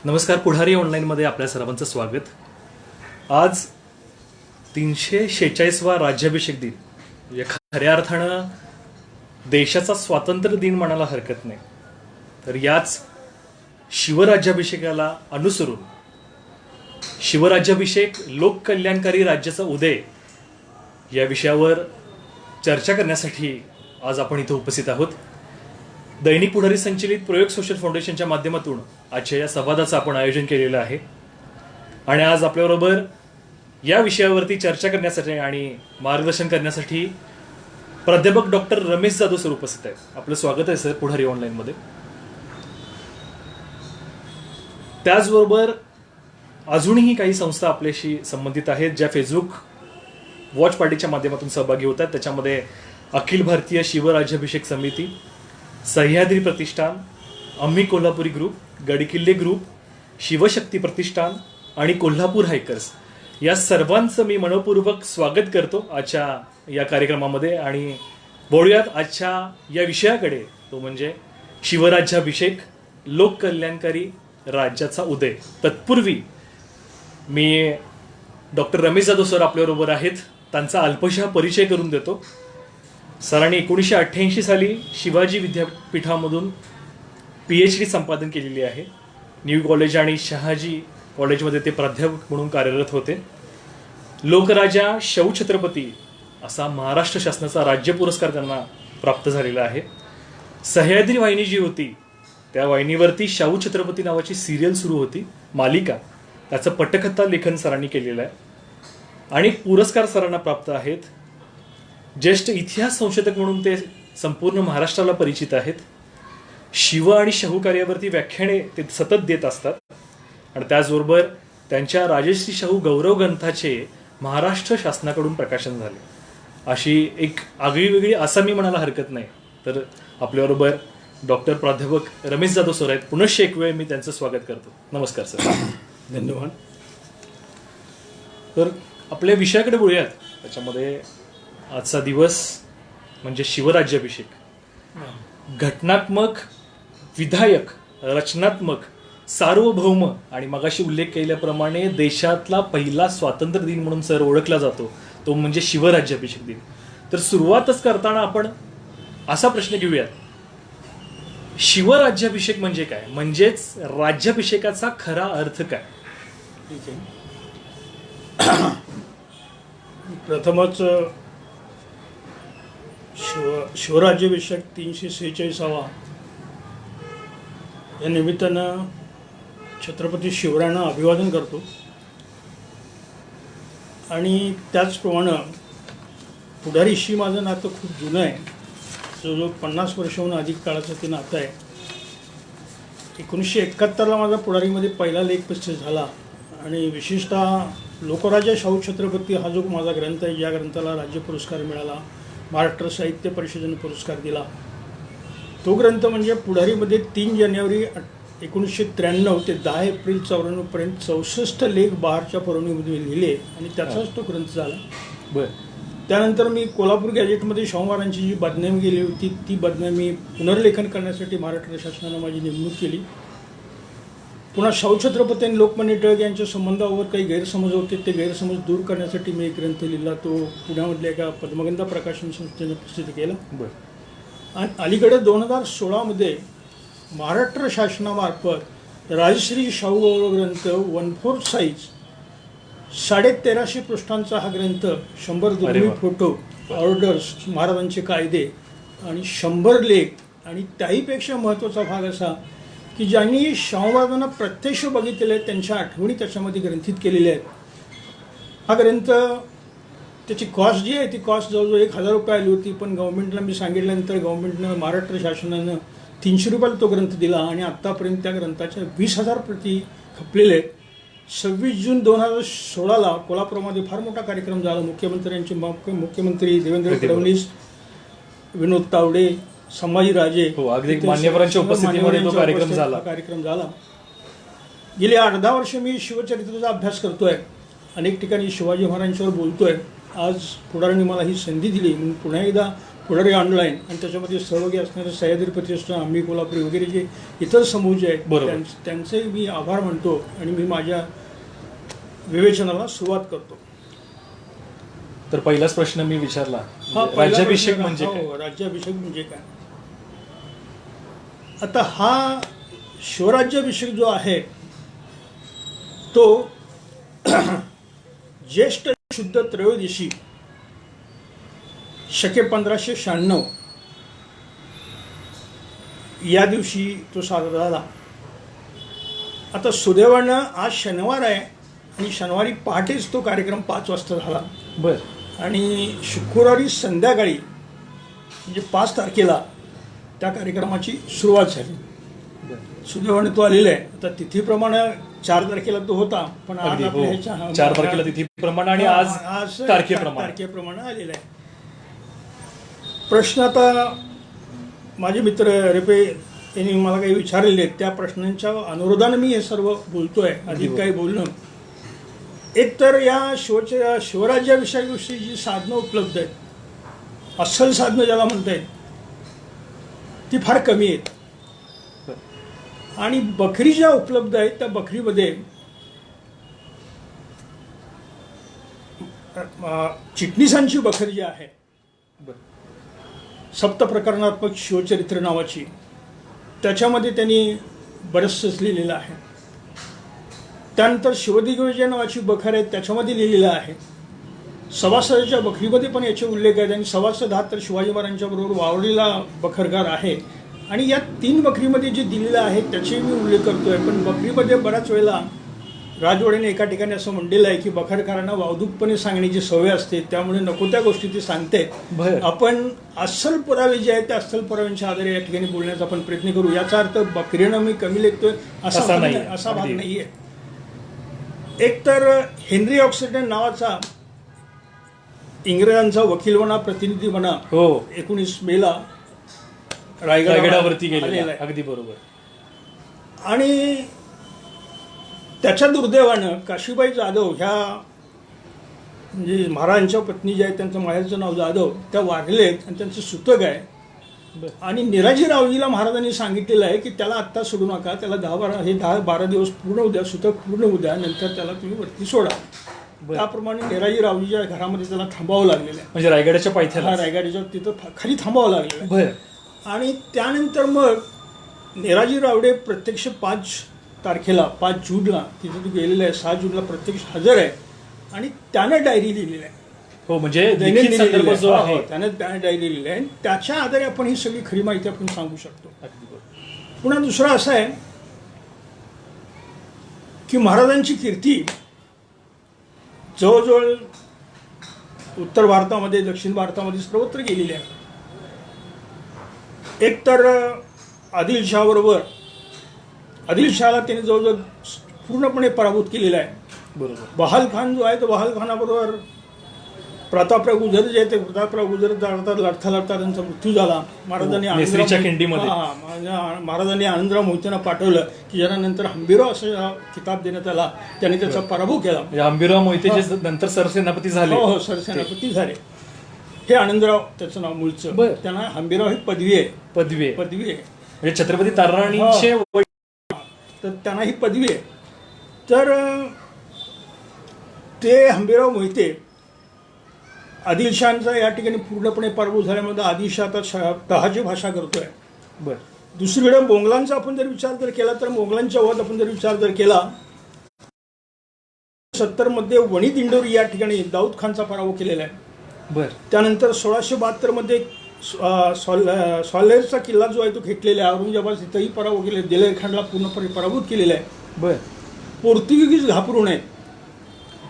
नमस्कार. पुढारी ऑनलाईनमध्ये आपल्या सर्वांचं स्वागत. आज 346वा राज्याभिषेक दिन, म्हणजे खऱ्या अर्थानं देशाचा स्वातंत्र्य दिन म्हणायला हरकत नाही. तर याच शिवराज्याभिषेकाला अनुसरून शिवराज्याभिषेक लोककल्याणकारी राज्याचा उदय या विषयावर चर्चा करण्यासाठी आज आपण इथं उपस्थित आहोत. दैनिक पुढारी संचलित प्रयोग सोशल फाउंडेशनच्या माध्यमातून आजच्या या संवादाचं आपण आयोजन केलेलं आहे. आणि आज आपल्याबरोबर या विषयावरती चर्चा करण्यासाठी आणि मार्गदर्शन करण्यासाठी प्राध्यापक डॉक्टर रमेश जाधव सर उपस्थित आहेत. आपलं स्वागत आहे सर पुढारी ऑनलाईनमध्ये. त्याचबरोबर अजूनही काही संस्था आपल्याशी संबंधित आहेत ज्या फेसबुक वॉच पार्टीच्या माध्यमातून सहभागी होतात. त्याच्यामध्ये अखिल भारतीय शिवराज्याभिषेक समिती, सह्याद्री प्रतिष्ठान, आम्ही कोल्हापुरी ग्रुप, गडकिल्ले ग्रुप, शिवशक्ती प्रतिष्ठान आणि कोल्हापूर हायकर्स या सर्वांचं मी मनपूर्वक स्वागत करतो आजच्या या कार्यक्रमामध्ये. आणि बोलूयात आजच्या या विषयाकडे, तो म्हणजे शिवराज्याभिषेक लोककल्याणकारी राज्याचा उदय. तत्पूर्वी मी डॉक्टर रमेश जाधव सर आपल्याबरोबर आहेत, त्यांचा अल्पशा परिचय करून देतो. सरांनी 1988 साली शिवाजी विद्यापीठामधून PhD संपादन केलेली आहे. न्यू कॉलेज आणि शहाजी कॉलेजमध्ये ते प्राध्यापक म्हणून कार्यरत होते. लोकराजा शाहू छत्रपती असा महाराष्ट्र शासनाचा राज्य पुरस्कार त्यांना प्राप्त झालेला आहे. सह्याद्री वाहिनी जी होती त्या वाहिनीवरती शाहू छत्रपती नावाची सिरियल सुरू होती, मालिका. त्याचं पटकथा लेखन सरांनी केलेलं आहे आणि पुरस्कार सरांना प्राप्त आहेत. ज्येष्ठ इतिहास संशोधक म्हणून ते संपूर्ण महाराष्ट्राला परिचित आहेत. शिव आणि शाहू कार्यावरती व्याख्याने ते सतत देत असतात. आणि त्याचबरोबर त्यांच्या राजश्री शाहू गौरव ग्रंथाचे महाराष्ट्र शासनाकडून प्रकाशन झाले. अशी एक आगळीवेगळी असं मी म्हणायला हरकत नाही. तर आपल्याबरोबर डॉक्टर प्राध्यापक रमेश जाधव सर आहेत. पुनश्च एक वेळ मी त्यांचं स्वागत करतो. नमस्कार सर. धन्यवाद. तर आपल्या विषयाकडे बोलूयात. त्याच्यामध्ये आजचा दिवस म्हणजे शिवराज्याभिषेक. घटनात्मक, विधायक, रचनात्मक, सार्वभौम आणि मगाशी उल्लेख केल्याप्रमाणे देशातला पहिला स्वातंत्र्य दिन म्हणून सर ओळखला जातो, तो म्हणजे शिवराज्याभिषेक दिन. तर सुरुवातच करताना आपण असा प्रश्न घेऊयात, शिवराज्याभिषेक म्हणजे काय, म्हणजेच राज्याभिषेकाचा खरा अर्थ काय? ठीक आहे. प्रथमच शिवराज्याभिषेक 346वा या निमित्तानं छत्रपती शिवरायांना अभिवादन करतो. आणि त्याचप्रमाणे पुढारीशी माझं नातं खूप जुनं आहे. जवळजवळ 50 वर्षाहून अधिक काळाचं ते नातं आहे. 1971ला माझा पुढारीमध्ये पहिला लेख प्रसिद्ध झाला. आणि विशेषतः लोकराजा शाहू छत्रपती हा जो माझा ग्रंथ आहे, ज्या ग्रंथाला राज्य पुरस्कार मिळाला, महाराष्ट्र साहित्य परिषदेने पुरस्कार दिला, तो ग्रंथ म्हणजे पुढारीमध्ये 3 जानेवारी 1993 ते 10 एप्रिल 94 पर्यंत 64 लेख बहारच्या परवणीमध्ये लिहिले आणि त्याचाच तो ग्रंथ झाला. बरं. त्यानंतर मी कोल्हापूर गॅजेटमध्ये शाहू महाराजांची जी बदनामी गेली होती, ती बदनामी पुनर्लेखन करण्यासाठी महाराष्ट्र शासनानं माझी नेमणूक केली. पुन्हा शाहू छत्रपती आणि लोकमान्य टिळक यांच्या संबंधावर काही गैरसमज होते, ते गैरसमज दूर करण्यासाठी मी एक ग्रंथ लिहिला. तो पुण्यामधल्या एका पद्मगंधा प्रकाशन संस्थेने प्रसिद्ध केला. बरं. आणि अलीकडे 2016मध्ये महाराष्ट्र शासनामार्फत राजश्री शाहू गौरव ग्रंथ 1/4 साईज 1350 पृष्ठांचा हा ग्रंथ, 100 दुर्मिळ फोटो, ऑर्डर्स, महाराजांचे कायदे आणि 100 लेख आणि त्याहीपेक्षा महत्त्वाचा भाग असा की ज्यांनी शाहू महाराजांना प्रत्यक्ष बघितलेले आहेत त्यांच्या आठवणी त्याच्यामध्ये ग्रंथित केलेल्या आहेत. हा ग्रंथ, त्याची कॉस्ट जी आहे ती कॉस्ट जवळजवळ 1000 रुपये आली होती. पण गव्हर्नमेंटला मी सांगितल्यानंतर गव्हर्नमेंटनं, महाराष्ट्र शासनानं 300 रुपयाला तो ग्रंथ दिला आणि आत्तापर्यंत त्या ग्रंथाच्या 20,000 प्रती खपलेले आहेत. 26 जून 2016ला कोल्हापूरमध्ये फार मोठा कार्यक्रम झाला. मुख्यमंत्री देवेंद्र फडणवीस, विनोद तावडे, संभाजीराजे, अगदी मान्यवरांच्या उपस्थितीमध्ये तो कार्यक्रम झाला. गेली 8-10 वर्ष मी शिवचरित्राचा अभ्यास करतोय. अनेक ठिकाणी शिवाजी महाराजांच्यावर बोलतोय. आज पुढाऱ्यांनी मला ही संधी दिली म्हणून पुन्हा एकदा पुढारी ऑनलाईन आणि त्याच्यामध्ये सहभागी असणारे सह्याद्री प्रतिष्ठान, आम्ही कोल्हापुरी वगैरे जे इतर समूह जे आहेत बरोबर. त्यांचे मी आभार मानतो आणि मी माझ्या विवेचनाला सुरुवात करतो. तर पहिलाच प्रश्न मी विचारला, हा पहिला राज्याभिषेक प्रश्न म्हणजे काय? हो, राज्याभिषेक म्हणजे काय? आता हा शिवराज्याभिषेक जो आहे तो ज्येष्ठ शुद्ध त्रयोदशी शके 1596 या दिवशी तो साजरा झाला. आता सुदैवानं आज शनिवार आहे आणि शनिवारी पहाटेच तो कार्यक्रम 5 वाजता झाला बर. आणि शुक्रवारी संध्याकाळी म्हणजे 5 तारखेला त्या कार्यक्रमाची सुरुवात झाली. सुदैवाने तो आलेला आहे. आता तिथीप्रमाणे 4 तारखेला तो होता, पण आज अगदी, आपल्या हो. ह्याच्या 4 तारखेला तिथीप्रमाणे आणि आज तारखेप्रमाणे आलेला आहे. प्रश्न आता माझे मित्र रेपे यांनी मला काही विचारलेले आहेत, त्या प्रश्नांच्या अनुरोधाने मी हे सर्व बोलतोय. अधिक काही बोलणं, एक तर या शिवराज्याविषयी जी साधनं उपलब्ध आहेत, अस्सल साधनं ज्याला म्हणता येईल, ती फार कमी आहेत. आणि बकरी ज्या उपलब्ध आहेत त्या बकरीमध्ये चिटणीसांची बकरी जी आहे सप्तप्रकरणात्मक शिवचरित्र नावाची, त्याच्यामध्ये त्यांनी बरंचसं लिहिलेलं आहे. त्यानंतर शिवदिग्विजय नावाची बखर आहे, त्याच्यामध्ये लिहिलेलं आहे. सभासदाच्या बखरीमध्ये पण याचे उल्लेख आहेत आणि सभासद हा तर शिवाजी महाराजांच्या बरोबर वावरलेला बखरगार आहे. आणि या 3 बकरीमध्ये जे दिलेलं आहे त्याचे मी उल्लेख करतोय. पण बकरीमध्ये बऱ्याच वेळेला राजवाडेने एका ठिकाणी असं म्हणलेलं आहे की बखरकारांना वावदूकपणे सांगण्याची सवय असते, त्यामुळे नको त्या गोष्टी ती सांगते. आपण अस्सल पुरावे जे आहेत त्या अस्सल पुराव्यांच्या आधारे या ठिकाणी बोलण्याचा आपण प्रयत्न करू. याचा अर्थ बकरीनं मी कमी लेखतोय असा भाग नाहीये. एक तर हेनरी ऑक्सिडन नावाचा इंग्रजांचा वकील म्हणा, प्रतिनिधी म्हणा, 19 मेला रायगडावरती गेलेला. अगदी बरोबर. आणि त्याच्या दुर्दैवानं काशीबाई जाधव ह्या म्हणजे महाराजांच्या पत्नी ज्या आहेत त्यांचं माहेरचं नाव जाधव, त्या वारलेत आणि त्यांचं सुतक आहे. आणि निराजी रावजीला महाराजांनी सांगितलेलं आहे की त्याला आत्ता सोडू नका, त्याला 10-12 दिवस पूर्ण उद्या, सुतक पूर्ण उद्या, नंतर त्याला तुम्ही वरती सोडा. त्याप्रमाणे निराजी रावजीच्या घरामध्ये त्याला थांबावं लागलेलं आहे. म्हणजे रायगडाच्या पायथ्याला, रायगडाच्या तिथं खाली थांबावं लागलेलं आहे. आणि त्यानंतर मग निराजी रावडे प्रत्यक्ष 5 तारखेला 5 जूनला तिथे तो गेलेला आहे. 6 जूनला प्रत्यक्ष हजर आहे आणि त्यानं डायरी लिहिलेली आहे. हो, म्हणजे त्यानं डायरी लिहिलेली आहे. त्याच्या आधारे आपण ही सगळी खरी माहिती आपण सांगू शकतो. पुन्हा दुसरं असं आहे की महाराजांची कीर्ती जवळजवळ उत्तर भारतामध्ये, दक्षिण भारतामध्ये सर्वत्र गेलेली आहे. एक तर आदिलशहाबरोबर, आदिलशहाला त्याने जवळजवळ पूर्णपणे पराभूत केलेला आहे. बरोबर. बहाल खान जो आहे तो बहाल खानाबरोबर प्रतापराव गुजर जे ते प्रतापराव गुजर लढता त्यांचा मृत्यू झाला. महाराजांनी आनंदराव मोहितेंना पाठवलं की ज्यांना नंतर हंबीरराव असं किताब देण्यात आला, त्यांनी त्याचा पराभव केला. हंबीरराव मोहिते जे नंतर सरसेनापती झाले. हो, सरसेनापती झाले. हे आनंदराव त्याचं नाव मूळचं. त्यांना हंबीरराव ही पदवी आहे. म्हणजे छत्रपती ताराराणीचे तर त्यांना ही पदवी आहे. तर ते हंबीरराव मोहिते आदिलशहाचा या ठिकाणी पूर्णपणे पराभूत झाल्यामुळे आदिलशहा आता तहाची भाषा करतोय. दुसरीकडे मोगलांचा आपण जर विचार जर केला तर मोगलांच्या वध आपण जर विचार जर केला 70 मध्ये वणी दिंडोरी या ठिकाणी दाऊद खानचा पराभव केलेला आहे. त्यानंतर 1672 मध्ये स्वाल्हेरचा किल्ला जो आहे तो घेतलेला आहे. औरंगाबाद तिथंही पराभव केले. दिलेर खानला पूर्णपणे पराभूत केलेला आहे. पोर्तुगीज घाबरून आहेत.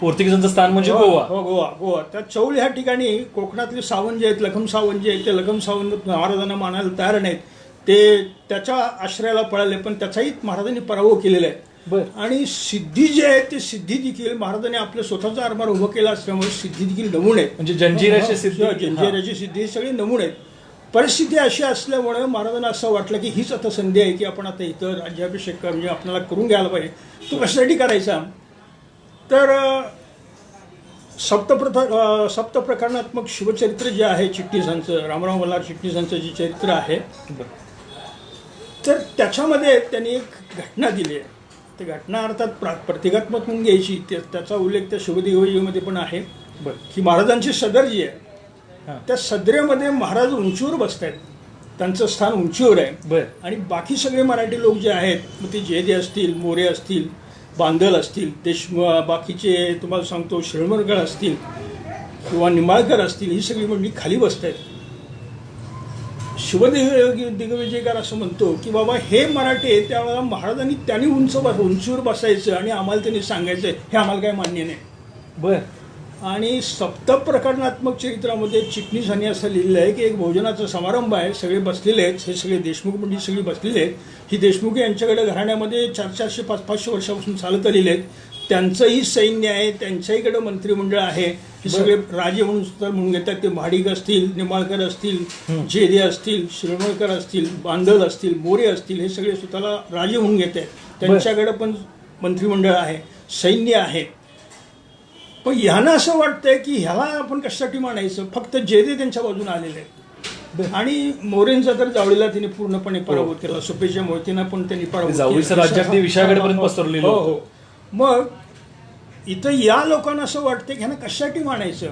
पोर्तुगीजांचं स्थान म्हणजे गोवा. गोवा. त्या चौल ह्या ठिकाणी कोकणातले सावंत जे आहेत, लखम सावंत जे आहेत, ते लखम सावंत महाराजांना मानायला तयार नाहीत. ते त्याच्या आश्रयाला पळाले, पण त्याचाही महाराजांनी पराभव केलेला आहे. आणि सिद्धी जे आहे ते सिद्धी देखील महाराजांनी आपलं स्वतःचा आरमार उभं केला असल्यामुळे सिद्धी देखील नमुने आहेत. म्हणजे जंजिराची सिद्धी सगळे नमुने आहेत. परिस्थिती अशी असल्यामुळे महाराजांना असं वाटलं की हीच आता संधी आहे की आपण आता इथं राज्याभिषेक म्हणजे आपल्याला करून घ्यायला पाहिजे. तो कशासाठी करायचा तर सप्तप्रकरणात्मक शिवचरित्र जे आहे चिटणीसांचं, रामराव मल्हार चिटणीसांचं जे चरित्र आहे, तर त्याच्यामध्ये त्यांनी एक घटना दिली आहे. ती घटना अर्थात प्रतिकात्मक म्हणून घ्यायची, त्याचा उल्लेख त्या शिवदेवजीमध्ये पण आहे की महाराजांची सदर जी आहे त्या सदरेमध्ये महाराज उंचीवर बसत आहेत, त्यांचं स्थान उंचीवर आहे. आणि बाकी सगळे मराठी लोक जे आहेत, मग ते जेदे असतील, मोरे असतील, बांदल असतील, बाकीचे तुम्हाला सांगतो शिरमळकर असतील किंवा निंबाळकर असतील, ही सगळी मंडळी खाली बसत आहेत. दिग्विजयकार असं म्हणतो की बाबा हे मराठे त्यावेळेला महाराजांनी त्यांनी उंचीवर बसायचं आणि आम्हाला त्यांनी सांगायचं हे आम्हाला काही मान्य नाही. आणि सप्तप्रकरणात्मक चरित्रामध्ये चिटणीसांनी असं लिहिलं आहे की एक भोजनाचा समारंभ आहे, सगळे बसलेले आहेत, हे सगळे देशमुख मंडळी सगळी बसलेले आहेत. ही देशमुख यांच्याकडे घराण्यामध्ये 400-400 500-500 वर्षापासून चालत आलेले आहेत. त्यांचंही सैन्य आहे, त्यांच्याहीकडे मंत्रिमंडळ आहे. हे सगळे राजे म्हणून घेतात. ते महाडिक असतील, निंबाळकर असतील, जेदे असतील, शिरमळकर असतील, बांदल असतील, मोरे असतील, हे सगळे स्वतःला राजे म्हणून घेत आहेत. त्यांच्याकडे पण मंत्रिमंडळ आहे, सैन्य आहे. पण ह्यांना असं वाटतंय की ह्याला आपण कशासाठी मानायचं, फक्त जेदे त्यांच्या बाजूने आलेले आहेत. आणि मोरेंचा तर जावळीला त्यांनी पूर्णपणे पराभूत केला, सुपेच्या मोहितेनं पण त्यांनी पराभूत केला. हो. मग इथं या लोकांना असं वाटतं की ह्यांना कशासाठी मानायचं.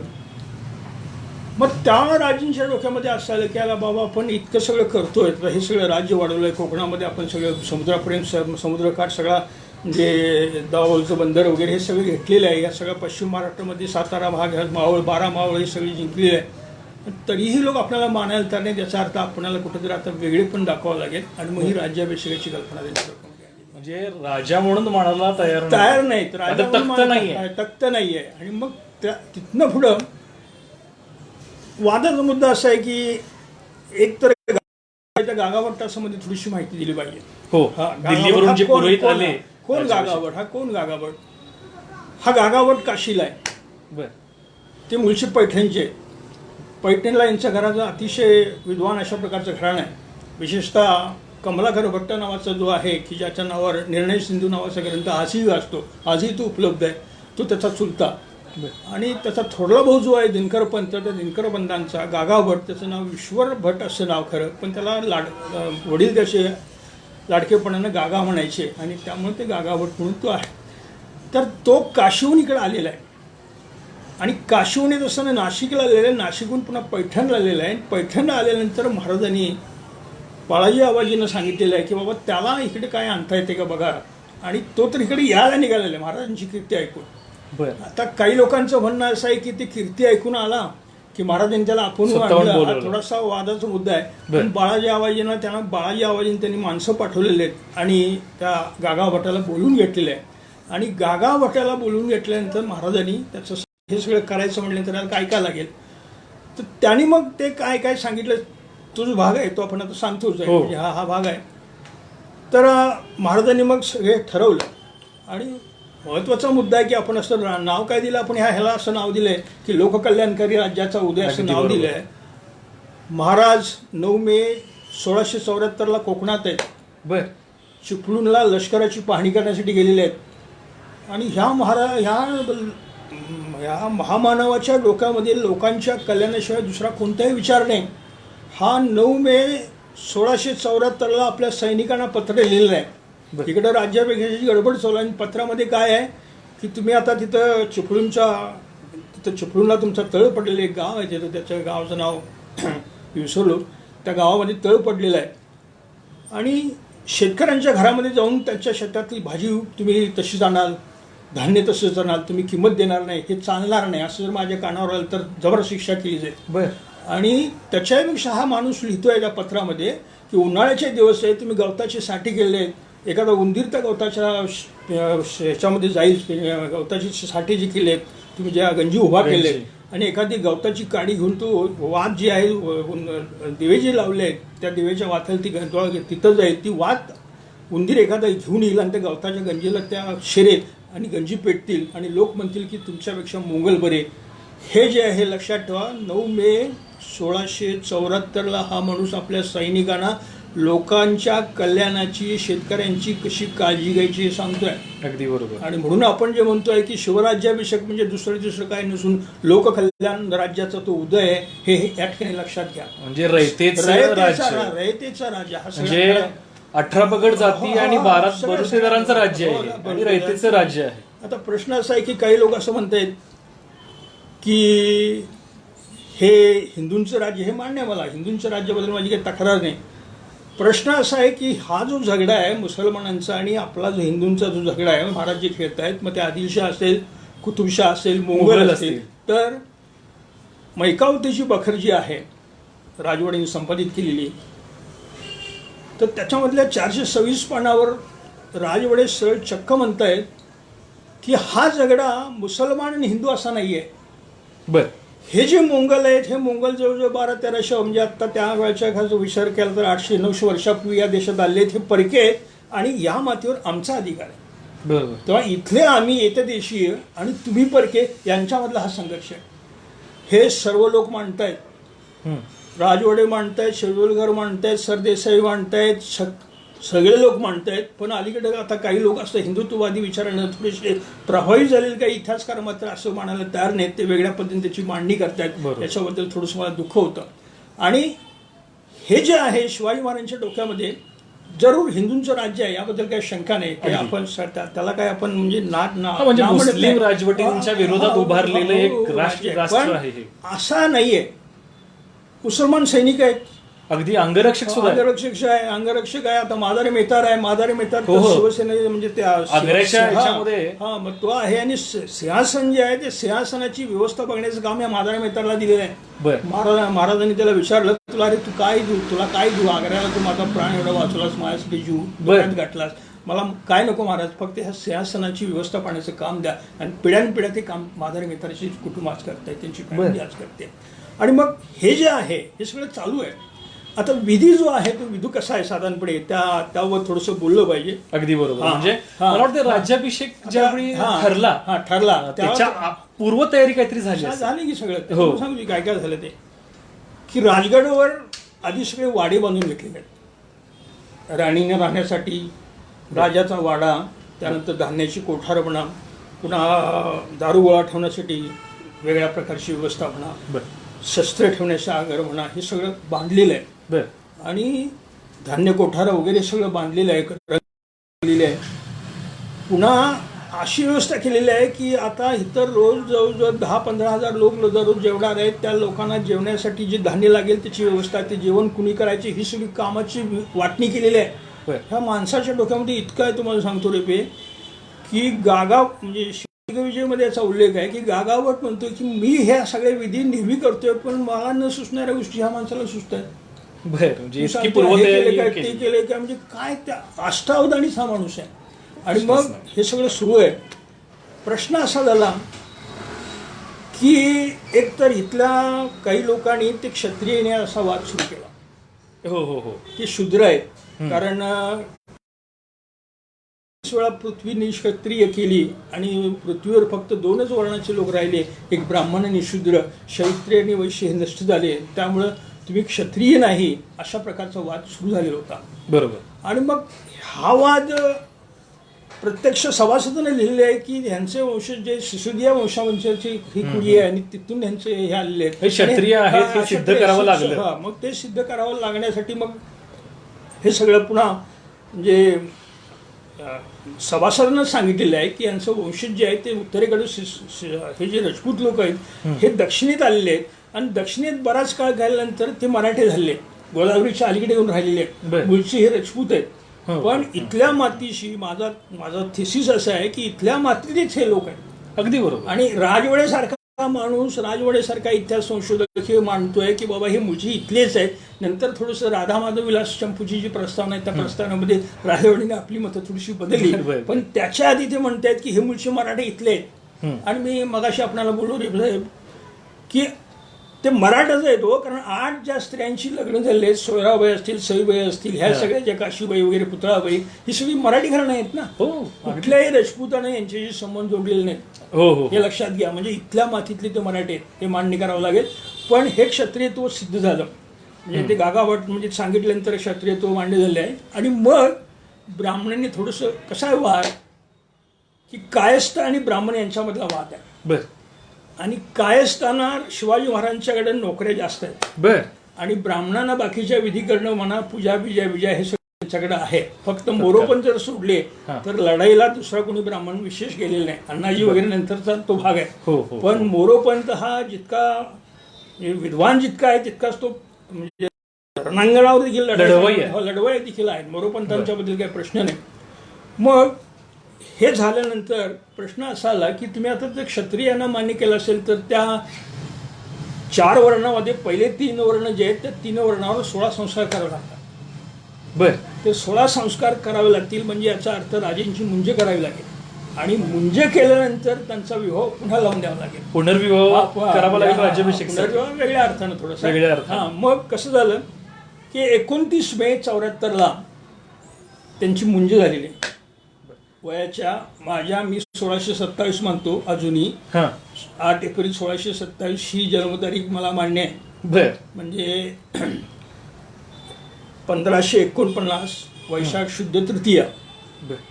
मग त्या राजांच्या डोक्यामध्ये असं आलं की याला बाबा आपण इतकं सगळं करतोय, हे सगळं राज्य वाढवलंय, कोकणामध्ये आपण सगळं समुद्रापर्यंत समुद्रकाठ सगळा म्हणजे दाभोळचं बंदर वगैरे हे सगळं घेतलेलं आहे. या सगळ्या पश्चिम महाराष्ट्रामध्ये 7 भाग, मावळ 12 मावळ हे सगळी जिंकलेली आहे. तरीही लोक आपल्याला मानायला तर नाही, त्याचा अर्थ आपल्याला कुठेतरी आता वेगळे पण दाखवावं लागेल. आणि मग ही राज्याभिषेकाची कल्पना त्यांच्या म्हणजे राजा म्हणून मानायला तयार नाहीत, तख्त नाहीये. आणि मग तिथनं पुढं वादाचा मुद्दा असा आहे की एक तर गागाभट्टा संबंधी थोडीशी माहिती दिली पाहिजे. कोण गागाभट, हा कोण गागाभट? हा गागाभट काशीला आहे. ते मुळशी पैठणचे. पैठणला यांच्या घराचं अतिशय विद्वान अशा प्रकारचं घराणं आहे. विशेषतः कमलाकर भट्ट नावाचा जो आहे की ज्याच्या नावावर निर्णय सिंधू नावाचा ग्रंथ आजही वाचतो, आजही तो उपलब्ध आहे, तो त्याचा चुलता. आणि त्याचा थोरला भाऊ जो आहे दिनकर पंत, त्या दिनकर पंतांचा गागा भट, त्याचं नाव ईश्वर भट असं नाव खरं, पण त्याला वडील त्याचे लाडकेपणानं गागा म्हणायचे आणि त्यामुळे ते गागा भट म्हणून तो आहे. तर तो काशीहून इकडे आलेला आहे. आणि काशीहून येत असताना नाशिकला आलेला आहे, नाशिकहून पुन्हा पैठणला आलेला आहे. पैठणला आल्यानंतर महाराजांनी बाळाजी आबाजीनं सांगितलेलं आहे की बाबा त्याला इकडे काय आणता येते का बघा. आणि तो तर इकडे यायला निघालेला आहे महाराजांची कीर्ती ऐकून. आता काही लोकांचं म्हणणं असं आहे की ते कीर्ती ऐकून आला की महाराजांनी त्याला आपण आणलं. हा थोडासा वादाचा मुद्दा आहे. पण बाळाजी आबाजीनं त्यांनी माणसं पाठवलेले आहेत आणि त्या गागा भट्टाला बोलून घेतलेलं आहे. आणि गागा भट्टाला बोलून घेतल्यानंतर महाराजांनी त्याचं हे सगळं करायचं म्हटल्यानंतर त्याला काय काय लागेल, तर त्यांनी मग ते काय काय सांगितलं. तो जो भाग आहे तो आपण आता सांगतोच आहे, म्हणजे हा भाग आहे. तर महाराजांनी मग सगळे ठरवलं. आणि महत्त्वाचा मुद्दा आहे की आपण असं नाव काय दिलं, आपण ह्याला असं नाव दिलंय की लोककल्याणकारी राज्याचा उदय असं नाव दिलंय. महाराज 9 मे 1674 कोकणात आहेत. चिपळूणला लष्कराची पाहणी करण्यासाठी गेलेले आहेत. आणि ह्या महामानवाच्या डोक्यामध्ये लोकांच्या कल्याणाशिवाय दुसरा कोणताही विचार नाही. हा 9 मे 1674 आपल्या सैनिकांना पत्र लिहिलेलं आहे. इकडं राज्याभिषेकाची गडबड चालू आहे. आणि पत्रामध्ये काय आहे की तुम्ही आता तिथं चिपळूणला तुमचा तळ पडलेलं एक गाव आहे, तिथं त्याच्या गावाचं नाव विसरलो, त्या गावामध्ये तळ पडलेलं आहे. आणि शेतकऱ्यांच्या घरामध्ये जाऊन त्यांच्या शेतातली भाजी तुम्ही तशीच आणाल, धान्य तसंच आणाल, तुम्ही किंमत देणार नाही, हे चालणार नाही, असं जर माझ्या कानावर आलं तर जबर शिक्षा केली जाईल. आणि त्याच्यापेक्षा हा माणूस लिहितोय त्या पत्रामध्ये की उन्हाळ्याचे दिवस आहे, तुम्ही गवताचे साठी केले आहेत, एखादा उंदीर त्या गवताच्या ह्याच्यामध्ये जाईल, गवताची साठी जी केली आहेत, तुम्ही ज्या गंजी उभा केले आणि एखादी गवताची काडी घेऊन तो वात जी आहे, दिवे जे लावले आहेत त्या दिवेच्या वाथाला ती तिथं जाईल, ती वात उंदीर एखादा घेऊन येईल आणि त्या गवताच्या गंजीला त्या शिरेल आणि गंजी पेटतील आणि लोक म्हणतील की तुमच्यापेक्षा मोंगल बरे. हे जे आहे लक्षात ठेवा. 9 मे 1674 हा माणूस आपल्या सैनिकांना लोकांच्या कल्याणाची, शेतकऱ्यांची कशी काळजी घ्यायची हे सांगतोय. अगदी बरोबर. आणि म्हणून आपण जे म्हणतोय की शिवराज्याभिषेक म्हणजे दुसरं काय नसून लोककल्याण राज्याचा तो उदय आहे, हे या ठिकाणी लक्षात घ्या. म्हणजे रयतेचं राज्य, रयतेचा राज्य हा म्हणजे सगळा 18 पगड जाती आणि 12 बरुतेदारांचं राज्य आहे आणि रयतेचं राज्य आहे. आता प्रश्न असा आहे की काही लोक असं म्हणतायत की हे हिंदूंचं राज्य, हे मान्य आहे मला, हिंदूंच्या राज्याबद्दल माझी काही तक्रार नाही. प्रश्न असा आहे की हा जो झगडा आहे मुसलमानांचा आणि आपला जो हिंदूंचा जो झगडा आहे, महाराज जे खेळत आहेत, मग ते आदिलशाह असेल, कुतुबशाह असेल, मोंगल असतील, तर मैकावतीची बखर जी आहे राजवाड्याने संपादित केलेली, तर त्याच्यामधल्या 426 पानावर राजवाडे सरळ चक्क म्हणतायत की हा झगडा मुसलमान आणि हिंदू असा नाही आहे. बर, हे जे मोंगल आहेत, हे मोंगल जवळजवळ 1200-1300 म्हणजे आता त्या वेळच्या जो विचार केला तर 800-900 वर्षापूर्वी या देशात आले आहेत, हे परके आहेत आणि या मातीवर आमचा अधिकार आहे. बरोबर. तेव्हा इथले आम्ही येतदेशीय आणि तुम्ही परके यांच्यामधला हा संघर्ष आहे, हे सर्व लोक मांडतायत. राजवाडे मांडतायत, शेजवलकर मांडतायत, सरदेसाई मांडतायत, सगळे लोक मांडतायत. पण अलीकडे आता काही लोक असतात हिंदुत्ववादी विचाराने थोडेसे प्रभावित झालेले काही इतिहासकार मात्र असं मानायला तयार नाहीत, ते वेगळ्या पद्धतीने त्याची मांडणी करतायत. याच्याबद्दल थोडंसं मला दुःख होतं. आणि हे जे आहे शिवाजी महाराजांच्या डोक्यामध्ये जरूर हिंदूंचं राज्य आहे, याबद्दल काही शंका नाही. ते आपण त्याला काय आपण म्हणजे म्हणजे मुस्लिम राजवटींच्या विरोधात उभारलेलं एक राष्ट्र आहे. असा नाहीये. मुसलमान सैनिक आहेत, अगदी अंगरक्षक सुद्धा, अंगरक्षक आहे. आता मादारी मेहतार आहे, मादारी मेहतार शिवसेना म्हणजे त्या मग तो आहे. आणि सिंहासन जे आहे ते सिंहासनाची व्यवस्था बघण्याचं काम या मादारी मेहतारला दिलेलं आहे. महाराजांनी त्याला विचारलं, तुला अरे तू काय देऊ, तुला काय देऊ, आग्र्याला तू माझा प्राण एवढा वाचवलास, माझ्यासाठी जीव डोक्यात गाठलास, मला काय नको महाराज, फक्त ह्या सिंहासनाची व्यवस्था पाहण्याचं काम द्या. आणि पिढ्यानपिढ्या ते काम मादारी मेहताराची कुटुंब आज करतायत, त्यांची फॅमिली आज करते. आणि मग हे जे आहे हे सगळं चालू आहे. आता विधी जो आहे तो विधू कसा आहे साधारणपणे त्यावर थोडंसं बोललं पाहिजे. अगदी बरोबर. म्हणजे मला वाटतं राज्याभिषेक ज्यावेळी ठरला त्याच्या पूर्वतयारी काहीतरी झाली की सगळं सांगू काय काय झालं ते, की राजगडवर आधी सगळे वाडे बांधून घेतलेले आहेत. राणीने राहण्यासाठी राजाचा वाडा, त्यानंतर धान्याची कोठार म्हणा, पुन्हा दारू गोळा ठेवण्यासाठी वेगळ्या प्रकारची व्यवस्थापना, शस्त्र ठेवण्याचं आगर म्हणा, हे सगळं बांधलेलं आहे. आणि धान्य कोठारा वगैरे सगळं बांधलेलं आहे. पुन्हा अशी व्यवस्था केलेली आहे की आता इतर रोज जवळजवळ 10-15 हजार लोक दररोज जेवणार आहेत. त्या लोकांना जेवण्यासाठी जे धान्य लागेल त्याची व्यवस्था, ते जेवण कुणी करायची, ही सगळी कामाची वाटणी केलेली आहे. ह्या माणसाच्या डोक्यामध्ये इतकं आहे, तुम्हाला सांगतो रे पे, की गागा म्हणजे विजयमध्ये याचा उल्लेख आहे की गागावट म्हणतोय की मी ह्या सगळे विधी नेहमी करतोय, पण मला न सुचणाऱ्या गोष्टी ह्या माणसाला सुचत आहेत. ते केले का म्हणजे काय, त्या अष्टावधानीच हा माणूस आहे. आणि मग हे सगळं सुरू आहे. प्रश्न असा झाला की एकतर इथल्या काही लोकांनी ते क्षत्रियने असा वाद सुरू केला. ते शूद्र आहेत, कारण वेळा पृथ्वी निक्षत्रिय केली आणि पृथ्वीवर फक्त 2च वर्णाचे लोक राहिले, एक ब्राह्मण आणि शूद्र. क्षत्रिय आणि वैश्य हे नष्ट झाले, त्यामुळं तुम्ही क्षत्रिय नाही, अशा प्रकारचा वाद सुरू झालेला होता. बरोबर. आणि मग हा वाद प्रत्यक्ष सभासदांनी लिहिले आहे की ह्यांचे वंशज जे सिसोदिया वंशावंशाची ही कुळी आहे आणि तिथून ह्यांचे हे आलेले आहेत, क्षत्रिय आहेत, हे सिद्ध करावं लागलं. मग ते सिद्ध करावं लागण्यासाठी मग हे सगळं पुन्हा म्हणजे सभासदांना सांगितलेलं आहे की यांचं वंशज जे आहे ते उत्तरेकडे हे जे राजपूत लोक आहेत हे दक्षिणेत आलेले आहेत. आणि दक्षिणेत बराच काळ गेल्यानंतर ते मराठे झाले, गोदावरीच्या अलीकडे येऊन राहिलेले आहेत. मूळचे हे राजपूत आहेत, पण इथल्या मातीशी माझा थिसिस असा आहे की इथल्या मातीतच हे लोक आहेत. अगदी बरोबर. आणि राजवाड्यासारखा माणूस, राजवाड्यासारखा इतिहास संशोधक हे मानतोय की बाबा हे मूळचे इथलेच आहेत. नंतर थोडंसं राधा माधव विलास चंपूची जी प्रस्तावना आहे त्या प्रस्तावनेमध्ये राजवाडीने आपली मतं थोडीशी बदलली, पण त्याच्या आधी ते म्हणतायत की हे मूळचे मराठे इथले आहेत. आणि मी मगाशी आपल्याला बोललो रे साहेब की ते मराठाच आहेत हो, कारण 8 ज्या स्त्रियांची लग्न झाले आहेत, सोयराबाई असतील, सईबाई असतील, ह्या सगळ्या ज्या काशीबाई वगैरे पुतळाबाई, ही सगळी मराठी घराणं आहेत ना. कुठल्याही राजपूताने यांच्याशी संबंध जोडलेले नाहीत, हे लक्षात घ्या. म्हणजे इथल्या मातीतले ते मराठी आहेत, हे मान्य करावं लागेल. पण हे क्षत्रियत्व सिद्ध झालं, म्हणजे ते गागाभट म्हणजे सांगितल्यानंतर क्षत्रियत्व मान्य झाले आहे. आणि मग ब्राह्मणांनी थोडंसं कसा आहे वार की कायस्थ आणि ब्राह्मण यांच्यामधला वाद आहे. बर आणि कायस्थांना शिवाजी महाराजांच्याकडे नोकऱ्या जास्त आहेत बर आणि ब्राह्मणांना बाकीच्या विधी करणं म्हणा पूजा बिजा हे सगळं त्यांच्याकडे आहे. फक्त मोरोपंत जर सोडले तर लढाईला दुसरा कोणी ब्राह्मण विशेष गेलेला नाही. अण्णाजी वगैरे नंतरचा तो भाग आहे. हो हो पण मोरोपंत हा जितका विद्वान जितका आहे तितकाच तो म्हणजे रणांगणावर देखील लढवय देखील आहेत. मोरोपंतांच्याबद्दल काही प्रश्न नाही. मग हे झाल्यानंतर प्रश्न असा आला की तुम्ही आता जर क्षत्रियांना मान्य केलं असेल तर त्या 4 वर्णामध्ये पहिले 3 वर्ण जे आहेत त्या 3 वर्णावर 16 संस्कार करावे लागतात. बर ते 16 संस्कार करावे लागतील म्हणजे याचा अर्थ राजेंची मुंजे करावी लागेल आणि मुंजे केल्यानंतर त्यांचा विवाह पुन्हा लावून द्यावा लागेल. पुनर्विवाह करावा लागेल राज्याभिषेक. पुनर्विवाह वेगळ्या अर्थानं थोडंसं वेगळ्या अर्थानं. हां. मग कसं झालं की 29 मे 74ला त्यांची मुंजे झालेली आहे. वयाच्या मी 1627 मानतो अजूनही. 8 एप्रिल 1627 ही जन्मतारीख मला मान्य आहे. बर म्हणजे 1549 वैशाख शुद्ध तृतीया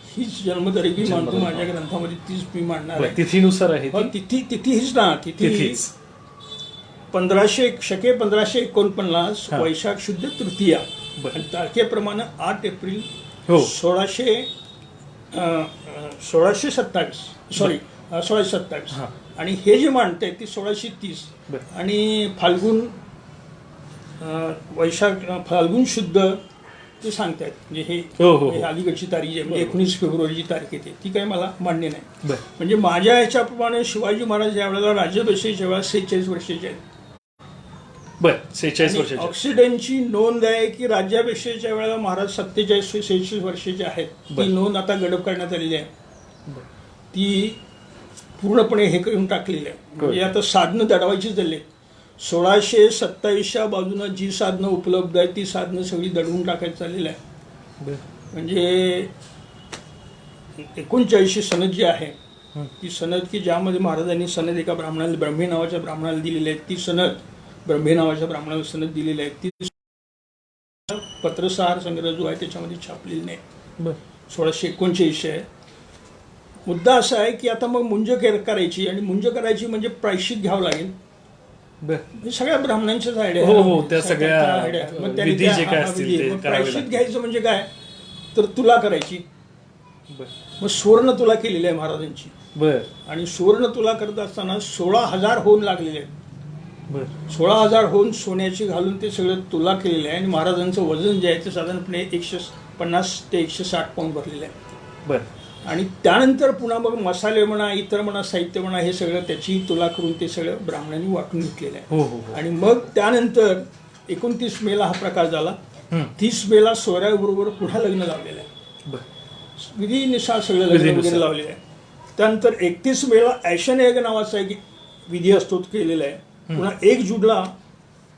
हीच जन्मतारीख मी मानतो. माझ्या ग्रंथामध्ये तीच मी मांडणार आहे. तिथीनुसार आहे तिथी हीच ना. तिथी 1549 वैशाख शुद्ध तृतीया आणि तारखेप्रमाणे 8 एप्रिल 1627 आणि हे जे मांडते ती 1630 आणि फाल्गुन शुद्ध ते सांगतायत. म्हणजे हे अलीकडची तारीख आहे म्हणजे 19 फेब्रुवारीची तारीख येते ती काही मला मान्य नाही. म्हणजे माझ्या ह्याच्याप्रमाणे शिवाजी महाराज ज्या वेळेला राज्याभिषेकच्या वेळेला 46 वर्षाचे आहेत. बर 46 वर्षाचे. ऑक्सिडेंटची नोंद आहे की राज्याभिषेकच्या वेळेला महाराज 47-46 वर्षाचे आहेत. ती नोंद आता गडप करण्यात आलेली आहे. ती पूर्णपणे हे करून टाकलेली आहे. म्हणजे आता साधनं दडवायची चालली. 1627च्या बाजूनं जी साधनं उपलब्ध आहेत ती साधनं सगळी दडवून टाकायची चाललेली आहे. म्हणजे 39 सनद जी आहे ती सनद की ज्यामध्ये महाराजांनी सनद एका ब्राह्मणाला ब्रह्मे नावाच्या ब्राह्मणाला दिलेली आहे. ती सनद ब्रह्मे नावाच्या ब्राह्मणाला सनद दिलेली आहे. ती पत्रसार संग्रह जो आहे त्याच्यामध्ये छापलेली नाही. 1639 आहे. मुद्दा असा आहे की आता मग मुंज करायची आणि मुंज करायची म्हणजे प्रायश्चित घ्यावं लागेल. सगळ्या ब्राह्मणांच्याच आयडिया. त्या सगळ्या विधी जे काय असतील ते प्रायश्चित घ्यायचं म्हणजे काय तर तुला करायची. मग सुवर्ण तुला केलेली आहे महाराजांची. आणि सुवर्ण तुला करत असताना 16,000 होऊन लागलेले आहेत. 16,000 होऊन सोन्याची घालून ते सगळं तुला केलेलं आहे. आणि महाराजांचं वजन जे आहे ते साधारणपणे 150 ते 160 पाऊंड भरलेलं आहे. आणि त्यानंतर पुन्हा मग मसाले म्हणा इतर म्हणा साहित्य म्हणा हे सगळं त्याची तुला करून ते सगळं ब्राह्मणांनी वाटून घेतलेलं आहे. आणि मग त्यानंतर 29 मेला हा प्रकार झाला. 30 मेला सोयऱ्याबरोबर पुन्हा लग्न लावलेलं आहे. विधीनुसार सगळं लग्न वगैरे लावलेलं आहे. त्यानंतर 31 मेला ॲशन एग नावाचा एक विधी असतो केलेला आहे. पुन्हा 1 जूनला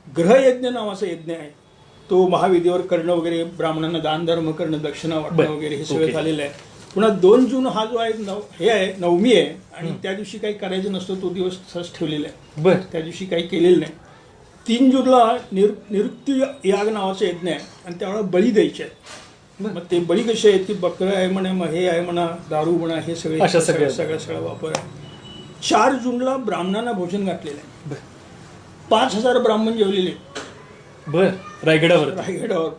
ग्रहयज्ञ नावाचा यज्ञ आहे. तो महाविधीवर करणं वगैरे ब्राह्मणांना दान धर्म करणं दक्षिणा वाटणं वगैरे हे सगळं झालेलं आहे. पुन्हा 2 जून हा जो आहे हे आहे नवमी आहे आणि त्या दिवशी काही करायचं नसतं. तो दिवस तसाच ठेवलेला आहे. त्या दिवशी काही केलेलं नाही. 3 जूनला निवृत्ती याग नावाचा यज्ञ आहे आणि त्यावेळेला बळी द्यायचे आहेत. मग ते बळी कसे आहेत की बकरं आहे म्हणा मग हे आहे म्हणा दारू म्हणा हे सगळं वापर आहे. 4 जूनला ब्राह्मणांना भोजन घातलेलं आहे. 5,000 ब्राह्मण जेवलेले रायगडावर.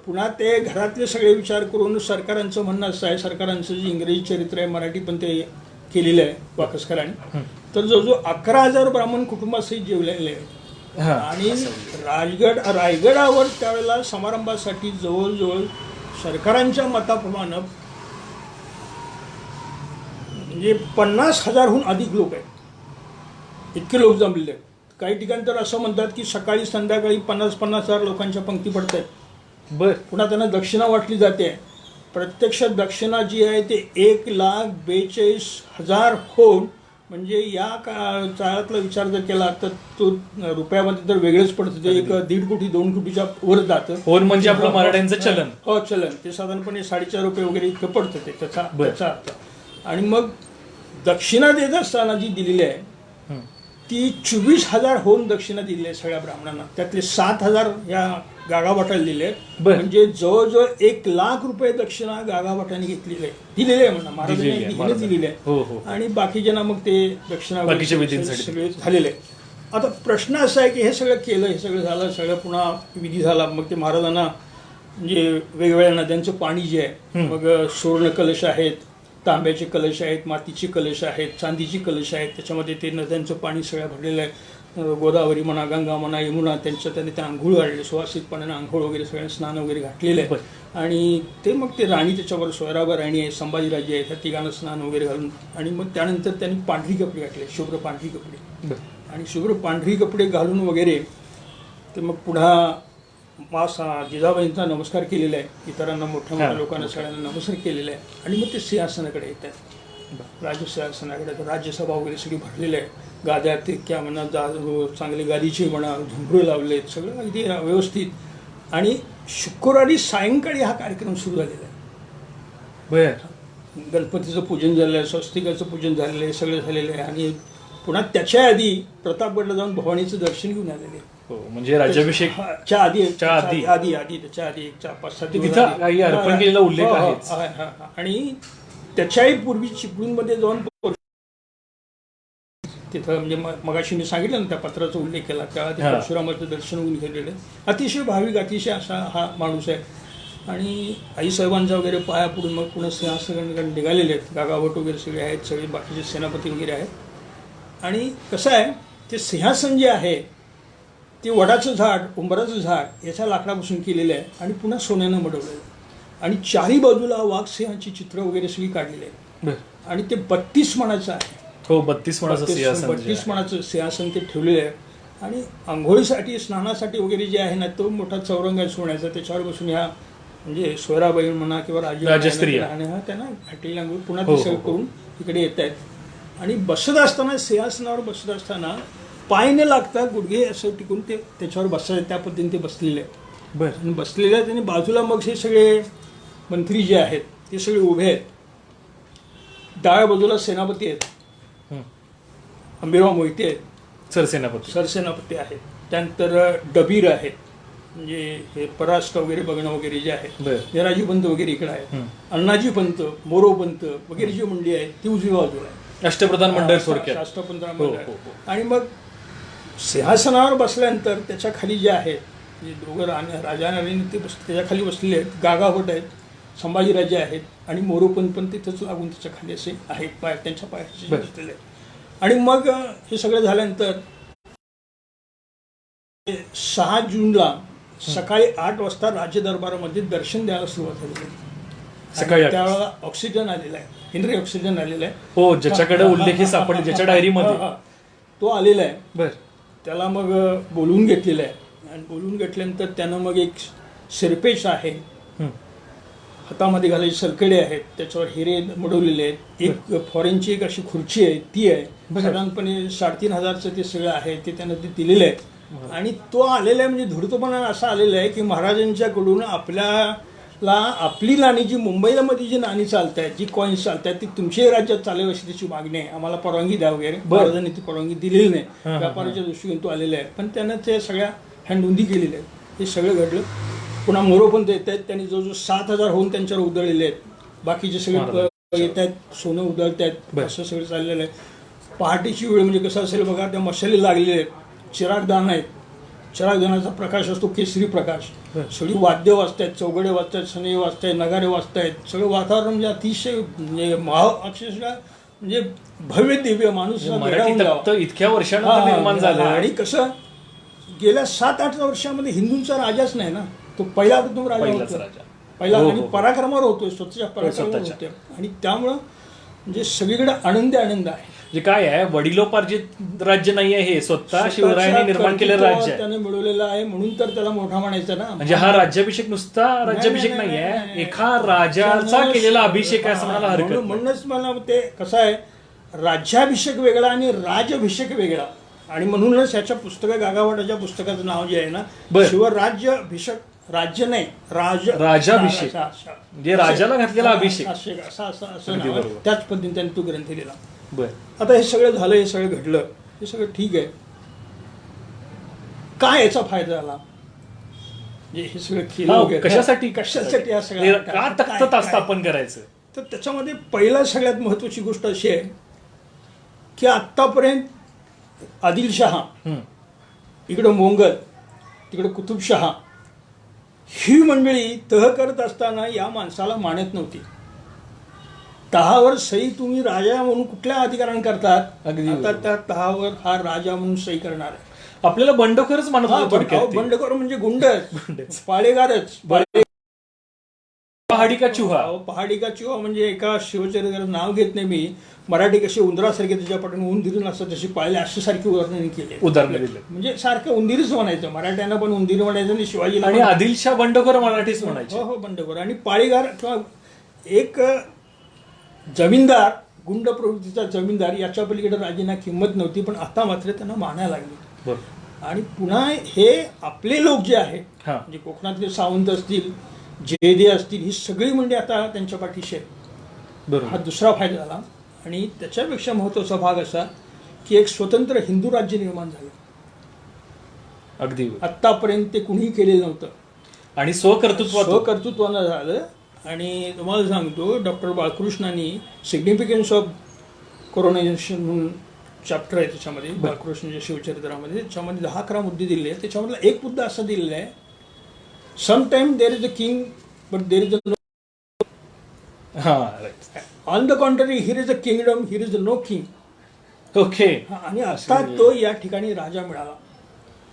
पुन्हा ते घरातले सगळे विचार करून सरकारांचं म्हणणं असं आहे. सरकारांचं जे इंग्रजी चरित्र आहे मराठी पण ते केलेलं आहे पाकसकरांनी. तर जवळजवळ 11,000 ब्राह्मण कुटुंबासहित जेवलेले आहेत. आणि रायगडावर त्यावेळेला समारंभासाठी जवळजवळ सरकारांच्या मताप्रमाणे म्हणजे 50,000हून अधिक लोक आहेत. इतके लोक जमलेले आहेत. काही ठिकाणी तर असं म्हणतात की सकाळी संध्याकाळी 50,000 लोकांच्या पंक्ती पडत आहेत. पुन्हा त्यांना दक्षिणा वाटली जाते. प्रत्यक्ष दक्षिणा जी आहे ते 1,42,000 होऊन म्हणजे या काळातला विचार जर केला तर तो रुपयामध्ये तर वेगळंच पडतं. ते 1.5 कोटी 2 कोटीच्या वर जातं. म्हणजे आपलं मराठ्यांचं चलन. चलन ते साधारणपणे 4.5 रुपये वगैरे इतकं पडतं ते त्याचा अर्थ. आणि मग दक्षिणा देत असताना जी दिलेली आहे ती 24,000 होऊन दक्षिणा दिली आहे सगळ्या ब्राह्मणांना. त्यातले 7,000 या गागाभटाला दिले आहेत. बरं. म्हणजे जवळजवळ 1,00,000 रुपये दक्षिणा गागाभटाने घेतलेली आहे, दिलेली आहे म्हणा, दिलेली आहे, महाराजांनी दिलेली आहे. हो, हो. आणि बाकीच्यांना मग ते दक्षिणा बाकीच्या विधींसाठी. सगळे झालेले आहे. आता प्रश्न असा आहे की हे सगळं केलं, हे सगळं झालं, सगळं पुन्हा विधी झाला, मग ते महाराजांना म्हणजे वेगवेगळ्या नद्यांचं पाणी जे आहे, मग सुवर्ण कलश आहेत, तांब्याचे कलश आहेत, मातीचे कलश आहेत, चांदीची कलश आहेत, त्याच्यामध्ये ते नद्यांचं पाणी सगळं भरलेलं आहे. गोदावरी म्हणा, गंगा म्हणा, यमुना, त्यांनी त्या आंघोळ घातले, सुवासित पाण्यानं आंघोळ वगैरे सगळ्यांना स्नान वगैरे घातलेलं आहे. आणि ते मग ते राणी, त्याच्यावर सोयराबा राणी आहे, संभाजीराजे आहे, त्या तिघांना स्नान वगैरे घालून, आणि मग त्यानंतर त्यांनी पांढरी कपडे घातले, शुभ्र पांढरी कपडे, आणि शुभ्र पांढरी कपडे घालून वगैरे ते मग पुढा जिजाबाईंचा नमस्कार केलेला आहे, इतरांना मोठ्या मोठ्या लोकांना सगळ्यांना नमस्कार केलेला आहे. आणि मग ते सिंहासनाकडे येतात, राजसिंहासनाकडे. राज्यसभा वगैरे सगळी भरलेली आहे, गाद्या ते क्या म्हणा, चांगले गादीचे म्हणा, झुंबरे लावलेत, सगळं अगदी व्यवस्थित. आणि शुक्रवारी सायंकाळी हा कार्यक्रम सुरू झालेला आहे. गणपतीचं पूजन झालेलं आहे, स्वस्तिकाचं पूजन झालेलं आहे, सगळं झालेलं आहे. आणि पुन्हा त्याच्या आधी प्रतापगडला जाऊन भवानीचं दर्शन घेऊन आलेले. म्हणजे राज्याभिषेक आधी त्याच्या आधी 4-5 दिवस अर्पण केलेला उल्लेख आहे. आणि त्याच्याही पूर्वी चिपळूणमध्ये जाऊन तिथं म्हणजे मगाशी मी सांगितलं ना, त्या पत्राचा उल्लेख केला, त्या परशुरामाचं दर्शन होऊन गेलेलं. अतिशय भाविक, अतिशय असा हा माणूस आहे. आणि आईसाहेबांचा वगैरे पाया पडून मग पुन्हा सिंहासनाकडे निघालेले आहेत, गागाभट वगैरे सगळे आहेत, सगळे बाकीचे सेनापती वगैरे आहेत. आणि कसं आहे, ते सिंहासन जे आहे ते वडाचं झाड, उंबराचं झाड याच्या लाकडापासून केलेलं आहे, आणि पुन्हा सोन्यानं मडवलेलं आहे. आणि चारी बाजूला वाघसिंहाची चित्र वगैरे सगळी काढलेली आहेत. आणि ते 32 माणाचं आहे. हो, 32 माणाचं सिंहासन ते ठेवलेलं आहे. आणि आंघोळीसाठी, स्नानासाठी वगैरे जे आहे ना, तो मोठा चौरंग आहे सोन्याचा, त्याच्यावर बसून ह्या म्हणजे सोयराबाई म्हणा किंवा राजस्त्री त्यांना घाटलेली आंघोळ पुन्हा ते सगळं करून इकडे येत आहेत. आणि बसत असताना, सिंहासनावर बसत असताना पाय न लागता गुडघे असं टिकून ते त्याच्यावर बसायचे, त्या पद्धतीने ते बसलेले आहेत. आणि बसलेले आहेत. आणि बाजूला मग हे सगळे मंत्री जे आहेत ते सगळे उभे आहेत. डाव्या बाजूला सेनापती आहेत, अंबिराव मोहिते आहेत, सरसेनापती आहेत. त्यानंतर डबीर आहेत, म्हणजे हे पराष्ट वगैरे बघणं वगैरे जे आहे, निराजी पंत वगैरे इकडे आहेत, अण्णाजी पंत, मोरो पंत वगैरे जी मंडळी आहे ती उजवी बाजूला आहे, अष्टप्रधान मंडळ राष्ट्रप्रधान मंडळ. आणि मग सिंहासनावर बसल्यानंतर त्याच्या खाली जे आहेत म्हणजे दोघं राजा राणी ते त्याच्या खाली बसलेले आहेत. गागाभट आहेत, संभाजीराजे आहेत, आणि मोरोपंत पण तिथंच लागून त्याच्या खाली असे आहेत, त्यांच्या पायाशी बसलेले आहेत. आणि मग हे सगळं झाल्यानंतर 6 जूनला सकाळी 8 वाजता राज्य दरबारामध्ये दर्शन द्यायला सुरुवात झाली. सकाळी त्यावेळेला ऑक्सिजन आलेला आहे, हेनरी ऑक्सिजन आलेला आहे. हो, ज्याच्याकडे उल्लेख सापडले, ज्याच्या डायरीमध्ये तो आलेला आहे. त्याला मग बोलवून घेतलेलं आहे. आणि बोलवून घेतल्यानंतर त्यानं मग एक सिरपेश आहे, हातामध्ये घालायचे सलकडे आहेत, त्याच्यावर हिरे मडवलेले आहेत. एक फॉरेनची एक अशी खुर्ची आहे, ती आहे. साधारणपणे 3,500 ते सगळं आहे, ते त्यानं ते दिलेलं आहे. आणि तो आलेला आहे म्हणजे धूर्तपणा असा आलेला आहे की महाराजांच्याकडून आपल्याला आपली नाणी जी मुंबईला मध्ये जी नाणी चालत आहेत, जी कॉईन्स चालत आहेत, ती तुमच्याही राज्यात चालेल अशी त्याची मागणी आहे, आम्हाला परवानगी द्या वगैरे. महाराजांनी ती परवानगी दिलेली नाही, व्यापाराच्या दृष्टीने तो आलेला आहे. पण त्यानं ते सगळ्या हँडनोंदी केलेल्या आहेत. हे सगळं घडलं. पुन्हा मोरोपंत येत आहेत, त्यांनी जवळजवळ 7,000 होऊन त्यांच्यावर उधळलेले आहेत. बाकीचे सगळे येत आहेत, सोनं उधळत आहेत, असं सगळं चाललेलं आहे. पहाटेची वेळ म्हणजे कसं असेल बघा, त्या मशाली लागलेले आहेत, चिरागदान आहेत, चिरागदानाचा प्रकाश असतो केसरी प्रकाश, सगळी वाद्य वाजतायत, चौघडे वाजतायत, सनई वाजतायत, नगारे वाजतायत, सगळं वातावरण म्हणजे अतिशय म्हणजे अक्षरशः म्हणजे भव्य दिव्य माणूस इतक्या वर्षांनंतर निर्माण झालं. आणि कसं गेल्या 7-8 वर्षामध्ये हिंदूंचा राजाच नाही ना, तो पहिला प्रथम राजा होता, पहिला. आणि पराक्रमावर होतोय, स्वतःच्या पराक्रमावर होतोय. आणि त्यामुळं म्हणजे सगळीकडे आनंद आहे. जे काय आहे, वडिलोपार्जित राज्य नाही आहे, हे स्वतः शिवरायांनी निर्माण केलेलं राज्य आहे, त्याने मिळवलेलं आहे, म्हणून तर त्याला मोठा म्हणायचं ना. म्हणजे हा राज्याभिषेक नुसता राज्याभिषेक नाही आहे, एका राजाचा केलेला अभिषेक आहे असं म्हणायला हरकत. म्हणूनच मला ते कसं आहे, राज्याभिषेक वेगळा आणि राजअभिषेक वेगळा. आणि म्हणूनच ह्याच्या गागाभटाच्या पुस्तकाचं नाव जे आहे ना, शिवराज्याभिषेक, राज्य नाही राजाभिषेक, म्हणजे राजाला घातलेला अभिषेक, असं त्याच पद्धतीने त्यांनी तो ग्रंथ लिहिला. आता हे सगळं झालं, हे सगळं घडलं, हे सगळं ठीक आहे. काय याचा फायदा झाला? जे हे सगळं केलं हा, वगैरे. कशासाठी हा सगळा का तख्त स्थापन करायचं? तर त्याच्यामध्ये पहिला सगळ्यात महत्वाची गोष्ट अशी आहे की आत्तापर्यंत आदिलशहा, इकडं मोंगल, तिकडं कुतुबशहा, ही मंडळी तह करत असताना या माणसाला मानत नव्हती. तहावर सही तुम्ही राजा म्हणून कुठल्या अधिकाराने करतात? अगदी आता त्या तहावर हा राजा म्हणून सही करणार आहे. आपल्याला बंडखोरच मानत होते थोडक्यात ते. बंडखोर म्हणजे गुंडच, पाळेगारच. पहाडी का चुहा? पहाडी का चुहा म्हणजे एका शिवचरित्राचं नाव घेत नाही मी. मराठी कशी उंदरासारखे त्याच्या पाठून उंदीर असतात तशी पाळले अशी सारखी उदाहरणं केली. म्हणजे सारखं उंदीरच म्हणायचं, मराठ्यांना पण उंदीर म्हणायचं आणि शिवाजीला आणि आदिलशाह बंडखोर मराठीच म्हणायचे. हो बंडखोर. आणि पाळीगार किंवा एक जमीनदार, गुंड प्रवृत्तीचा जमीनदार, याच्या पलीकडे राजांना किंमत नव्हती. पण आता मात्र त्यांना मानायला लागली. आणि पुन्हा हे आपले लोक जे आहे, म्हणजे कोकणातले सावंत असतील, जयदे असतील, ही सगळी म्हणजे आता त्यांच्या पाठीशी आहे. हा दुसरा फायदा झाला. आणि त्याच्यापेक्षा महत्वाचा भाग असा की एक स्वतंत्र हिंदू राज्य निर्माण झालं. अगदी आत्तापर्यंत ते कुणीही केलेलं नव्हतं आणि स्वकर्तृत्वानं झालं. आणि तुम्हाला सांगतो, डॉक्टर बाळकृष्णांनी सिग्निफिकन्स ऑफ कोरोनायझेशन म्हणून चॅप्टर आहे त्याच्यामध्ये, बाळकृष्णाच्या शिवचरित्रामध्ये. त्याच्यामध्ये 10-11 मुद्दे दिलेले आहेत. त्याच्यामधला एक मुद्दा असा दिलेला आहे, sometime there is a king but there is a on the contrary, here is a kingdom, here is a no king. Okay. आणि आता तो या ठिकाणी राजा मिळाला.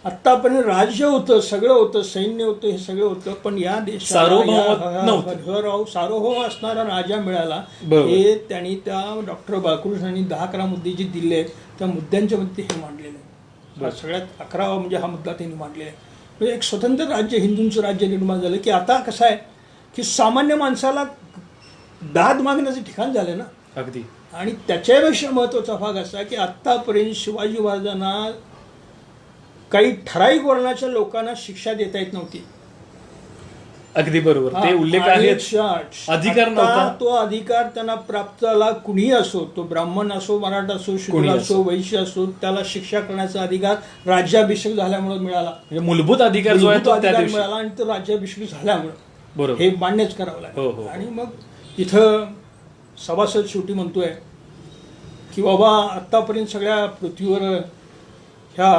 आत्तापर्यंत राज्य होतं, सगळं होतं, सैन्य होतं, हे सगळं होतं, पण या देशाला सार्वभौम असणारा राजा मिळाला. हे त्यांनी त्या डॉक्टर बाळकृष्णांनी 10-11 मुद्दे जे दिले आहेत त्या मुद्द्यांच्या मध्ये हे मांडलेलं आहे. सगळ्यात 11वा म्हणजे हा मुद्दा त्यांनी मांडलेला आहे. म्हणजे एक स्वतंत्र राज्य, हिंदूंचं राज्य निर्माण झालं. की आता कसं आहे की सामान्य माणसाला दाद मागण्याचं ठिकाण झालं ना. अगदी. आणि त्याच्यापेक्षा महत्वाचा भाग असा की आत्तापर्यंत शिवाजी महाराजांना काही ठराविक वर्णाच्या लोकांना शिक्षा देता येत नव्हती. अगदी बरोबर. ते उल्लेख आहे. अधिकार नव्हता. तो अधिकार त्यांना प्राप्त झाला. कुणीही असो, तो ब्राह्मण असो, मराठा असो, शूद्र असो, वैश्य असो, त्याला शिक्षा करण्याचा अधिकार राज्याभिषेक झाल्यामुळे मिळाला. म्हणजे मूलभूत अधिकार जो आहे तो त्या दिवशी मिळाला. आणि तो राज्याभिषेक झाल्यामुळे बरोबर हे मान्यच करावं लागलं. आणि मग इथं सभासद शेवटी म्हणतोय की बाबा आत्तापर्यंत सगळ्या पृथ्वीवर ह्या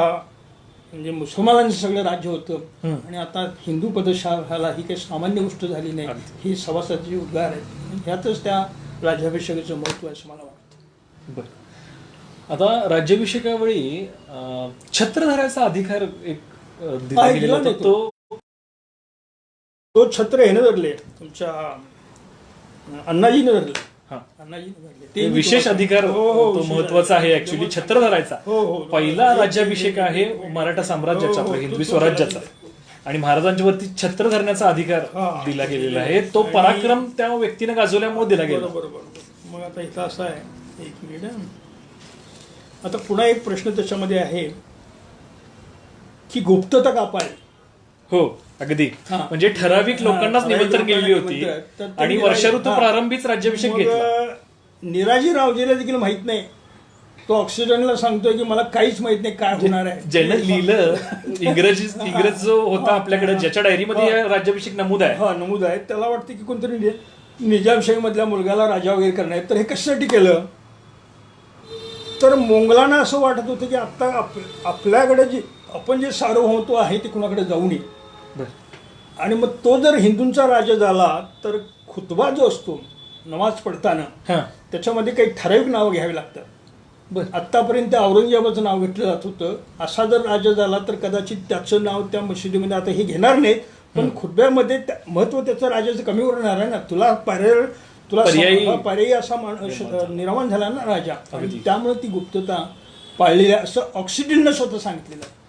म्हणजे मुसलमानांचं सगळं राज्य होतं आणि आता हिंदू पदशाला ही काही सामान्य गोष्ट झाली नाही. ही सभासदाची उद्गार आहे. ह्यातच त्या राज्याभिषेकाचं महत्व आहे असं मला वाटतं. बरं. आता राज्याभिषेकावेळी छत्रधाराचा अधिकार एक दिला गेलेला होता. तो छत्र हेनं धरले, तुमच्या अण्णाजीने धरले. ते विशेष अधिकार तो महत्वाचा आहे ऍक्च्युली छत्र धरायचा. पहिला राज्याभिषेक आहे मराठा साम्राज्याचा, हिंदवी स्वराज्याचा. आणि महाराजांच्या वरती छत्र धरण्याचा अधिकार दिला गेलेला आहे. तो पराक्रम त्या व्यक्तीने गाजवल्यामुळे दिला गेला. बरोबर. मग आता इथं असं आहे, एक मिनिट. आता पुन्हा एक प्रश्न त्याच्यामध्ये आहे की गुप्तता का पाहिजे. हो अगदी. म्हणजे ठराविक लोकांनाच निमंत्रण केलेली होती आणि वर्षा ऋतू प्रारंभीच राज्याभिषेक घेतला. निराजी रावजीला देखील माहित नाही. तो ऑक्सिजनला सांगतोय की मला काहीच माहित नाही काय होणार आहे. ज्यानं लिहिलं इंग्रज जो होता आपल्याकडे, ज्याच्या डायरीमध्ये राज्याभिषेक नमूद आहे, त्याला वाटतं की कोणतरी निजामशाही मधल्या मुलगाला राजा वगैरे करणार. तर हे कशासाठी केलं, तर मोंगलांना असं वाटत होतं की आता आपल्याकडे जे आपण जे सार्वभौमत्व आहे ते कुणाकडे जाऊ नये. आणि मग तो जर हिंदूंचा राजा झाला तर खुतबा जो असतो नमाज पडताना त्याच्यामध्ये काही ठराविक नावं घ्यावी लागतात. आत्तापर्यंत औरंगजेबाचं नाव घेतलं जात होतं. असा जर राजा झाला तर कदाचित त्याचं नाव त्या मशिदीमध्ये आता हे घेणार नाहीत, पण खुतब्यामध्ये महत्व त्याचं राजाचं कमी होणार आहे ना. तुला पर्यायी असा निर्माण झाला ना राजा. आणि त्यामुळे ती गुप्तता पाळलेली असं ऑक्सिजननं स्वतः सांगितलेलं आहे.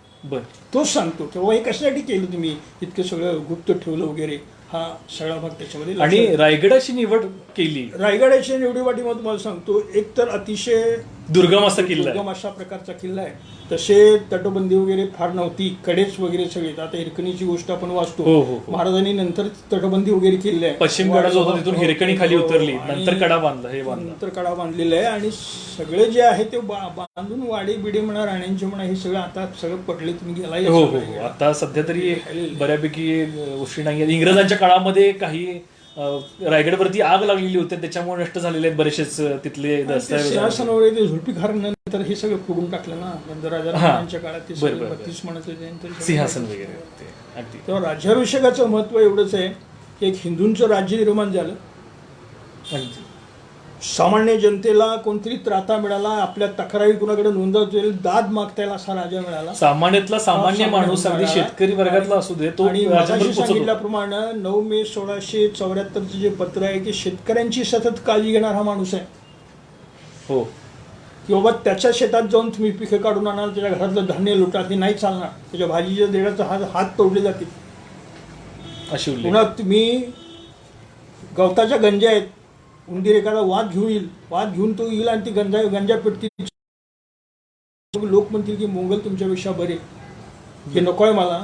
तोच सांगतो किंवा हे कशासाठी केलं तुम्ही, इतकं सगळं गुप्त ठेवलं वगैरे, हा सगळा भाग त्याच्यामध्ये. आणि रायगडाची निवड केली. रायगडाच्या निवडीसाठी मग तुम्हाला सांगतो, एक तर अतिशय दुर्गम असा किल्ला आहे. दुर्गम अशा प्रकारचा किल्ला आहे. तसे तटबंदी वगैरे फार नव्हती, कडेच वगैरे सगळे. आता हिरकणीची गोष्ट आपण वाचतो, हो, हो, हो. महाराजांनी नंतर तटबंदी वगैरे केली आहे. पश्चिम कडा जो होता तिथून हिरकणी खाली उतरली, नंतर कडा बांधला, हे बांधला. नंतर कडा बांधलेला आहे. आणि सगळे जे आहे ते बांधून वाडी बिडे म्हणा, राण्यांचे म्हणा, हे सगळं आता सगळं पडले. तुम्ही गेला हो हो हो. आता सध्या तरी बऱ्यापैकी गोष्टी नाही आहेत. इंग्रजांच्या काळामध्ये काही रायगडवरती आग लागलेली होती, त्याच्यामुळे नष्ट झालेले आहेत बरेचसेच तिथले दस्तावेज. सिंहासन वगैरे ते झुल्फिकार नंतर हे सगळं फोडून टाकलं ना, नंतर राजांच्या काळात ते सगळं 32 म्हणत होते, सिंहासन वगैरे ते अगदी. तेव्हा राज्याभिषेकाचं महत्व एवढंच आहे की एक हिंदूंचं राज्य निर्माण झालं. अगदी सामान्य जनतेला कोणतरी त्राता मिळाला, आपल्या तक्रारी कुणाकडे नोंदवता येईल, दाद मागता येईल असा राजा मिळाला. सामान्यातला सामान्य माणूस, अगदी शेतकरी वर्गातला असू दे, तो आणि मगाशी सांगितल्याप्रमाणे 9 मे 1674 जे पत्र आहे की शेतकऱ्यांची सतत काळजी घेणारा हा माणूस आहे. हो, की बाबा त्याच्या शेतात जाऊन तुम्ही पिके काढून आणाल, त्याच्या घरातलं धान्य लुटाल, हे नाही चालणार. त्याच्या भाजीच्या देण्याचा हात तोडले जातील. अशी पुन्हा तुम्ही गवताच्या गंजा आहेत, उंदीर एखादा वाद घेऊन तो येईल आणि ती गंजा पेटतील. लोक म्हणतील की मोंगल तुमच्यापेक्षा बरे, हे नको आहे मला.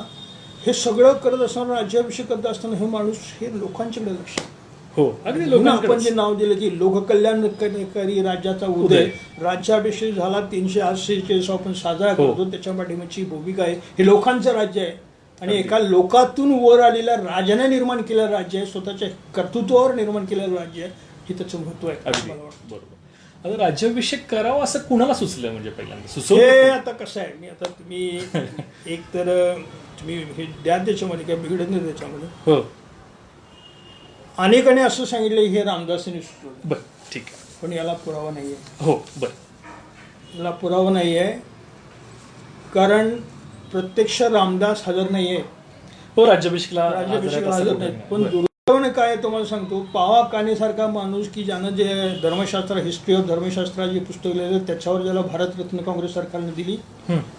हे सगळं करत असताना, राज्याभिषेक करत असताना हे माणूस हे लोकांच्याकडे लक्ष. हो, अगदी आपण जे नाव दिलं की लोककल्याणकारी राज्याचा उदय, राज्याभिषेक झाला 346 आपण साजरा करतो. त्याच्या पाठीमागची भूमिका आहे, हे लोकांचं राज्य आहे. आणि एका लोकातून वर आलेल्या राजाने निर्माण केलेलं राज्य आहे, स्वतःच्या कर्तृत्वावर निर्माण केलेलं राज्य आहे. हे त्याचं महत्व आहे. बरोबर. आता राज्याभिषेक करावा असं कुणाला सुचलं, म्हणजे पहिल्यांदा हे आता कसं आहे, मी आता तुम्ही एक तर तुम्ही हे द्या त्याच्यामध्ये काय बिघडत नाही त्याच्यामध्ये. हो, अनेकांनी असं सांगितलं हे रामदासांनी सुचवलं. बर, ठीक आहे. पण याला पुरावा नाही आहे. हो, बर. याला पुरावा नाही आहे कारण प्रत्यक्ष रामदास हजर नाही आहे. हो, राज्याभिषेकला हजर नाहीत. पण दुर्दैवाने काय तुम्हाला सांगतो, पावा कानेसारखा माणूस की ज्यानं जे धर्मशास्त्र, हिस्ट्री ऑफ धर्मशास्त्र जे पुस्तक लिहिलं त्याच्यावर ज्याला भारतरत्न काँग्रेस सरकारने दिली,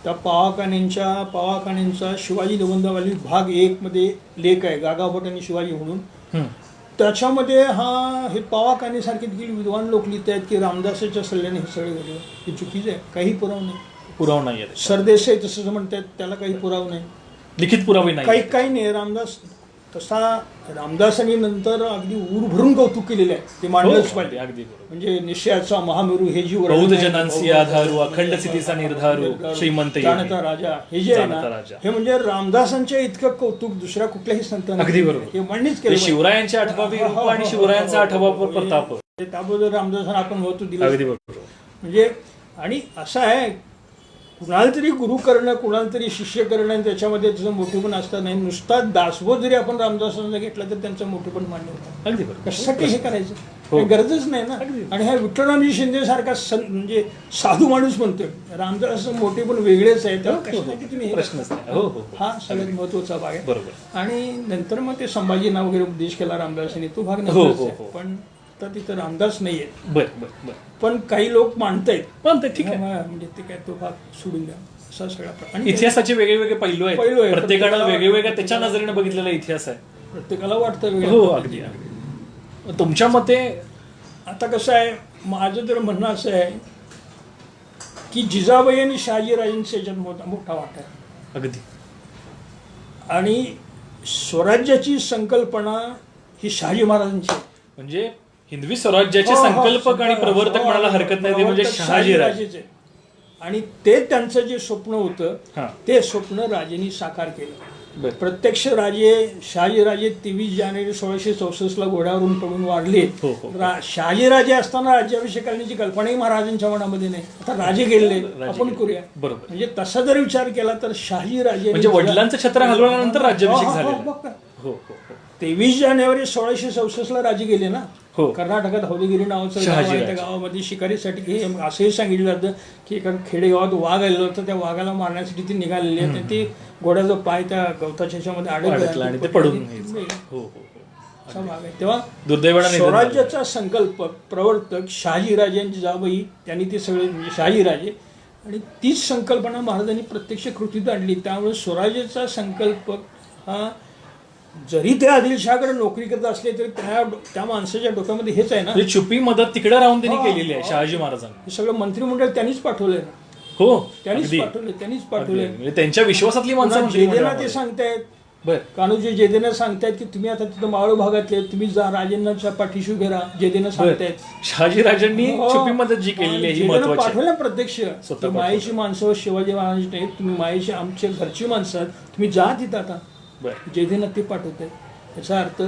त्या पावा कानेंचा शिवाजी निबंधावली भाग 1 मध्ये लेख आहे, गागाभट आणि शिवाजी म्हणून. त्याच्यामध्ये हे पावा कानेसारखे देखील विद्वान लोक लिहित आहेत की रामदासाच्या सल्ल्याने हे सगळे घडलं. हे चुकीचं आहे. काही पुरावा नाही. सरदेसाई तसंच म्हणतात, त्याला काही पुरावा नाही, लिखित पुरावे नाही, काही नाही. रामदासांनी नंतर अगदी ऊर भरून कौतुक केलेलं आहे, ते मांडलंच पाहिजे. अगदी म्हणजे निश्चयाचा महामेरू हे जी बौद्ध जनांसी आधारू, अखंड स्थितीचा निर्धारू, श्रीमंत जाणता राजा, हे जे आहे ना, हे म्हणजे रामदासांच्या इतकं कौतुक दुसऱ्या कुठल्याही संतांनी. अगदी बरोबर. हे मांडणीच केलं. शिवरायांच्या 8वा रूप आणि शिवरायांचा 8वा प्रताप, त्याबद्दल रामदासांना आपण महत्व दिलं. अगदी बरोबर. म्हणजे आणि असं आहे, कुणाला तरी गुरु करणं, कुणाला तरी शिष्य करणं, आणि त्याच्यामध्ये त्याचं मोठेपण असतं नाही. नुसता दासबोध जरी आपण रामदासांना घेतला तर त्यांचं मोठेपण मान्य होतं. अगदी बरोबर. कशासाठी हे करायचं, गरजच नाही ना. आणि हा विठ्ठलरामजी शिंदे सारखा म्हणजे साधू माणूस म्हणतोय रामदास मोठेपण वेगळेच आहे, तेव्हा कशासाठी तुम्ही प्रश्नच नाही. हा सगळ्यात महत्वाचा भाग आहे. बरोबर. आणि नंतर मग ते संभाजींना वगैरे उपदेश केला रामदासांनी, तो भाग नंतर. पण आता तिथं रामदास नाहीये. बरं. पण काही लोक मानतायत, ठीक आहे. म्हणजे ते काय तो भाग सोडून द्या असा सगळा. आणि इतिहासाचे वेगवेगळे पैलू आहेत, प्रत्येकाला वेगवेगळ्या त्याच्या नजरेने बघितलेला इतिहास आहे, प्रत्येकाला वाटतं वेगळं. हो, अगदी. तुमच्या मते आता कसं आहे, माझं तर म्हणणं असं आहे की जिजाबाई आणि शहाजीराजांचा याच्यात मोठा वाटा आहे. अगदी. आणि स्वराज्याची संकल्पना ही शहाजी महाराजांची आहे. म्हणजे हिंदवी स्वराज्याचे संकल्पक आणि प्रवर्तक म्हणायला हरकत नाही, ते म्हणजे शहाजीराजे. आणि ते त्यांचं जे स्वप्न होतं ते स्वप्न राजेंनी साकार केलं. प्रत्यक्ष शहाजीराजे 23 जानेवारी 1664 घोड्यावरून पडून वारले. शहाजीराजे असताना राज्याभिषेक करण्याची कल्पनाही महाराजांच्या मनामध्ये नाही. आता राजे गेले, आपण करूया. बरोबर. म्हणजे तसा जर विचार केला तर शहाजीराजे म्हणजे वडिलांचं छत्र हलवल्यानंतर राज्याभिषेक झाला. 23 जानेवारी 1664 राजे गेले ना. कर्नाटकात हौदेगिरी नावाचं गाव आहे, त्या गावामध्ये शिकारीसाठी हे असंही सांगितलं जातं की एका खेडेगावात वाघ आलेलं होतं, त्या वाघाला मारण्यासाठी ती निघालेली आहे. ते घोड्याचा पाय त्या गवताच्या ह्याच्यामध्ये अडकला आणि ते पडून असा भाग आहे. तेव्हा दुर्दैवाने स्वराज्याचा संकल्प प्रवर्तक शहाजीराजांची जावई, त्यांनी ते सगळे म्हणजे शहाजीराजे, आणि तीच संकल्पना महाराजांनी प्रत्यक्ष कृतीत आणली. त्यामुळे स्वराज्याचा संकल्प हा जरी ते आदिलशहाकडे नोकरी करत असले तरी त्या माणसाच्या डोक्यामध्ये हेच आहे ना, म्हणजे छुपी मदत तिकडे राहून त्यांनी केलेली आहे शहाजी महाराजांनी. हे सगळं मंत्रिमंडळ त्यांनीच पाठवलंय ना. हो, त्यांनीच अगदी. पाठवलंय. म्हणजे त्यांच्या विश्वासातली माणसं जेदेना ते मंत्रिमंडळामध्ये. सांगतायत, बर कान्होजी जेदेना सांगतायत की तुम्ही आता तिथं मावळ भागातले, तुम्ही जा राजेंद्राच्या पाठीशी उभे राहा. जेदेना सांगतायत. शहाजी राजांनी हो. छुपी मदत जी केलेली आहे ही जेदेना महत्वाची आहे. पाठवलं प्रत्यक्ष. स्वतः की मायेची माणसं शिवाजी महाराज नाही, तुम्ही मायेची आमच्या घरची माणसं आहात, तुम्ही जा तिथं आता. बर जेदेना ते पाठवत आहेत. याचा अर्थ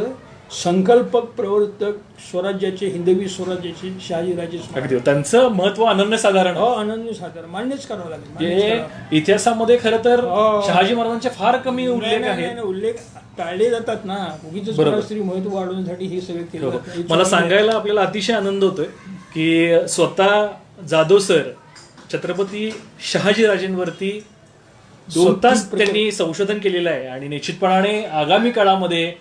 संकल्पक प्रवर्तक स्वराज्याचे, हिंदवी स्वराज्याचे शहाजीराजे. अगदी त्यांचं महत्व अनन्यसाधारण आहे. हो, अनन्यसाधारण मान्यच करावं लागेल. मान्यच जे करावं. इतिहासामध्ये खरं तर हो. शहाजी महाराजांचे फार कमी नाही, उल्लेख नाही, आहेत. नाही, उल्लेख टाळले जातात ना. उगीच बरोबर. स्त्री महत्व वाढवण्यासाठी हे सगळं केलं हो. जातं. हे मला चुकीचं आहे. सांगायला आपल्याला अतिशय आनंद होतोय की स्वतः जाधव सर छत्रपती शहाजी राजेंवरती स्वतःच त्यांनी संशोधन केलेलं आहे आणि निश्चितपणाने आगामी काळामध्ये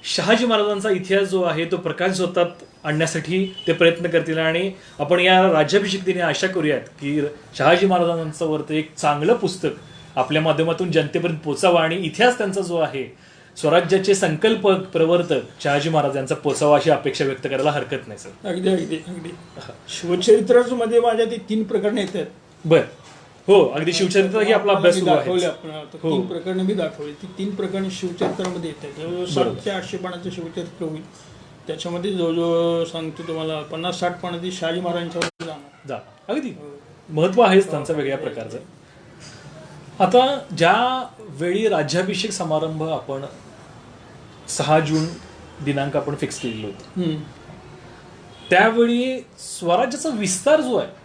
शहाजी महाराजांचा इतिहास जो आहे तो प्रकाश झोतात आणण्यासाठी ते प्रयत्न करतील. आणि आपण या राज्याभिषेक दिनी आशा करूयात की शहाजी महाराजांचं वरती एक चांगलं पुस्तक आपल्या माध्यमातून जनतेपर्यंत पोचावं आणि इतिहास त्यांचा जो आहे स्वराज्याचे संकल्पक प्रवर्तक शहाजी महाराजांचा पोचावा अशी अपेक्षा व्यक्त करायला हरकत नाही सर. अगदी अगदी अगदी. शिवचरित्राच मध्ये माझ्या ते 3 प्रकरणं येतात. बर हो, अगदी शिवचरित्र ही आपला अभ्यास सुरू दाखवले आहे. आपण आता. हो. 3 प्रकरणं मी दाखवली. ती 3 प्रकरणं शिवचरित्रामध्ये येतात. जवळजवळ 700-800 पानाचं शिवचरित्र होईल. त्याच्यामध्ये जवळजवळ सांगतो तुम्हाला 50-60 पानाची शहाजी महाराजांच्यावर जाणार. जा अगदी महत्व आहेच त्यांचं वेगळ्या प्रकारचं. आता ज्या वेळी राज्याभिषेक समारंभ आपण 6 जून दिनांक आपण फिक्स केलेलं होतं त्यावेळी स्वराज्याचा विस्तार जो आहे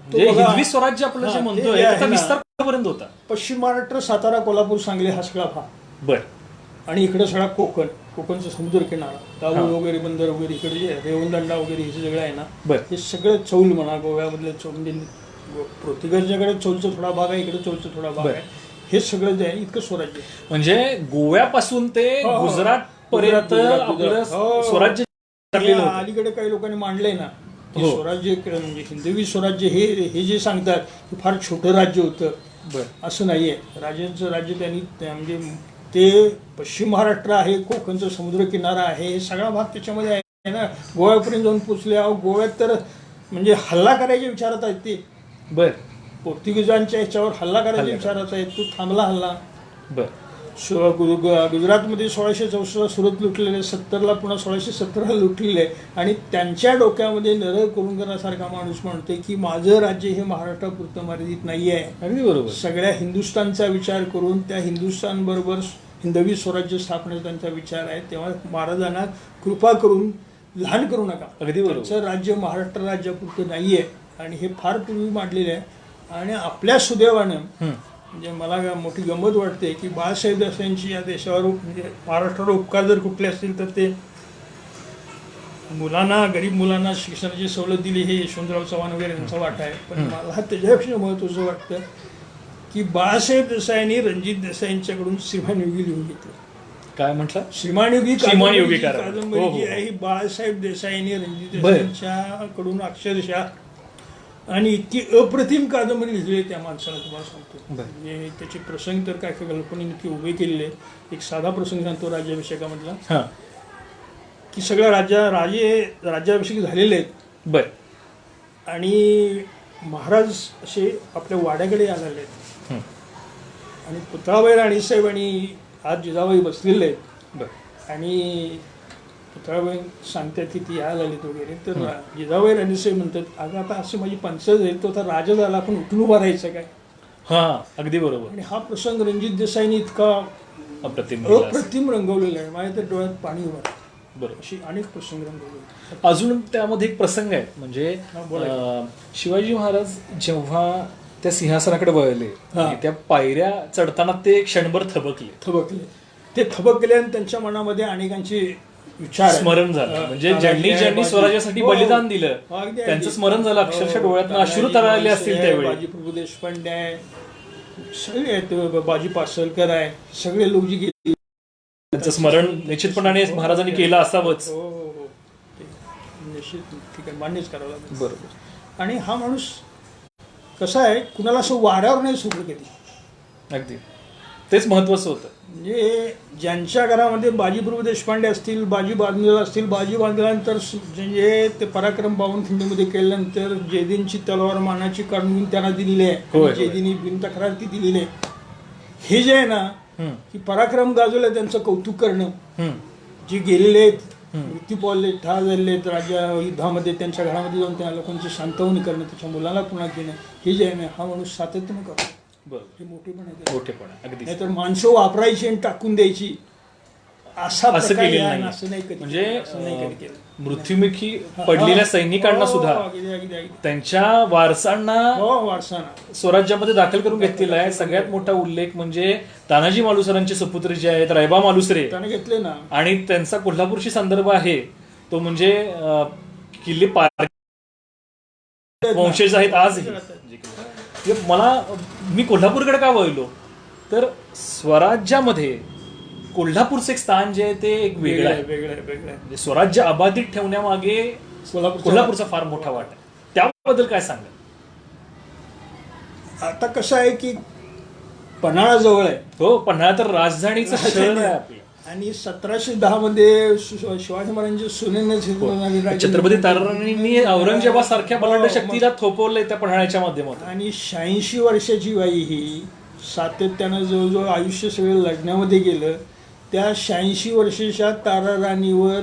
म्हणजे बघा. हिंदवी स्वराज्य आपलं जे हा, म्हणतोय ते आहे त्याचा ना. विस्तार कुठपर्यंत होता. पश्चिम महाराष्ट्र, सातारा, कोल्हापूर, सांगली हा सगळा भाग बर आणि इकडे सगळा कोकणचा समुद्र किनारा, दाभोळ वगैरे, बंदर वगैरे, इकडे जे रेवणदंडा वगैरे हे सगळं आहे ना, बर हे सगळं चौल म्हणा, गोव्यामधलं चौल म्हणजे पृथ्वीकडे चौलचा थोडा भाग आहे, इकडे चौलचा थोडा भाग आहे. हे सगळं जे आहे इतकं स्वराज्य. म्हणजे गोव्यापासून ते हो, हो. गुजरात पर्यंत गुजरात. आपलं हो. स्वराज्य ठरलेलं होतं. अलीकडे काही लोकांनी मांडलंय ना की हो. स्वराज्य म्हणजे हिंदवी स्वराज्य हे जे सांगतात की फार छोटं राज्य होतं. बर असं नाहीये. राजांचं राज्य त्यांनी म्हणजे ते पश्चिम महाराष्ट्र आहे, कोकणचा समुद्र किनारा आहे, हे सगळा भाग त्याच्यामध्ये आहे ना. गोव्यापर्यंत जाऊन पोचले. गोव्यात तर म्हणजे हल्ला करायच्या विचारात आहेत ते. बर पोर्तुगीजांच्या ह्याच्यावर हल्ला करायच्या विचारात आहेत. तो थांबला हल्ला. बर गुजरातमध्ये 1664 सुरत लुटलेले, 70ला पुन्हा 1617 लुटलेले आणि त्यांच्या डोक्यामध्ये नरळ कुरुंदरासारखा माणूस म्हणते की माझं राज्य हे महाराष्ट्रापुरतं मर्यादित नाही आहे. अगदी बरोबर. सगळ्या हिंदुस्थानचा विचार करून त्या हिंदुस्थान बरोबर हिंदवी स्वराज्य स्थापनेचा त्यांचा विचार आहे. तेव्हा महाराजांना कृपा करून लहान करू नका. अगदी बरोबर. त्यांचं राज्य महाराष्ट्र राज्यापुरतं नाही आहे आणि हे फार पूर्वी मांडलेलं आहे. आणि आपल्या सुदैवानं म्हणजे मला मोठी गंमत वाटते की बाळासाहेब देसाईंची या देशावर म्हणजे महाराष्ट्रावर उपकार जर कुठले असतील तर ते मुलांना, गरीब मुलांना शिक्षणाची सवलत दिली हे यशवंतराव चव्हाण वगैरे यांचा वाटा आहे. पण मला त्याच्यापेक्षा महत्त्वाचं वाटतं की बाळासाहेब देसाईंनी रणजित देसाईंच्याकडून श्रीमानयोगी लिहून घेतलं. काय म्हटलं. श्रीमानयोगी श्रीमानयोगी कादंबरी हो, जी हो. आहे ही बाळासाहेब देसाईंनी रणजित देसाईंच्याकडून अक्षरशः आणि इतकी अप्रतिम कादंबरी लिहिली आहे त्या माणसाला तुम्हाला सांगतो. म्हणजे त्याचे प्रसंग तर काय काय कल्पनेने इतके उभे केलेले आहेत. एक साधा प्रसंग सांगतो राज्याभिषेकामधला हा की सगळ्या राज्याभिषेक झालेले आहेत बर आणि महाराज असे आपल्या वाड्याकडे आलेले आहेत आणि पुतळाबाई राणीसाहेब आणि आज जिजाबाई बसलेले आहेत. बर आणि पुतळाबाई सांगतात की ती यायला आलीत वगैरे. तर जिजाबाई राणीसाहेब म्हणतात अगं आता असं माझी पंचायत जाईल, तो आता राजा झाला, आपण उठून उभा राहायचं काय. हा अगदी बरोबर. आणि हा प्रसंग रणजित देसाईंनी इतका अप्रतिम रंगवलेला आहे. माझ्या तर डोळ्यात पाणी उभं आहे. बरोबर. अशी अनेक प्रसंग रंगवले. अजून त्यामध्ये एक प्रसंग आहे म्हणजे शिवाजी महाराज जेव्हा त्या सिंहासनाकडे वळले आणि त्या पायऱ्या चढताना ते क्षणभर थबकले. ते थबकले आणि त्यांच्या मनामध्ये अनेकांची विचार स्मरण झालं. म्हणजे ज्यांनी स्वराज्यासाठी बलिदान दिलं त्यांचं स्मरण झालं. अक्षरशः डोळ्यातनं अश्रू तरळले असतील त्यावेळी. बाजी प्रभू देशपांडे आहे, सगळे आहेत, बाजी पासलकर आहे, सगळे लोक जी गेली त्यांचं स्मरण निश्चितपणाने महाराजांनी केलं असावंच. हो हो हो ते निश्चित ठीक आहे, मान्यच करावं लागेल. बरोबर. आणि हा माणूस कसा आहे, कुणाला असं वाऱ्यावर नाही सोडलं कधी. अगदी तेच महत्वाचं होतं. म्हणजे ज्यांच्या घरामध्ये बाजीप्रभू देशपांडे असतील, बाजी बांधलेला असतील, बाजी बांधल्यानंतर जे ते पराक्रम बावनखिंडीमध्ये केल्यानंतर जयदीनची तलवार मानाची काढून त्यांना दिलेली आहे, होय. जयदीनी बिनतक्रार ती दिलेली आहे. हे जे आहे ना की पराक्रम गाजवलं त्यांचं कौतुक करणं, जे गेलेले आहेत मृत्यू पावले ठार झालेले आहेत राज्य युद्धामध्ये, त्यांच्या घरामध्ये जाऊन त्या लोकांची सांत्वनी करणं, त्याच्या मुलाला पुन्हा घेणं, हे जे आहे ना हा माणूस सातत्यानं करतो. बरोबर, हे मोठेपण आहे. मोठेपणा अगदी. नाहीतर माणसं वापरायची आणि टाकून द्यायची असा असं प्रकार केलेलं आहे, नाही. असं नाही कधी म्हणजे असं नाही कधी केलं. मृत्युमुखी पडलेल्या सैनिकांना हो, सुद्धा अगदी, अगदी, अगदी. त्यांच्या वारसांना हो, वारसाना स्वराज्यामध्ये दाखल करून घेतलेला आहे. सगळ्यात मोठा उल्लेख म्हणजे तानाजी मालुसरांचे सुपुत्र जे आहेत रायबा मालुसरे, त्याने घेतले ना. आणि त्यांचा कोल्हापूरशी संदर्भ आहे तो म्हणजे किल्ले पार वंशज आहेत आजही. म्हणजे मला मी कोल्हापूरकडे का वळलो तर स्वराज्यामध्ये कोल्हापूरचं एक स्थान जे आहे ते एक वेगळं आहे. वेगळं आहे. म्हणजे स्वराज्य अबाधित ठेवण्यामागे कोल्हापूरचा फार मोठा वाटा आहे. त्याबद्दल काय सांगा. आता कसं आहे की पन्हाळा जवळ आहे हो, पन्हाळा तर राजधानीचं शहर आहे आपलं. आणि 1710 मध्ये शिवाजी महाराजांच्या सुनेने छत्रपती ताराराणींनी औरंगजेबासारख्या बलाढ्य शक्तीला थोपवलंय त्या पन्हाळ्याच्या माध्यमातून. आणि 86 वर्षाची बाई ही सातत्यानं जवळजवळ आयुष्य सगळं लढण्यामध्ये गेलं. त्या 86 वर्षाच्या ताराराणीवर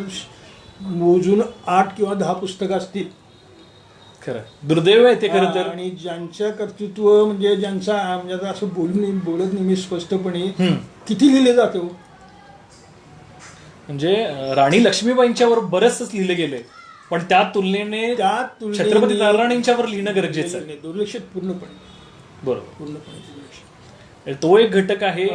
मोजून 8 किंवा 10 पुस्तकं असतील. खरं दुर्दैव आहे ते खरं तर. आणि ज्यांचं कर्तृत्व म्हणजे ज्यांचा म्हणजे आता असं बोलत नाही मी स्पष्टपणे किती लिहिले जातो. म्हणजे राणी लक्ष्मीबाईंच्यावर बरंच लिहिलं गेलंय, पण त्या तुलनेने छत्रपती ताराराणींच्यावर लिहिणं गरजेचं आहे. दुर्लक्षित पूर्णपणे. बरोबर, पूर्णपणे दुर्लक्षित. तो एक घटक आहे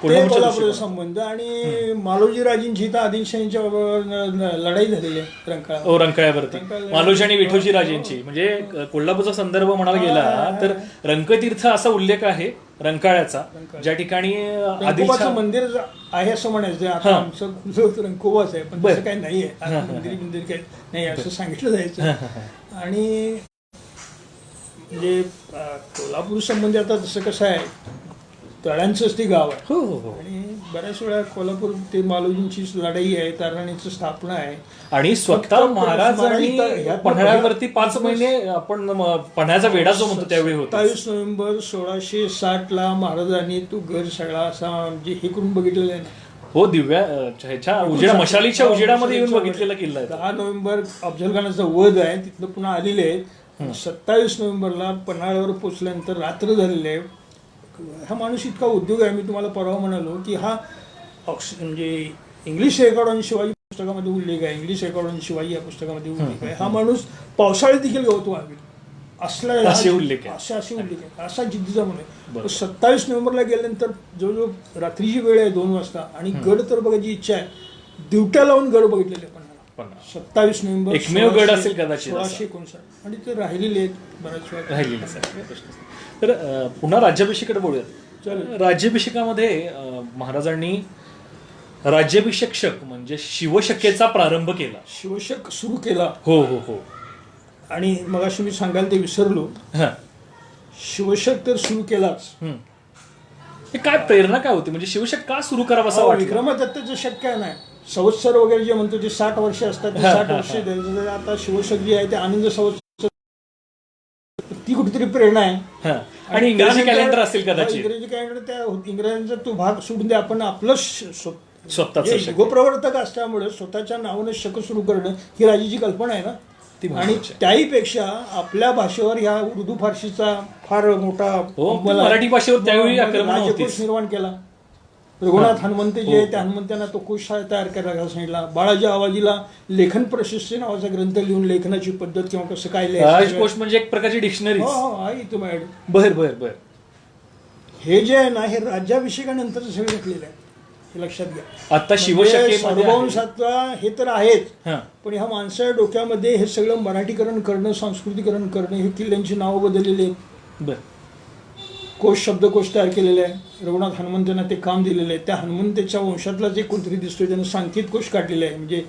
कोल्हापूरचा संबंध. आणि मालोजी राजेंची तर आदिलशाहींच्या लढाई झालेली आहे रंकाळा. रंकाळ्यावरती मालोजी आणि विठोजी राजेंची. म्हणजे कोल्हापूरचा संदर्भ म्हणायला गेला तर रंकतीर्थ असा उल्लेख आहे रंकाळ्याचा, ज्या ठिकाणी रंकोबाचं मंदिर आहे असं म्हणायचं. आता आमचं रंकोबाच आहे, पण तसं काही नाही आहे. मंदिर काही नाही असं सांगितलं जायचं. आणि म्हणजे कोल्हापूर संबंधी आता तसं कसं आहे, तळ्यांचंच ते गाव आहे. हो हो हो. आणि बऱ्याच वेळा कोल्हापूर ते मालोजींची लढाई आहे, ताराराणीची स्थापना आहे. आणि स्वतः महाराजांनी पन्हाळ्यावरती 5 महिने आपण पन्हाळ्याचा वेढा जो म्हणतो त्यावेळी होता. 27 नोव्हेंबर 1660 महाराजांनी तो घर सगळा असा म्हणजे हे करून बघितलेला आहे. हो, दिव्या ह्याच्या उजेडा मशालीच्या उजेडामध्ये येऊन बघितलेला किल्ला आहे. 10 नोव्हेंबर अफजल खानाचा वध आहे, तिथनं पुन्हा आलेले आहेत. 27 नोव्हेंबरला पन्हाळ्यावर पोचल्यानंतर रात्र झालेली आहे. हा माणूस इतका उद्योग आहे. मी तुम्हाला परवा म्हणालो की हा म्हणजे इंग्लिश रेकॉर्ड आणि शिवाजी पुस्तकामध्ये उल्लेख आहे. इंग्लिश रेकॉर्ड आणि शिवाजी या पुस्तकामध्ये उल्लेख आहे. हा माणूस पावसाळ्यात देखील गवतो आहे असला असे उल्लेख आहे. असे उल्लेख आहे. असा जिद्दीचा म्हणून 27 नोव्हेंबरला गेल्यानंतर जवळजवळ रात्रीची वेळ आहे 2 वाजता. आणि गड तर बघायची इच्छा आहे. दिवट्या लावून गड बघितलेले पण 27 नोव्हेंबर एकमेव गड असेल कदाचित 1659. आणि ते राहिलेले आहेत बऱ्याच वेळा राहिलेले. तर पुन्हा राज्याभिषेकाकडे बोलूयात. राज्याभिषेकामध्ये महाराजांनी राज्याभिषेक म्हणजे शिवशक्येचा प्रारंभ केला. शिवशक सुरू केला. हो हो हो. आणि मगाशी मी सांगायला ते विसरलो. शिवशक तर सुरू केलाच. काय प्रेरणा काय होती, म्हणजे शिवशक का सुरू करावा असं वाटलं? विक्रमादित्यचं शक्य नाही. संवत्सर वगैरे जे म्हणतो ते 60 वर्ष असतात, 60 वर्ष. आता शिवशक जे आहे ते आनंद संवत्सर, ती कुठेतरी प्रेरणा आहे. आणि इंग्रजी कॅलेंडर असेल कदाचित. इंग्रजी कॅलेंडर त्या इंग्रजांचा तो भाग सोडून दे, आपण आपलं स्वतःच युगप्रवर्तक असल्यामुळे स्वतःच्या नावानं शक सुरू करणं ही राजाची कल्पना आहे ना. आणि त्याहीपेक्षा आपल्या भाषेवर ह्या उर्दू फारशीचा फार मोठा मराठी भाषेवर त्यावेळी आक्रमण राजकोष निर्माण केला. रघुनाथ हनुमंत जे आहे त्या हनुमंतांना तो कोश तयार करायला सांगितला. बाळाजी आवाजीला लेखन प्रशस्ती नावाचा ग्रंथ लिहून लेखनाची पद्धत किंवा कसं काय राजकोष म्हणजे एक प्रकारची डिक्शनरी. आहे तुम्हाला. बर बर बर. हे जे आहे ना हे राज्याभिषेकानंतर सगळं घडलेलं आहे, हे लक्षात घ्या. आता शिवशक्ती सार्वभौमसत्ता हे तर आहेच, पण ह्या माणसाच्या डोक्यामध्ये हे सगळं मराठीकरण करणं, संस्कृतीकरण करणं, हे किल्ल्यांची नावं बदललेली आहेत. बर. कोश शब्दकोश तयार केलेले आहे. रघुनाथ हनुमंतांना ते काम दिलेलं आहे. त्या हनुमंताच्या वंशातलाच एक कोणतरी दिसतोय त्यानं सांकेत कोश काढलेला आहे. म्हणजे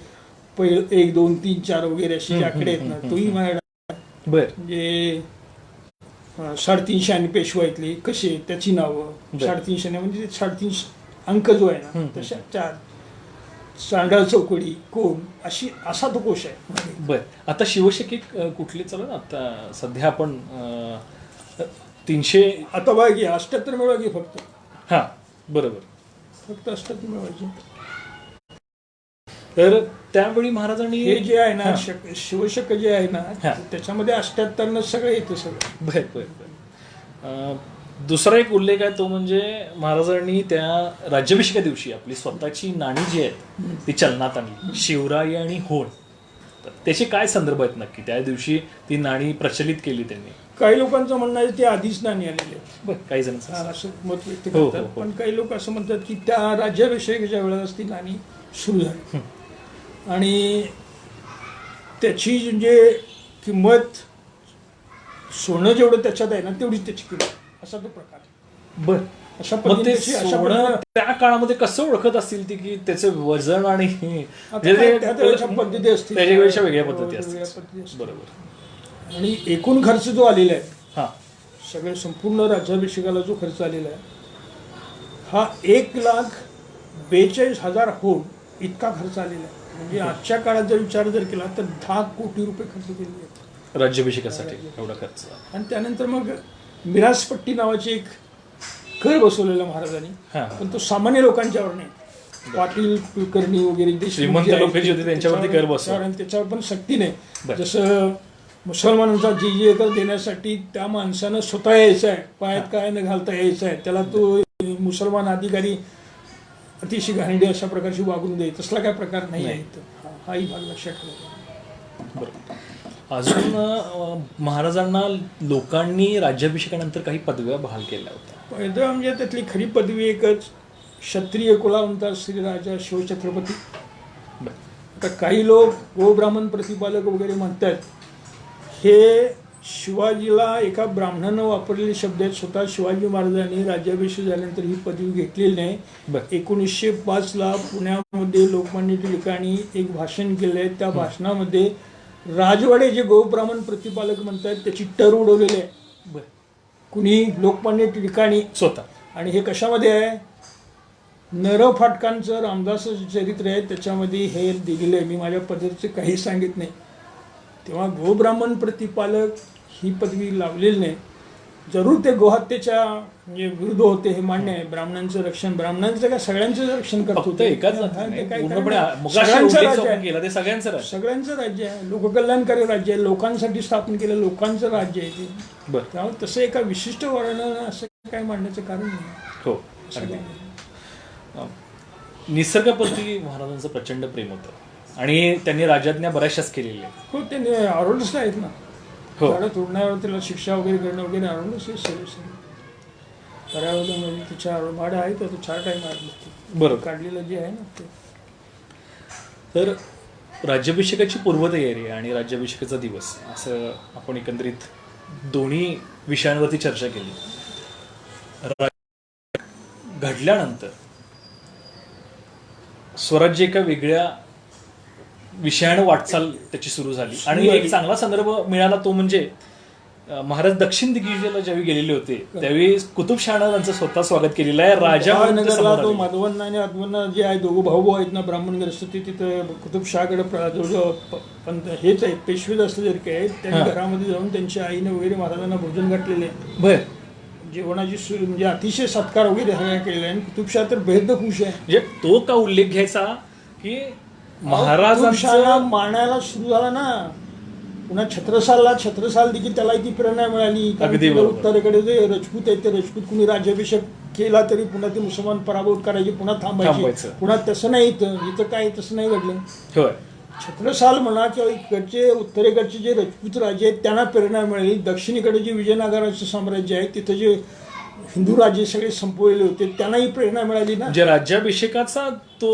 पहिलं 1 2 3 4 वगैरे असे जे आकडे आहेत ना, तोही माझ्या बर. म्हणजे 350 आणि पेशवाईतली कशी त्याची नावं, बरं. 350 म्हणजे 350 अंक जो आहे ना तशा 4 चांडाळ चौकडी कोण असा तो कोश आहे. बर, आता शिवशके कुठले चालू ना आता सध्या आपण 300 आता बघा की 78 मिळवा की फक्त हा बरोबर. 78 मिळवायचे. तर त्यावेळी महाराजांनी हे जे आहे ना हा. शिवशक जे आहे हा. ना त्याच्यामध्ये 78 सगळं येतं सगळं. बर बर बर. दुसरा एक उल्लेख आहे तो म्हणजे महाराजांनी त्या राज्याभिषेका दिवशी आपली स्वतःची नाणी जी आहेत ती चलनात आणली, शिवराई आणि होण. तर त्याचे काय संदर्भ आहेत नक्की? त्या दिवशी ती नाणी प्रचलित केली त्यांनी. काही लोकांचं म्हणणं आहे ते आधीच नाणी आलेले आहेत. बर, काही जण असं मत व्यक्त हो, हो, करतात. हो. पण काही लोक असं म्हणतात की त्या राज्याभिषेकाच्या वेळेस ती नाणी सुरू झाली आणि त्याची म्हणजे किंमत सोनं जेवढं त्याच्यात आहे ना तेवढीच त्याची किंमत असा तो प्रकार आहे. बर, अशा मग ते पद्धतीची सोनं त्या काळामध्ये कसं ओळखत असतील ती की त्याचं वजन आणि त्या त्याच्या पद्धती असतील, त्याच्यापेक्षा वेगळ्या पद्धती वेगळ्या असतील. पद्धती असतील. बरोबर. आणि एकूण खर्च जो आलेला आहे हा सगळे संपूर्ण राज्याभिषेकाला जो खर्च आलेला आहे हा 1,42,000 होऊन इतका खर्च आलेला आहे. म्हणजे आजच्या काळात जर विचार जर केला तर 10 कोटी रुपये खर्च केलेले आहेत राज्याभिषेकासाठी एवढा खर्च. आणि त्यानंतर मग मिरासपट्टी नावाची एक कर बसवलेला महाराजांनी. हा. पण तो सामान्य लोकांच्यावर नाही. पाटील कुलकर्णी वगैरे देशमुख श्रीमंत जे आहेत, लोक जे होते त्यांच्यावरती कर बसवला. त्याच्यावर- आणि त्याच्यावर पण सक्ती नाही. बरं. जसं मुसलमानांचा जी कर देण्यासाठी त्या माणसानं स्वतः यायचं आहे, पायात काय न घालता यायचं आहे, त्याला तो मुसलमान अधिकारी अतिशय घाणेरडी अशा प्रकारची वागणूक देईल तसला काय प्रकार नाही आहे इथं. हाही भाग लक्षात ठेवा. बरोबर. अजून महाराजांना लोकांनी राज्याभिषेकानंतर काही पदव्या बहाल केल्या होत्या. पहिलं म्हणजे त्यातली खरी पदवी एकच, क्षत्रिय कुलावंता श्रीराजा शिवछत्रपती. बरं. आता काही लोक गोब्राह्मण प्रतिपालक वगैरे म्हणतात हे शिवाजीला एका ब्राह्मणानं वापरलेले शब्द आहेत. स्वतः शिवाजी महाराजांनी राज्याभिषेक झाल्यानंतर ही पदवी घेतलेली नाही. बरं. 1905 पुण्यामध्ये लोकमान्य टिळकांनी एक भाषण केलं आहे. त्या भाषणामध्ये राजवाडे जे गोब्राह्मण प्रतिपालक म्हणतात त्याची टर उडवलेली आहे. बरं. कुणी लोकमान्य टिळकांनी स्वतः. आणि हे कशामध्ये आहे नर फाटकांचं रामदासाचं चरित्र आहे त्याच्यामध्ये हे दिलेलं आहे. मी माझ्या पद्धतीचे काही सांगित नाही. तेव्हा गोब्राह्मण प्रतिपालक ही पदवी लावलेली नाही. जरूर ते गोहत्येच्या म्हणजे विरुद्ध होते हे मान्य आहे. ब्राह्मणांचं रक्षण, ब्राह्मणांचं काय सगळ्यांचं रक्षण करत फक्त होते. एकाच हा, जातीने, ते काय पूर्णपणे करणार? मगाशी सगळ्यांचं उल्लेख राज्य जो आपण आहे. केला ते सगळ्यांचं राज्य. सगळ्यांचं राज्य आहे. लोककल्याणकारी राज्य आहे. लोकांसाठी स्थापन केलं लोकांचं राज्य आहे ते. बरं. त्यामुळे तसं एका विशिष्ट वर्णानं असं काय मांडण्याचं कारण नाही. हो, असं अगदी. काही नाही. निसर्गाप्रती महाराजांचं प्रचंड प्रेम होतं आणि त्यांनी राज्याज्ञा बऱ्याचशाच केलेल्या आहेत. हो ते आरोडच आहेत ना. हो. झाडं तोडण्यावर त्याला शिक्षा वगैरे करणं वगैरे आरोडच आहे सगळं. पर्यावरणामध्ये त्याच्या भाडं आहे तर 4 टाईम आहे बरोबर. काढलेलं जे आहे ना ते. तर राज्याभिषेकाची पूर्वतयारी आणि राज्याभिषेकाचा दिवस असं आपण एकंदरीत दोन्ही विषयांवरती चर्चा केली. घडल्यानंतर स्वराज्य एका वेगळ्या विषयानं वाटचाल त्याची सुरू झाली आणि एक चांगला संदर्भ मिळाला तो म्हणजे महाराज दक्षिण दिग्विजयाला ज्यावेळी गेलेले होते त्यावेळी कुतुबशहानं त्यांचं स्वतः स्वागत केलेलं आहे. राजा म्हणून ते समोर नगरला तो आले. माधवन्ना आणि अद्वन्ना जे आहे दोघं भाऊ आहेत ना ब्राह्मणग्रस्त ते तिथं कुतुबशहाकडे जवळजवळ पण हेच आहेत पेशवेच असले जर काय त्यांनी हा. घरामध्ये जाऊन त्यांच्या आईने वगैरे महाराजांना भोजन घातलेले आहे. बर, जेवणाची म्हणजे अतिशय सत्कार वगैरे सगळ्या केलेला आहे. आणि कुतुबशहा तर बेहद खुश आहे. म्हणजे तो का उल्लेख घ्यायचा की कुतुबशहाला महाराजांचं मानायला सुरू झाला ना. पुन्हा छत्रसाल देखील त्याला ती प्रेरणा मिळाली. अगदी बरोबर. उत्तरेकडे जे राजपूत आहेत ते राजपूत कुणी राज्याभिषेक केला तरी पुन्हा ते मुसलमान पराभूत करायचे पुन्हा थांबायचे. थांबायचं. पुन्हा तसं नाही इथं काय तसं नाही घडलं. होय. छत्रसाल म्हणा किंवा इकडचे उत्तरेकडचे जे राजपूत राज्य आहेत त्यांना प्रेरणा मिळाली. दक्षिणेकडे जे विजयनगराचं साम्राज्य आहे तिथं जे हिंदू राज्य सगळे संपवलेले होते त्यांनाही प्रेरणा मिळाली ना. जे राज्याभिषेकाचा तो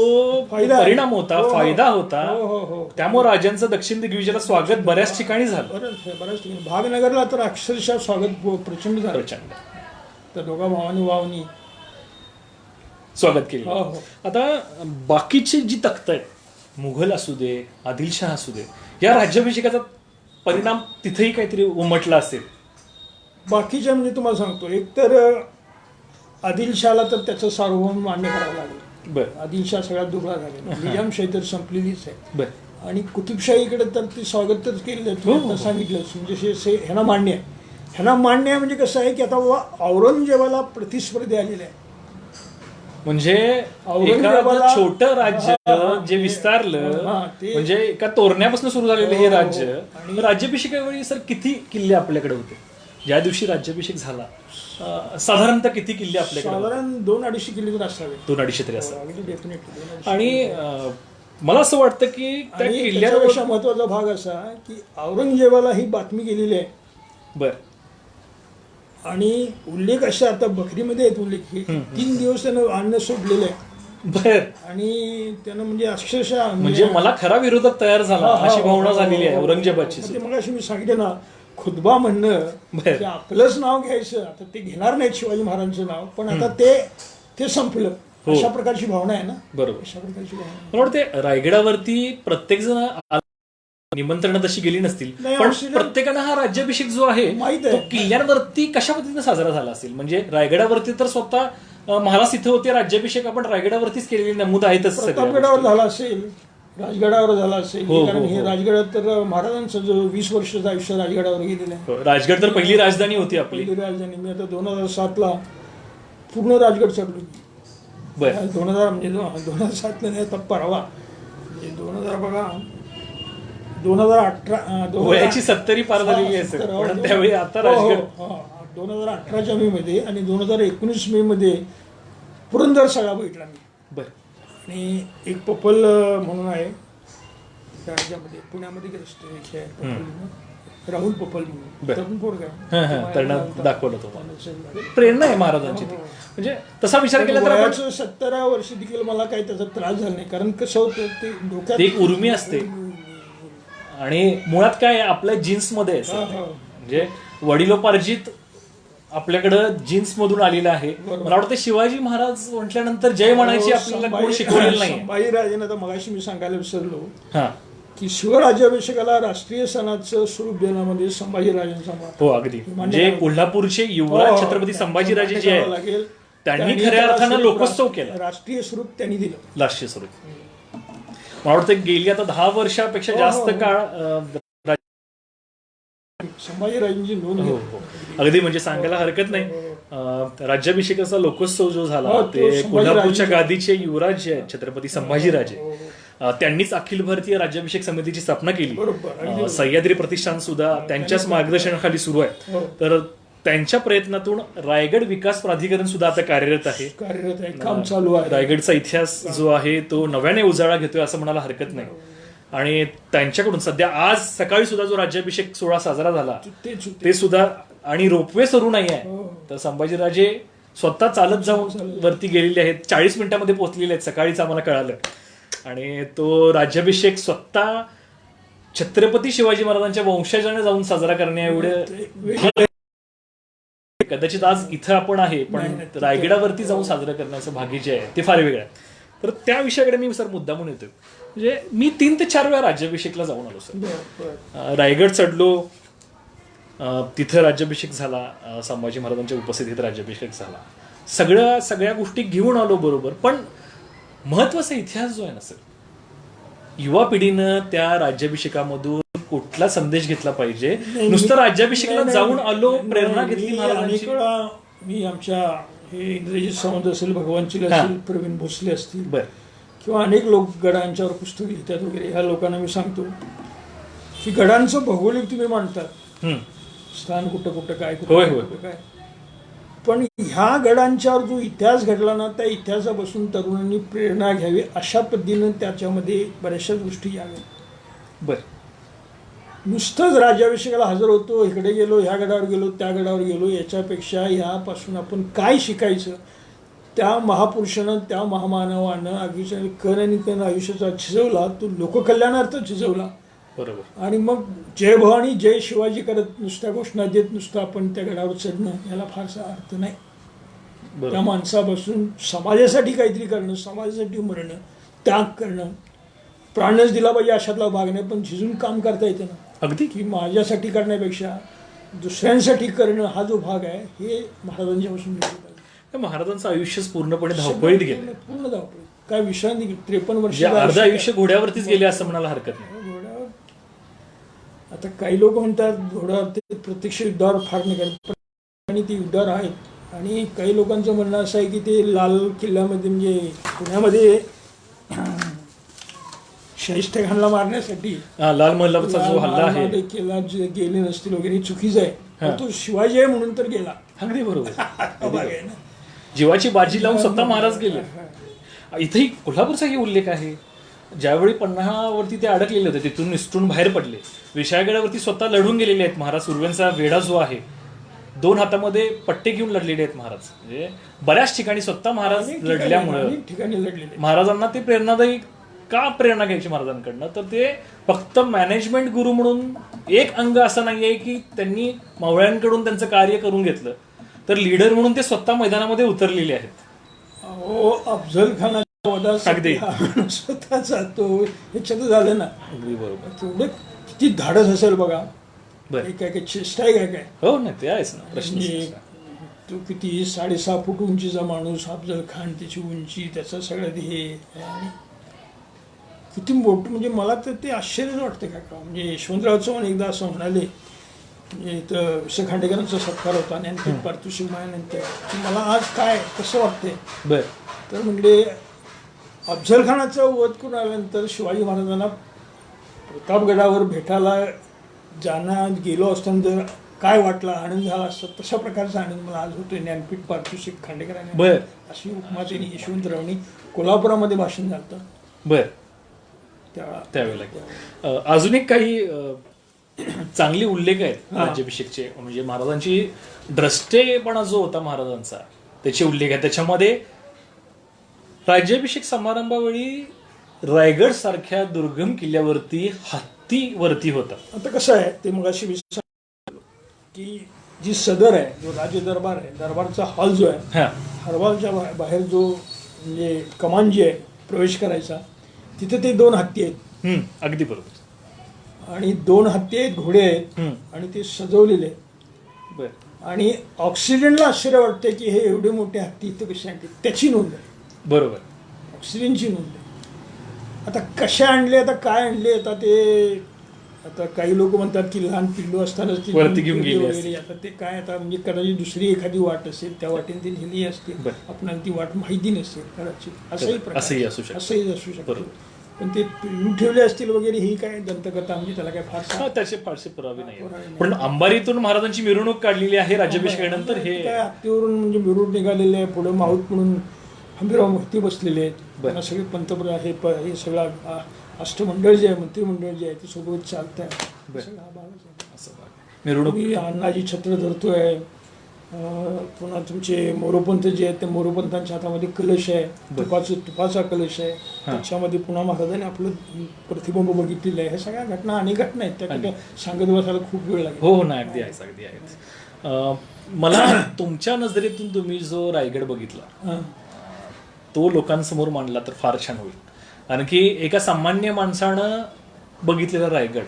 फायदा आहे. परिणाम होता, हो, हो. फायदा होता. हो, हो, हो. त्यामुळे राजांचं दक्षिण दिग्विजयाला स्वागत बऱ्याच ठिकाणी झालं. बऱ्याच ठिकाणी भागनगरला तर अक्षरशः स्वागत प्रचंड झालं. प्रचंड तर दोघा भावानी वावनी स्वागत केलं. हो, हो. आता बाकीची जी तख्त आहेत मुघल असू दे आदिलशाह असू दे या राज्याभिषेकाचा परिणाम तिथेही काहीतरी उमटला असेल. बाकीच्या म्हणजे तुम्हाला सांगतो, एक तर आदिलशाहला तर त्याचं सार्वभौम मान्य करावं लागलं. बरं आदिलशाह सगळ्यात दुबळा झालेला, निजामशाही तर संपलेलीच आहे. बरं आणि कुतुबशाहीकडे तर ते स्वागतच केलेलं आहे, तुम्ही आता सांगितलंच. म्हणजे ह्यांना मान्य आहे. ह्यांना मान्य आहे म्हणजे कसं आहे की आता औरंगजेबाला प्रतिस्पर्धी आलेले आहे. म्हणजे औरंगजेबाला- छोटं राज्य हा, जे विस्तारलं हा, ते- म्हणजे एका तोरण्यापासून सुरू झालेलं हे हो, राज्य. आणि- राज्याभिषेकावेळी सर किती किल्ले आपल्याकडे होते ज्या दिवशी राज्याभिषेक झाला? साधारणतः किती किल्ले आपल्याकडे होते? साधारण 200-250 किलोमीटर असावे. 200-250 तरी असतात. अगदी डेफिनेटली. आणि मला असं वाटतं की त्या आणि किल्ल्यावर त्याच्यापेक्षा महत्वाचा भाग असा की औरंगजेबाला ही बातमी गेलेली आहे. बर आणि उल्लेख असे आता बकरीमध्ये आहेत उल्लेख की 3 दिवस त्यानं अन्न सोडलेलं आहे. बर आणि त्यानं म्हणजे अक्षरशः म्हणजे मला खरा विरोधक तयार झाला हा, हा, अशी भावना हा, झालेली आहे हा, औरंगजेबाची. म्हणजे मग अशी मी सांगितलं ना, खुतबा म्हणणं बरं. की आपलंच नाव घ्यायचं, आता ते घेणार नाहीत शिवाजी महाराजांचं नाव, पण आता ते संपलं. हो. अशा प्रकारची भावना आहे ना. बरोबर. अशा प्रकारची भावना आहे. मला वाटते रायगडावरती प्रत्येक जण निमंत्रण तशी गेली नसतील, नाही, पण असेल. प्रत्येकानं हा राज्याभिषेक जो आहे माहित आहे. तो किल्ल्यांवरती कशा पद्धतीने साजरा झाला असेल. म्हणजे रायगडावरती तर स्वतः महाराज इथं होते, राज्याभिषेक आपण रायगडावरतीच केलेली नमूद आहेतच सगळ्या प्रतापगडावर गोष्टी. झाला असेल, राजगडावर झाला असेल. हो, कारण हो, हे हो. राजगडात तर महाराजांचं जो 20 वर्षाचं आयुष्य राजगडावर गेलेलं आहे. हो, राजगड तर पहिली राजधानी होती आपली. पहिली राजधानी. मी आता 2007ला पूर्ण राजगड चढलो. बर 2000 म्हणजे 2007ला नाही, आता परवा म्हणजे 2000 बघा 2018 वयाची 70 पार झालेली आहे सर, पण त्यावेळी आता राजगड 2018च्या मे मध्ये आणि 2019 मे मध्ये पुरंदर सगळा बघितला मी. बर आणि एक पपल म्हणून आहे त्या राज्यामध्ये, पुण्यामध्ये ग्रस्त आहे, राहुल पपल म्हणून बरं. तरुण पोरगा हा, आहे. हा, तरुणात दाखवलं तो. प्रेरणा आहे महाराजांची ती. म्हणजे तसा विचार केला तर आपण वयाचं 17 वर्ष देखील मला काही त्याचा त्रास झाला नाही. कारण कसं होतं ते डोक्यात ती एक उर्मी असते. आणि मुळात काय आहे, आपल्या जीन्स मध्ये आहे सर. हा, हा. म्हणजे वडिलोपार्जित आपल्याकडं जीन्स मधून आलेलं आहे. बरोबर. मला वाटतं शिवाजी महाराज म्हटल्यानंतर जय म्हणायची आपल्याला कोण शिकवलेलं नाही. संभाजीराजेनं तर मगाशी मी सांगायला विसरलो हा की शिवराज्याभिषेकाला राष्ट्रीय सणाचं स्वरूप देण्यामध्ये संभाजीराजांचा वाटा. हो अगदी. म्हणजे कोल्हापूरचे युवराज हो, छत्रपती संभाजीराजे जे करावं आहेत लागेल. त्यांनी खऱ्या त्याला अर्थानं स्वरूप लोकोत्सव केला. राष्ट्रीय स्वरूप त्यांनी दिलं. राष्ट्रीय स्वरूप. मला वाटतं गेली आता 10 वर्षापेक्षा हो, जास्त हो. काळ संभाजीराजांची नोंद हो, घेऊ. हो. अगदी म्हणजे सांगायला हरकत नाही. राज्याभिषेकाचा लोकोत्सव जो झाला हो, तो ते कोल्हापूरच्या संभाजीराजे- गादीचे युवराज जे आहेत छत्रपती संभाजीराजे, हो, त्यांनीच अखिल भारतीय राज्याभिषेक समितीची स्थापना केली. बरोबर. अगदी सह्याद्री प्रतिष्ठान सुद्धा त्यांच्याच मार्गदर्शनाखाली सुरू आहे. हो. तर त्यांच्या प्रयत्नातून रायगड विकास प्राधिकरण सुद्धा आता कार्यरत आहे. कार्यरत आहे, काम चालू आहे. रायगडचा इतिहास जो आहे तो नव्याने उजाळा घेतोय असं म्हणायला हरकत नाही. आणि त्यांच्याकडून सध्या आज सकाळी सुद्धा जो राज्याभिषेक सोहळा साजरा झाला तेच होते. ते सुद्धा, आणि रोपवे सुरू नाही आहे, हो. तर संभाजीराजे स्वतः चालत जाऊन वरती गेलेले आहेत. 40 मिनिटांमध्ये पोहोचलेले आहेत, सकाळीच आम्हाला कळालं. आणि तो राज्याभिषेक स्वतः छत्रपती शिवाजी महाराजांच्या वंशजाने जाऊन साजरा करण्या एवढे कदाचित आज इथं आपण आहे, पण रायगडावरती जाऊन साजरं करण्याचं भाग्य जे आहे ते फार वेगळं आहे. तर त्या विषयाकडे मी सर मुद्दामून येतोय. म्हणजे मी 3 ते 4 वेळा राज्याभिषेकला जाऊन आलो सर. बरं, बरं. रायगड चढलो, तिथं राज्याभिषेक झाला, संभाजी महाराजांच्या उपस्थितीत राज्याभिषेक झाला, सगळ्या गोष्टी घेऊन आलो बरोबर. पण महत्वाचा इतिहास जो आहे ना सर, युवा पिढीनं त्या राज्याभिषेकामधून कुठला संदेश घेतला पाहिजे? नुसतं राज्याभिषेकाला जाऊन आलो, प्रेरणा घेतली महाराजांची. अनेक वेळा मी आमच्या हे इंग्रजी संवाद असेल, भगवान चिल हा. असेल, प्रवीण भोसले असतील, बर किंवा अनेक लोक गडांच्यावर पुस्तक लिहितात वगैरे, ह्या लोकांना मी सांगतो की गडांचं भौगोलिक तुम्ही मांडतात, हम्म. स्थान कुठं कुठं काय होय, कुठं होय. कुठं काय, पण ह्या गडांच्यावर जो इतिहास घडला ना, त्या इतिहासापासून तरुणांनी प्रेरणा घ्यावी, अशा पद्धतीनं त्याच्यामध्ये बऱ्याचशा गोष्टी याव्या. बर नुसतंच राज्याभिषेकाला हजर होतो, इकडे गेलो, ह्या गडावर गेलो, त्या गडावर गेलो, याच्यापेक्षा ह्यापासून आपण काय शिकायचं? त्या महापुरुषानं, त्या महामानवानं अगदीच्या कण आणि कण आयुष्याचा झिजवला, तो लोककल्याणार्थ झिजवला. बरोबर. आणि मग जय भवानी जय शिवाजी करत नुसत्या घोषणा देत नुसतं आपण त्या गडावर चढणं, याला फारसा अर्थ नाही. त्या बरोबर. माणसापासून समाजासाठी काहीतरी करणं, समाजासाठी मरणं, त्याग करणं, प्राणच दिला पाहिजे अशातला भाग नाही, पण झिजून काम करता येतं ना. अगदी की माझ्यासाठी करण्यापेक्षा दुसऱ्यांसाठी करणं हा जो भाग आहे हे महाराजांच्यापासून मिळतो. महाराजांचं आयुष्यच पूर्णपणे धावपळीत गेलं. पूर्ण धावपळीत. काय विश्रांती 53 वर्ष जे अर्ध आयुष्य घोड्यावरतीच गेले असं म्हणायला हरकत नाही. घोड्यावर आता काही लोक म्हणतात घोड्यावर ते प्रत्यक्ष युद्धावर फार निघाले आणि ते युद्धावर आहेत. आणि काही लोकांचं म्हणणं असं आहे की ते लाल किल्ल्यामध्ये म्हणजे पुण्यामध्ये शाहिस्ते खानला मारण्यासाठी लाल महलाचा जो हल्ला आहे केला गेले नसतील वगैरे हे चुकीचं आहे. पण तो शिवाजी आहे म्हणून तर गेला. अगदी बरोबर. भाग आहे ना. जीवाची बाजी लावून स्वतः महाराज गेले. इथेही कोल्हापूरचाही उल्लेख आहे. ज्यावेळी पन्हाळावरती ते अडकलेले होते तिथून निसटून बाहेर पडले, विशाळगडावरती स्वतः लढून गेलेले आहेत महाराज. सुरव्यांचा वेढा जो आहे 2 हातामध्ये पट्टे घेऊन लढलेले आहेत महाराज. म्हणजे बऱ्याच ठिकाणी स्वतः महाराज लढल्यामुळे ठिकाणी लढलेले महाराजांना ते प्रेरणादायी का प्रेरणा घ्यायची महाराजांकडनं, तर ते फक्त मॅनेजमेंट गुरु म्हणून एक अंग असं नाहीये की त्यांनी मावळ्यांकडून त्यांचं कार्य करून घेतलं, तर लीडर म्हणून ते स्वतः मैदानामध्ये उतरलेले आहेत. अफजल खानाच्या अगदी. वधासाठी स्वतः जातो ह्याच्यात झालं ना. अगदी बरोबर. तेवढे किती धाडस असेल बघा. बरं. काय काय चेष्टा आहे काय. हो नाही ते आहेच ना प्रश्न. म्हणजे तो किती 6.5 फूट उंचीचा माणूस अफजल खान, त्याची उंची, त्याचं सगळं हे आणि किती मोठं. म्हणजे मला तर ते आश्चर्यच वाटतं का. म्हणजे यशवंतराव चव्हाण एकदा असं म्हणाले, म्हणजे इथं विस खांडेकरांचा सत्कार होता आणि पारितोषिक मिळाल्यानंतर की मला आज काय कसं वाटतंय. बर. तर म्हणले अफजल खानाचा वध करून आल्यानंतर शिवाजी महाराजांना प्रतापगडावर भेटायला जाणार गेलो असताना जर काय वाटला, आनंद झाला असता, तशा प्रकारचा आनंद मला आज होतोय. ज्ञानपीठ पारितोषिक खांडेकरांनी बर अशी उपमा त्यांनी यशवंतरावनी कोल्हापुरामध्ये भाषण झालं. बर. त्यावेळेला अजून एक काही चांगले उल्लेख आहेत राज्याभिषेकचे. म्हणजे महाराजांची द्रष्टेपणा जो होता महाराजांचा त्याचे उल्लेख आहे. त्याच्यामध्ये राज्याभिषेक समारंभावेळी रायगड सारख्या दुर्गम किल्ल्यावरती हत्ती वरती होता. आता कसं आहे ते मगाशी की जी सदर आहे, जो राज दरबार आहे, दरबारचा हॉल जो आहे, हॉलच्या बाहेर जो म्हणजे कमान जी आहे प्रवेश करायचा, तिथे ते 2 हत्ती आहेत. अगदी बरोबर. आणि 2 हत्ती आहेत, घोडे आहेत आणि ते सजवलेले आहेत. बर. आणि ऑक्सिजनला आश्चर्य वाटतंय की हे एवढे मोठे हत्ती इथं कसे आणले, त्याची नोंद आहे. बरोबर. ऑक्सिजनची नोंद आहे. आता कशा आणले, आता काय आणले, आता ते आता काही लोक म्हणतात की लहान पिल्लू असतानाच ती वरती घेऊन गेली वगैरे. आता ते काय आता म्हणजे कदाचित दुसरी एखादी वाट असेल, त्या वाटेने ती नेली असते, आपल्याला ती वाट माहिती नसेल कदाचित. असंही असू शकतं. पण ते पिल्लू ठेवले असतील वगैरे ही काय दंतकथा, म्हणजे त्याला काय फार त्याचे फारसे पुरावे नाही. पण अंबारीतून महाराजांची मिरवणूक काढलेली आहे राज्याभिषेकानंतर. हे काय हत्तीवरून म्हणजे मिरवणूक निघालेले आहे. पुढे माऊत म्हणून हंबीराव मूर्ती बसलेले आहेत. सगळे पंतप्रधान हे सगळं अष्टमंडळ जे आहे, मंत्रिमंडळ जे आहे ते सोबत चालत आहे. मिरवणूक अण्णाजी छत्र धरतोय. पुन्हा तुमचे मोरोपंत जे आहेत ते मोरोपंतांच्या हातामध्ये कलश आहे, तुपाचा कलश आहे. त्याच्यामध्ये पुन्हा महाराजांनी आपलं प्रतिबिंब बघितलेलं आहे. ह्या सगळ्या घटना अनेक घटना आहेत, त्या सांगत बसायला खूप वेळ लागेल. हो नाही अगदी आहेच अगदी आहेच. मला तुमच्या नजरेतून तुम्ही जो रायगड बघितला तो लोकांसमोर मांडला तर फार छान होईल. कारण की एका सामान्य माणसानं बघितलेला रायगड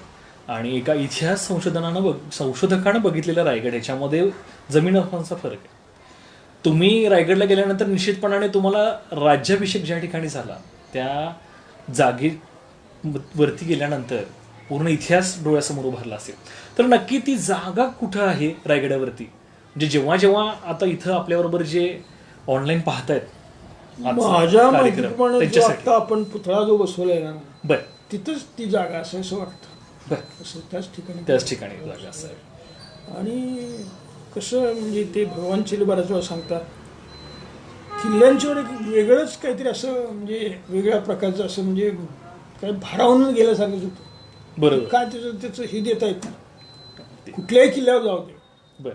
आणि एका इतिहास संशोधकानं बघितलेला रायगड ह्याच्यामध्ये जमीन आसमानाचा फरक आहे. तुम्ही रायगडला गेल्यानंतर निश्चितपणाने तुम्हाला राज्याभिषेक ज्या ठिकाणी झाला त्या जागेवरती गेल्यानंतर पूर्ण इतिहास डोळ्यासमोर उभारला असेल. तर नक्की ती जागा कुठं आहे रायगडावरती. म्हणजे जेव्हा जेव्हा आता इथं आपल्याबरोबर जे ऑनलाईन पाहतायत माझ्या माहितीप्रमाणे जो आता आपण पुतळा जो बसवलाय ना, बर, तिथंच ती जागा असं असं वाटतं. त्याच ठिकाणी जागा असं. आणि कसं म्हणजे ते भगवानची बऱ्याच वेळा सांगतात किल्ल्यांच्यावर एक वेगळंच काहीतरी असं म्हणजे वेगळ्या प्रकारचं असं म्हणजे काय भारावून गेल्यासारखंच होतं. बरोबर. काय त्याचं हे देता येत नाही कुठल्याही किल्ल्यावर जाऊ दे. बर.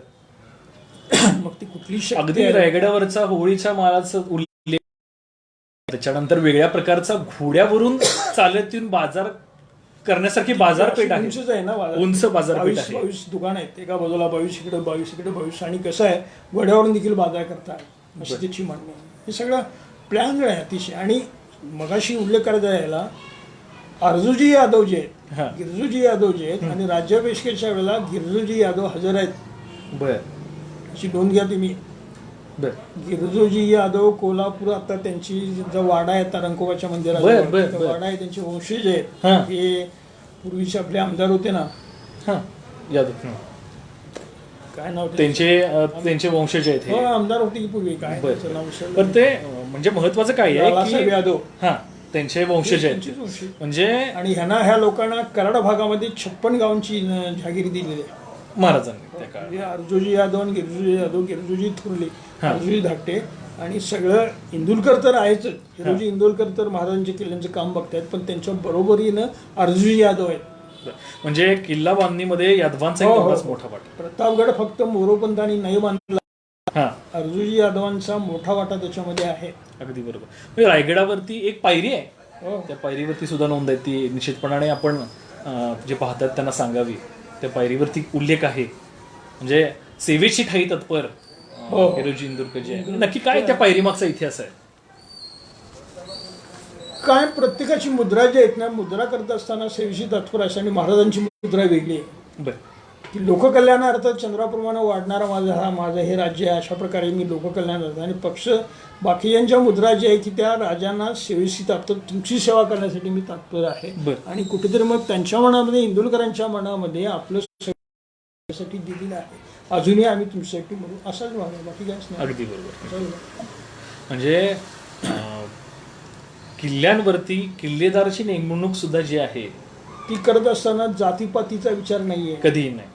मग ती कुठली अगदी रायगडावरचा होळीच्या माळाचा उल्लेख, त्याच्यानंतर वेगळ्या प्रकारचा घोड्यावरून चालत येऊन बाजार करण्यासारखी बाजारपेठ आहे. उंचच आहे ना, उंच बाजारपेठ आहे. 22 दुकान आहेत. एका बाजूला 22, इकडे 22, इकडे 22. आणि कसं आहे घोड्यावरून देखील बाजार करतात अशी त्याची मागणी. हे सगळं प्लॅन आहे अतिशय. आणि मगाशी उल्लेख करायचा यायला अर्जुजी यादव जे हा. आहेत, गिरजूजी यादव जे आहेत आणि राज्याभिषेकाच्या वेळेला गिरजूजी यादव हजर आहेत बर अशी नोंद घ्या तुम्ही. बर गिरजूजी यादव कोल्हापूर आता त्यांची जो वाडा आहे तारंकोबाच्या मंदिरात बर, बर, बर. वाडा आहे, त्यांचे वंशज आहेत. हा. हे पूर्वीचे आपले आमदार होते ना, हा यादव काय नाव त्यांचे वंशज आहेत हो हे आमदार होते की पूर्वी, काय बर. त्याचं नाव विसरलं. पण ते म्हणजे महत्वाचं काय आहे लालासाहेब की यादव हा त्यांचे वंशज आहेत त्यांचेच वंशज. म्हणजे आणि ह्या लोकांना कराड भागामध्ये 56 गावांची जहागिरी दिलेली आहे. महाराजांनी त्या काळात म्हणजे अर्जुजी यादव आणि गिरजूजी यादव, गिरजूजी थोरले, हा. अर्जुजी धाकटे आणि सगळं इंदुलकर तर आहेच. हिरोजी इंदुलकर तर महाराजांच्या किल्ल्यांचं काम बघतायत, पण त्यांच्या बरोबरीनं अर्जुजी यादव आहेत. म्हणजे किल्ला बांधणीमध्ये यादवांचा एक हो, हो. तेवढाच मोठा वाटा. प्रतापगड फक्त मोरोपंतांनी नाही बांधला, हा अर्जुजी यादवांचा मोठा वाटा त्याच्यामध्ये आहे. अगदी बरोबर. म्हणजे रायगडावरती एक पायरी आहे, हो. त्या पायरीवरती सुद्धा नोंद आहे, ती निश्चितपणाने आपण जे पाहतात त्यांना सांगावी. त्या पायरीवरती उल्लेख आहे, म्हणजे सेवेची ठाई तत्पर हो. हिरोजी इंदुरकर जे आहे. नक्की काय त्या पायरीमागचा इतिहास आहे? काय प्रत्येकाची मुद्रा जी आहेत ना, मुद्रा करत असताना सेवेशी तत्पर असते आणि महाराजांची मुद्रा वेगळी आहे बर की लोककल्याणार्थ चंद्राप्रमाणे वाढणारा माझं हे राज्य आहे, अशा प्रकारे मी लोककल्याणार्थ. आणि पक्ष बाकीयांच्या मुद्रा जी आहे की त्या राजांना सेवेशी तात्पर, तुमची सेवा करण्यासाठी मी तात्पर आहे. बरं. आणि कुठेतरी मग त्यांच्या मनामध्ये, इंदुलकरांच्या मनामध्ये आपलं साठी दिलेलं आहे, अजूनही आम्ही तुमच्यासाठी म्हणू, असाच भाग आहे, बाकी काहीच नाही. अगदी बरोबर. म्हणजे किल्ल्यांवरती किल्लेदाराची नेमणूक सुद्धा जी आहे ती करत असताना जातीपातीचा विचार नाहीये. कधीही नाही.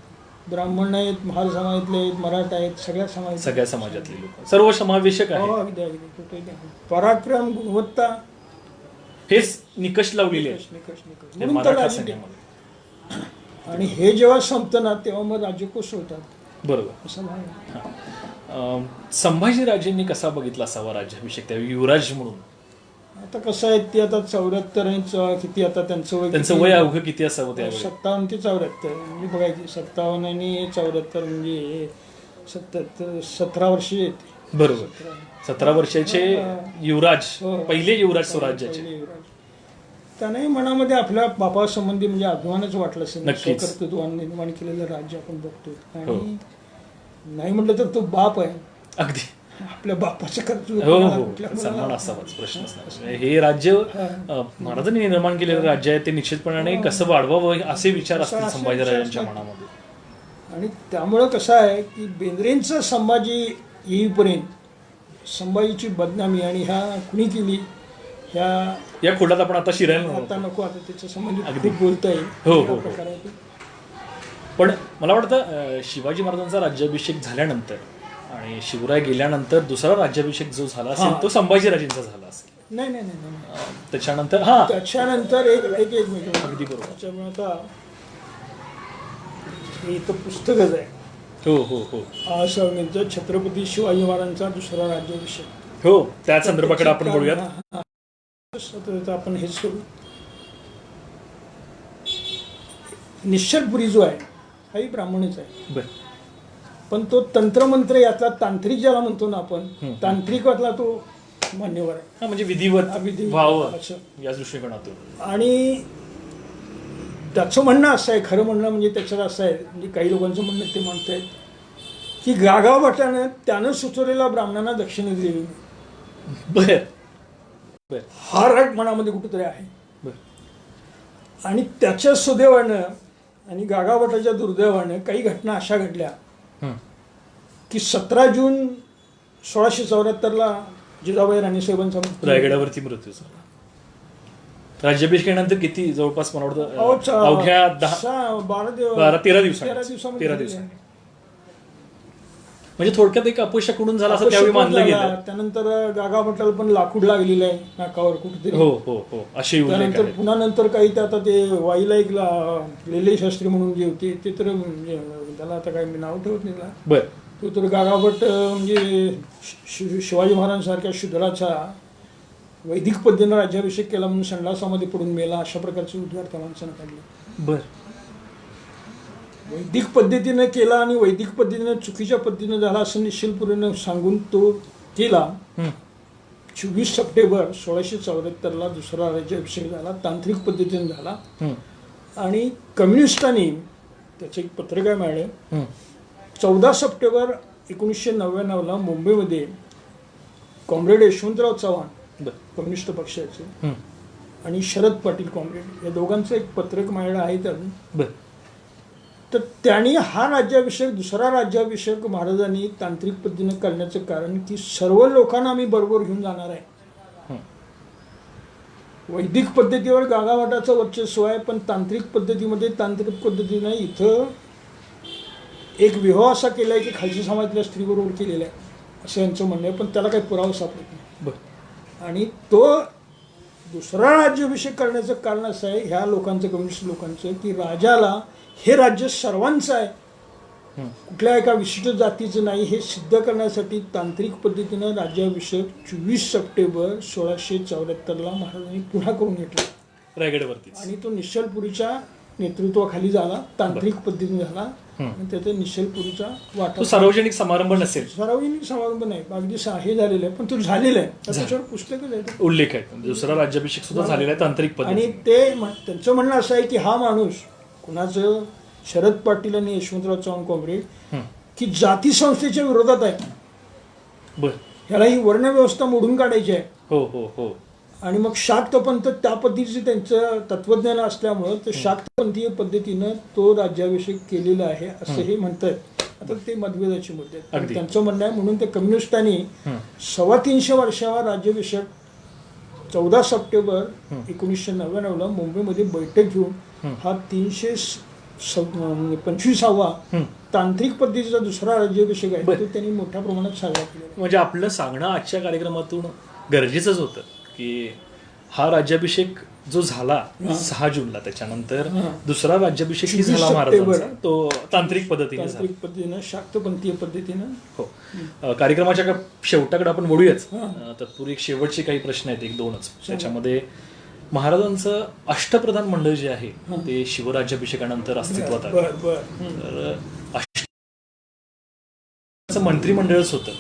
ब्राह्मण आहेत, महार समाजातले आहेत, मराठा आहेत, सगळ्या समाजातले लोक सर्व समावेशक हो, आहे. अगदी अगदी कुठेही नाही. पराक्रम, गुणवत्ता, हेच निकष लावलेले आहेत निकष निकष ते म्हणून तर मराठा राज्य. सैन्यामध्ये. आणि हे जेव्हा संपतं ना तेव्हा मग राज्यकोश होतात, बरोबर. असं भाग आहे. संभाजीराजेंनी कसा बघितला असावा राज्याभिषेक त्या युवराज म्हणून? आता कसं आहे, ते आता 74 आणि किती आता त्यांचं वय त्यांचं किती? वय अवघं किती असावं त्यावेळी? 57 ते 74 म्हणजे बघायची 57 आणि 74 म्हणजे 17 वर्षे येते. बरोबर. 17 वर्षाचे युवराज, हो. पहिले युवराज स्वराज्याचे. पहिले युवराज. त्याने मनामध्ये आपल्या बापासंबंधी म्हणजे अभिमानच वाटलं असेल. नक्कीच. स्वकर्तृत्वाने निर्माण केलेलं राज्य आपण बघतोय हो. आणि नाही म्हटलं तर तो बाप आहे, अगदी. आपल्या बापाचं कर्तृत्व हो कोणाला हो कुठल्या सन्मान कोणाला- असावाच, प्रश्नच नाही. हे राज्य महाराजांनी निर्माण केलेलं राज्य आहे, ते निश्चितपणाने कसं वाढवावं असे विचार असतील असे संभाजीराजांच्या विचार मनामध्ये. आणि त्यामुळं कसं आहे की बेंद्रेंचं संभाजी येईपर्यंत संभाजीची बदनामी आणि ह्या कुणी केली ह्या या खोडात आपण आता शिरायला नको. आता नको, आता त्याच्या संबंधी अगदी. खूप बोलता येईल. हो, हो, हो. या प्रकारे आहे ते. पण मला वाटतं शिवाजी महाराजांचा राज्याभिषेक झाल्यानंतर आणि शिवराय गेल्यानंतर दुसरा राज्याभिषेक जो झाला असेल हा. तो संभाजीराजेंचा झाला असेल. नाही नाही नाही नाही. त्याच्यानंतर हा त्याच्यानंतर एक मिनिट. अगदी बरोबर. त्याच्यामुळे आता हे इथं पुस्तकच आहे, हो हो हो स्वामींचं छत्रपती शिवाजी महाराजांचा दुसरा राज्याभिषेक. हो त्या संदर्भाकडे आपण बोलूयात. हा, हा. आपण हेच करू. निश्चलपुरी जो आहे हाही ब्राह्मणच आहे, बर पण तो तंत्रमंत्र यातला तांत्रिक ज्याला म्हणतो ना आपण, हम्म. तांत्रिकातला तो मान्यवर आहे. हा म्हणजे विधिवत विधिवत व्हावं असं. या दृष्टिकोनातून. आणि त्याचं म्हणणं असं आहे, खरं म्हणणं म्हणजे त्याच्यात असं आहे, म्हणजे काही लोकांचं म्हणणं ते म्हणतायत की गागाभट्टानं त्यानं सुचवलेल्या ब्राह्मणांना दक्षिणा दिली नाही. बर बर हा राग मनामध्ये कुठेतरी आहे. बर आणि त्याच्या सुदैवानं आणि गागाभट्टाच्या दुर्दैवानं काही घटना अशा घडल्या हम्म. की 17 जून 1674 जिजाबाई राणीसाहेबांचा मृत्यू. रायगडावरती मृत्यू झाला. राज्याभिषेकानंतर किती जवळपास मला अहो, वाटतं अवघ्या 13 दिवसामध्ये दिवसांनी म्हणजे थोडक्यात एक अपयशाकडून झाला असं त्यावेळी मानलं गेलं. त्यानंतर गागाभट्टाला पण लाकूड लागलेलं आहे नाकावर कुठेतरी. हो हो हो असे उल्लेख त्यानंतर आहेत. पुन्हा नंतर काही ते आता ते वाईला एक लेले शास्त्री म्हणून जे होते ते तर म्हणजे त्याला आता काही मी नाव ठेवत नाही त्याला. बर तो तर गागाभट्ट म्हणजे शिवाजी महाराजांसारख्या शूद्राचा वैदिक पद्धतीनं राज्याभिषेक केला म्हणून संडासामध्ये पडून मेला, अशा प्रकारचे उद्गार त्या माणसानं काढले. बर वैदिक पद्धतीनं केला आणि वैदिक पद्धतीनं चुकीच्या पद्धतीनं झाला असं निश्चिलपुरीनं सांगून तो केला. हम्म. 24 सप्टेंबर 1674ला दुसरा राज्याभिषेक झाला, तांत्रिक पद्धतीने झाला. आणि कम्युनिस्टांनी त्याचं एक पत्रक मिळालं. 14 सप्टेंबर 1999ला मुंबईमध्ये कॉम्रेड यशवंतराव चव्हाण कम्युनिस्ट पक्षाचे आणि शरद पाटील कॉम्रेड या दोघांचं एक पत्रक मिळालं आहे त्यानं. तर त्यांनी हा राज्याभिषेक दुसरा राज्याभिषेक महाराजांनी तांत्रिक पद्धतीने करण्याचं कारण की सर्व लोकांना आम्ही बरोबर घेऊन जाणार आहे. वैदिक पद्धतीवर गागावाटाचं वर्चस्व आहे, पण तांत्रिक पद्धतीने इथं एक विवाह असा केलाय की खालच्या समाजातल्या स्त्रीबरोबर केलेला आहे असं यांचं म्हणणं आहे, पण त्याला काही पुरावा सापडत नाही. आणि तो दुसरा राज्याभिषेक करण्याचं कारण असं आहे ह्या लोकांचं, कम्युनिस्ट लोकांचं, की राजाला हे राज्य सर्वांचं आहे, कुठल्या एका विशिष्ट जातीचं नाही, हे सिद्ध करण्यासाठी तांत्रिक पद्धतीनं राज्याभिषेक 24 सप्टेंबर 1674ला महाराजांनी पुन्हा करून घेतला रायगडवरती. आणि तो निश्चलपुरीच्या नेतृत्वाखाली झाला, तांत्रिक पद्धतीने झाला. आणि त्याचा निश्चलपुरीचा वाटा सार्वजनिक समारंभ नसेल, सार्वजनिक समारंभ नाही, अगदी हे झालेलं आहे, पण तो झालेला आहे. त्याच्यावर पुस्तकच आहे, उल्लेख आहे. दुसरा राज्याभिषेक सुद्धा झालेला आहे तांत्रिक पद्धती. आणि त्यांचं म्हणणं असं आहे की हा माणूस कुणाचं, शरद पाटील आणि यशवंतराव चव्हाण कॉम्रेड, की जाती संस्थेच्या विरोधात आहे. ह्याला ही वर्णव्यवस्था मोडून काढायची आहे. हो हो हो. आणि मग शाक्तपंथ त्या पद्धतीचं त्यांचं तत्वज्ञान असल्यामुळं ते शाक्तपंथीय पद्धतीनं तो राज्याभिषेक केलेला आहे असं हे म्हणतात. आता ते मतभेदाचे मुद्दे आहेत, त्यांचं म्हणणं आहे. म्हणून ते कम्युनिस्टांनी 325 वर्षावर राज्याभिषेक 14 सप्टेंबर 1999ला मुंबईमध्ये बैठक घेऊन हा 325वा तांत्रिक पद्धतीचा दुसरा राज्याभिषेक आहे तो त्यांनी मोठ्या प्रमाणात साजरा केला. म्हणजे आपलं सांगणं आजच्या कार्यक्रमातून गरजेचंच होतं की हा राज्याभिषेक जो झाला 6 जूनला, त्याच्यानंतर दुसरा राज्याभिषेक झाला महाराजांचा, तो तांत्रिक पद्धतीने शाक्तपंथीय पद्धतीनं. हो. कार्यक्रमाच्या शेवटाकडे आपण वळूयाच. तत्पूर्वी एक शेवटचे काही प्रश्न आहेत, 1-2च. त्याच्यामध्ये महाराजांचं अष्टप्रधान मंडळ जे आहे ते शिवराज्याभिषेकानंतर अस्तित्वात आलं. तर मंत्रिमंडळच होतं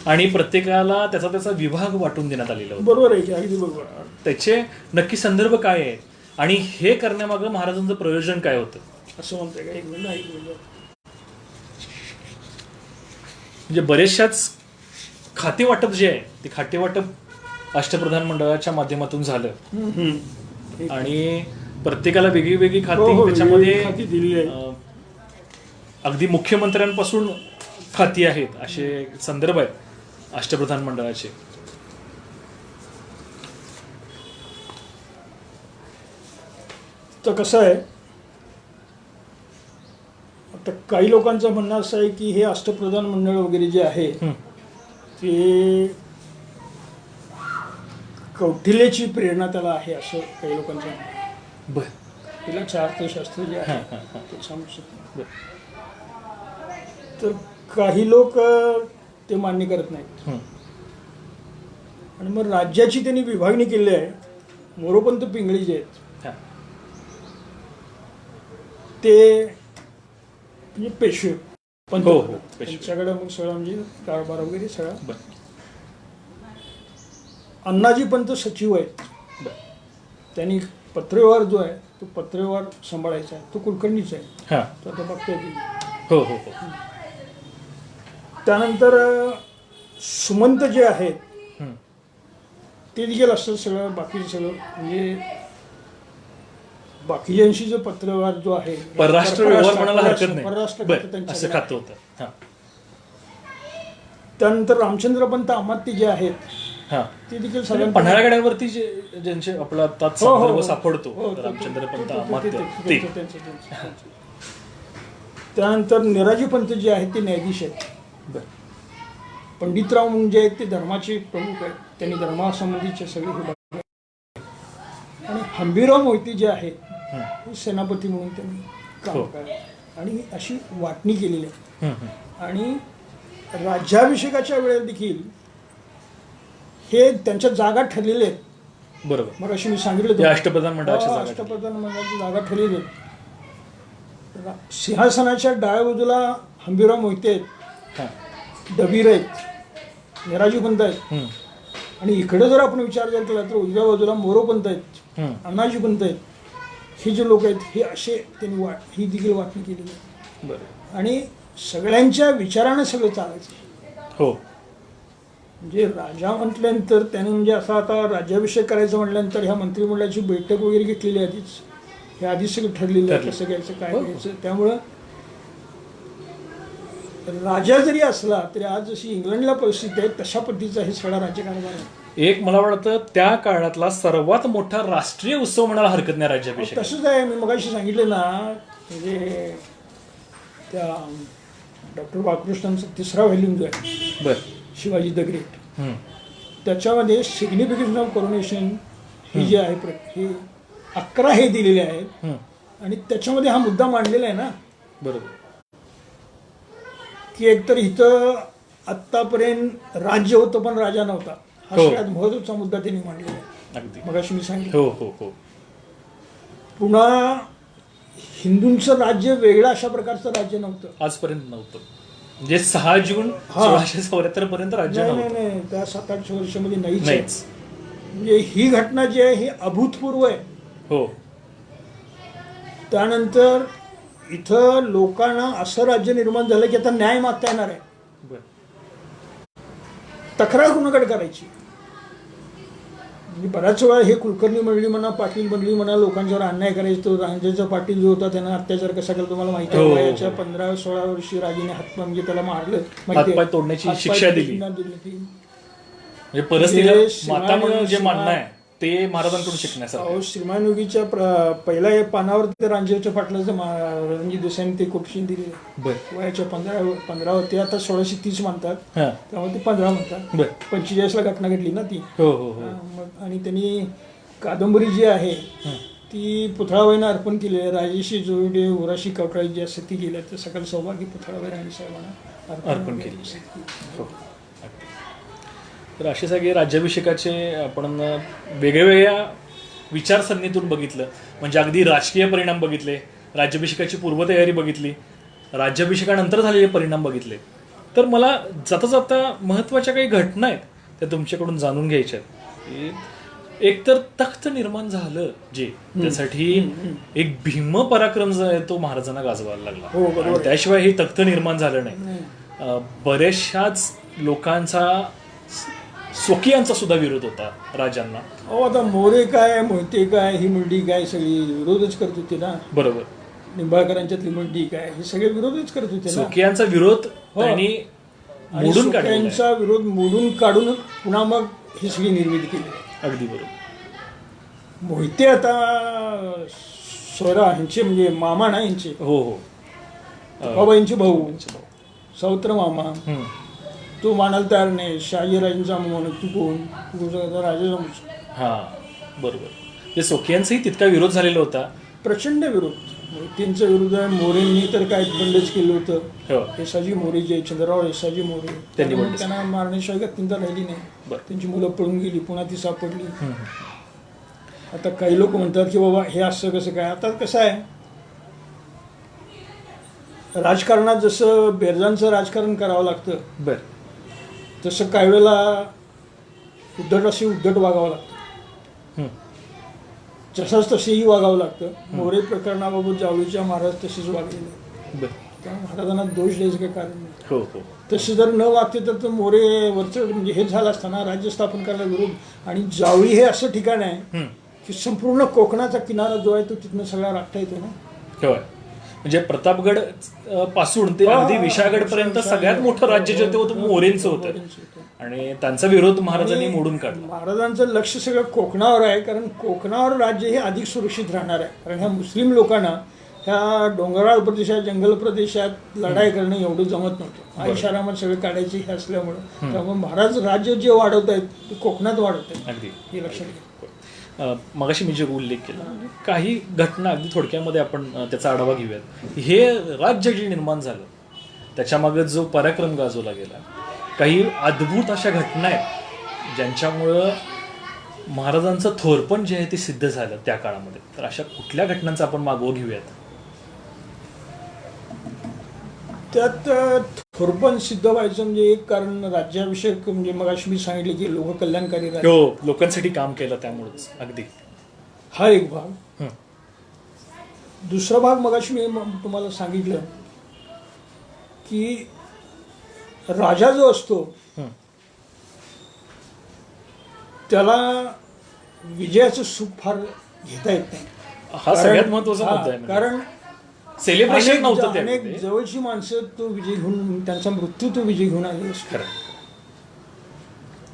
आणि प्रत्येकाला त्याचा विभाग वाटून देण्यात आलेला होता. बरोबर आहे की, अगदी बरोबर. त्याचे नक्की संदर्भ काय आहे आणि हे करण्यामागं महाराजांचं प्रयोजन काय होतं असं म्हणतंय का? एक मिनिट. म्हणजे बरेचशाच खातेवाटप जे आहे ते खातेवाटप अष्टप्रधान मंडळाच्या माध्यमातून झालं आणि प्रत्येकाला वेगळी वेगळी खाती त्याच्यामध्ये दिली. अगदी मुख्यमंत्र्यांपासून खाती आहेत असे संदर्भ आहेत अष्टप्रधान मंडळाचे. तर कसं आहे, आता काही लोकांचं म्हणणं असं आहे की हे अष्टप्रधान मंडळ वगैरे जे आहे ते कौटिल्याची प्रेरणा त्याला आहे असं काही लोकांचं म्हणणं. तिला अर्थशास्त्र जे आहे ते सांगू शकतो. तर काही लोक ते मान्य करत नाहीत. आणि मग राज्याची त्यांनी विभागणी केली आहे. मोरोपंत पिंगळी जे आहेत ते म्हणजे पेशवे पंत, त्यांच्याकडे मग सगळं म्हणजे कारभार वगैरे सगळा. अण्णाजी पंत सचिव आहेत, त्यांनी पत्रव्यवहार जो आहे तो पत्रव्यवहार सांभाळायचा आहे, तो कुलकर्णीचा आहे. तो आता बघता येईल. त्यानंतर सुमंत जे आहेत ते देखील असं सगळं बाकीचं सगळं म्हणजे बाकीच्यांशी जो पत्रव्यवहार जो आहे परराष्ट्र व्यवहार म्हणायला हरकत नाही, परराष्ट्र असं खातं होतं. त्यानंतर रामचंद्रपंत अमात्य जे आहेत ते देखील सगळ्या पन्हाळगडावरती ज्यांचे आपला सापडतो रामचंद्रपंत अमात्य. त्यानंतर निराजी पंत जे आहेत ते न्यायाधीश आहेत. पंडितराव म्हणून जे आहेत ते धर्माचे प्रमुख आहेत, त्यांनी धर्मासंबंधीचे सगळे हे. आणि हंबीराव मोहिते जे आहेत ते सेनापती म्हणून त्यांनी काम केलं आणि अशी वाटणी केलेली आहे. आणि राज्याभिषेकाच्या वेळेला देखील हे त्यांच्या जागा ठरलेल्या आहेत. बरोबर. मग अशी मी सांगितलं अष्टप्रधान मंडळाच्या अष्टप्रधान मंडळाची जागा ठरलेली आहेत. सिंहासनाच्या डाव्या बाजूला हंबीराव मोहिते आहेत, डबीर आहेत, निराजी पंत आहेत. आणि इकडे जर आपण विचार जर केला तर उजव्या बाजूला मोरोपंत आहेत, हम्म. अण्णाजीपंत आहेत, हे जे लोक आहेत हे असे त्यांनी ही देखील वाटणी केलेली आहे. बरं. आणि सगळ्यांच्या विचारानं सगळं चालायचं. हो. म्हणजे राजा म्हटल्यानंतर त्याने म्हणजे असा आता राज्याभिषेक करायचं म्हटल्यानंतर ह्या मंत्रिमंडळाची बैठक वगैरे घेतलेली आधीच, हे आधीच सगळं ठरलेलं आहे कसं घ्यायचं काय हो. घ्यायचं. त्यामुळं राजा जरी असला तरी आज जशी इंग्लंडला परिस्थिती आहे तशा पद्धतीचा हे सगळा राज्यकारभार आहे. एक मला वाटतं त्या काळातला सर्वात मोठा राष्ट्रीय उत्सव म्हणायला हरकत नाही राज्याभिषेक. तसंच आहे. मी मगाशी सांगितलं ना म्हणजे त्या डॉक्टर बाळकृष्णांचा 3रा व्हॉल्यूम जो आहे बर. शिवाजी द ग्रेट, हम्म. त्याच्यामध्ये सिग्निफिकन्स ऑफ कोरोनेशन ही जी आहे हे 11 हे दिलेले आहेत. हम्म. आणि त्याच्यामध्ये हा मुद्दा मांडलेला आहे ना बरोबर. की एकतर इथं आत्तापर्यंत राज्य होतं पण राजा नव्हता, हा हो. सगळ्यात महत्वाचा मुद्दा त्यांनी मांडलेला आहे. अगदी. मगाशी मी सांगितलं. हो हो हो. पुन्हा हिंदूंचं राज्य वेगळं अशा प्रकारचं राज्य नव्हतं. आजपर्यंत नव्हतं. म्हणजे 6 जून हा. 1674 पर्यंत राज्य नाही नव्हतं. नाही त्या 7-8 वर्षामध्ये नाहीच आहे. नाहीच. म्हणजे ही घटना जी आहे ही अभूतपूर्व आहे. हो. त्यानंतर इथं लोकांना असं राज्य निर्माण झालं की आता न्याय मागता येणार आहे. बर. तक्रार कुणाकडे करायची. म्हणजे बऱ्याच वेळा हे कुलकर्णी मंडळी म्हणा, पाटील मंडळी म्हणा, लोकांच्यावर अन्याय करायचं. तो रांजेचा पाटील जो होता त्यानं अत्याचार कसा केला तुम्हाला माहिती हो. आहे. वयाच्या 15-16 वर्षी राजेने हातपाय म्हणजे त्याला मारलं, हातपाय तोडण्याची शिक्षा दिली. म्हणजे परिस्थितीला म्हणजे माता जे श्रीमान- मानणं आहे ते महाराजांकडून शिकण्यासारखं. अहो श्रीमानयोगीच्या पहिल्या पानावर ते रांजेच्या पाटलाचं रणजित देसाईने ते कोटशीन दिले. बर. वयाच्या 15 होते, आता 1630 म्हणतात, हा. त्यामुळे ते 15 म्हणतात. बर. 45ला घटना घडली ना ती. हो हो हो. मग आणि त्यांनी कादंबरी जी आहे ती पुतळाबाईंना अर्पण केली आहे. राजेशी जोडे उराशी कवटाळी जी असते ती गेल्या तर सकल सौभाग्य पुतळाबाई राणी साहेबांना अर्पण केली. हो. तर असे सगळे राज्याभिषेकाचे आपण वेगळ्या विचारसरणीतून बघितलं. म्हणजे अगदी राजकीय परिणाम बघितले, राज्याभिषेकाची पूर्वतयारी बघितली, राज्याभिषेकानंतर झालेले परिणाम बघितले. तर मला जाता जाता महत्त्वाच्या काही घटना आहेत त्या तुमच्याकडून जाणून घ्यायच्या आहेत. एक तर तख्त निर्माण झालं जे, त्यासाठी एक भीम पराक्रम जो आहे तो महाराजांना गाजवायला लागला. हो, बरोबर. आणि त्याशिवाय हे तख्त निर्माण झालं नाही. बऱ्याचशाच लोकांचा, स्वकीयांचा सुद्धा विरोध होता राजांना. अहो आता मोरे काय, मोहिते काय, ही मंडळी काय सगळी विरोधच करत होती ना. बरोबर. निंबाळकरांच्यातली मंडळी काय हे सगळे विरोधच करत होते ना. स्वकीयांचा विरोध हो. त्यांनी आणि मोडून काढला. स्वकीयांचा विरोध मोडून काढून पुन्हा मग ही सगळी निर्मिती केली. अगदी बरोबर. मोहिते आता सोयरा ह्यांचे म्हणजे मामा ना यांचे, हो हो. बाबाईंचे भाऊ सौत्र मामा, हम्म. तू मानायला तयार नाही. शहाजीराजांचा म्हणून तू कोण, तू राजा. हा बरोबर. ते स्वकीयांचाही तितका विरोध झालेला होता. प्रचंड विरोध. मोहितेंचा विरोध आहे. मोरेंनी तर काय बंडच केलं होतं. हो. येसाजी मोरे जे चंद्रराव येसाजी मोरे, त्यांनी त्यामुळे बंडच त्यांना मारण्याशिवाय गत्यंतर राहिली नाही. बरं. त्यांची मुलं पळून गेली, पुन्हा ती सापडली. हम्म. आता काही लोक म्हणतात की बाबा हे असं कसं काय. आता कसं आहे, राजकारणात जसं बेरजांचं राजकारण करावं लागतं बर. तसं काही वेळेला उद्धट वागावं लागतं. हम्म. जसंच तसेही वागावं लागतं. मोरे प्रकरणाबाबत जावळीच्या महाराज तसेच वागलेले, बर. त्यामुळे महाराजांना दोष द्यायचं काही कारण नाही. हो हो. तसे जर न वागते तर मोरे वरचं म्हणजे हेच झालं असताना राज्य स्थापन करायला विरोध. आणि जावळी हे असं ठिकाण आहे हम्म. की संपूर्ण कोकणाचा किनारा जो आहे तो तिथनं सगळा राखता येतो ना. होय. म्हणजे प्रतापगड पासून ते अगदी विशाळगड पर्यंत सगळ्यात मोठं राज्य जे होतं मोरेंचं होतं. आणि त्यांचा विरोध महाराजांनी मोडून काढला. महाराजांचं लक्ष सगळं कोकणावर आहे, कारण कोकणावर राज्य हे अधिक सुरक्षित राहणार आहे. कारण ह्या मुस्लिम लोकांना ह्या डोंगराळ प्रदेशात, जंगल प्रदेशात लढाई करणं एवढं जमत नव्हतं. आयुष्यारामात सगळे काढायचे हे असल्यामुळं त्यामुळे महाराज राज्य जे वाढवत आहेत ते कोकणात वाढवत आहेत. अगदी हे लक्षात घ्या. मगाशी मी जे उल्लेख केला काही घटना अगदी थोडक्यामध्ये आपण त्याचा आढावा घेऊयात. हे राज्य जे निर्माण झालं त्याच्यामागे जो पराक्रम गाजवला गेला, काही अद्भुत अशा घटना आहेत ज्यांच्यामुळं महाराजांचं थोरपण जे आहे ते सिद्ध झालं त्या काळामध्ये. तर अशा कुठल्या घटनांचा आपण मागोवा घेऊयात? त्यात खुरपण सिद्ध व्हायचं म्हणजे एक कारण राज्याभिषेक, म्हणजे मगाशी मी सांगितले की लोककल्याणकारी राज्य, हो, लोकांसाठी काम केलं त्यामुळेच अगदी. हा एक भाग. हं. दुसरा भाग मगाशी मी तुम्हाला सांगितलं की राजा जो असतो हं. त्याला विजयाचं सुख फार घेता येत नाही. हा सगळ्यात महत्वाचा मुद्दा आहे. कारण सेलिब्रेशन नव्हतं अनेक त्यामध्ये. जवळची माणसं तो विजय घेऊन, त्यांचा मृत्यू तो विजय घेऊन आलेला असतो. खरं.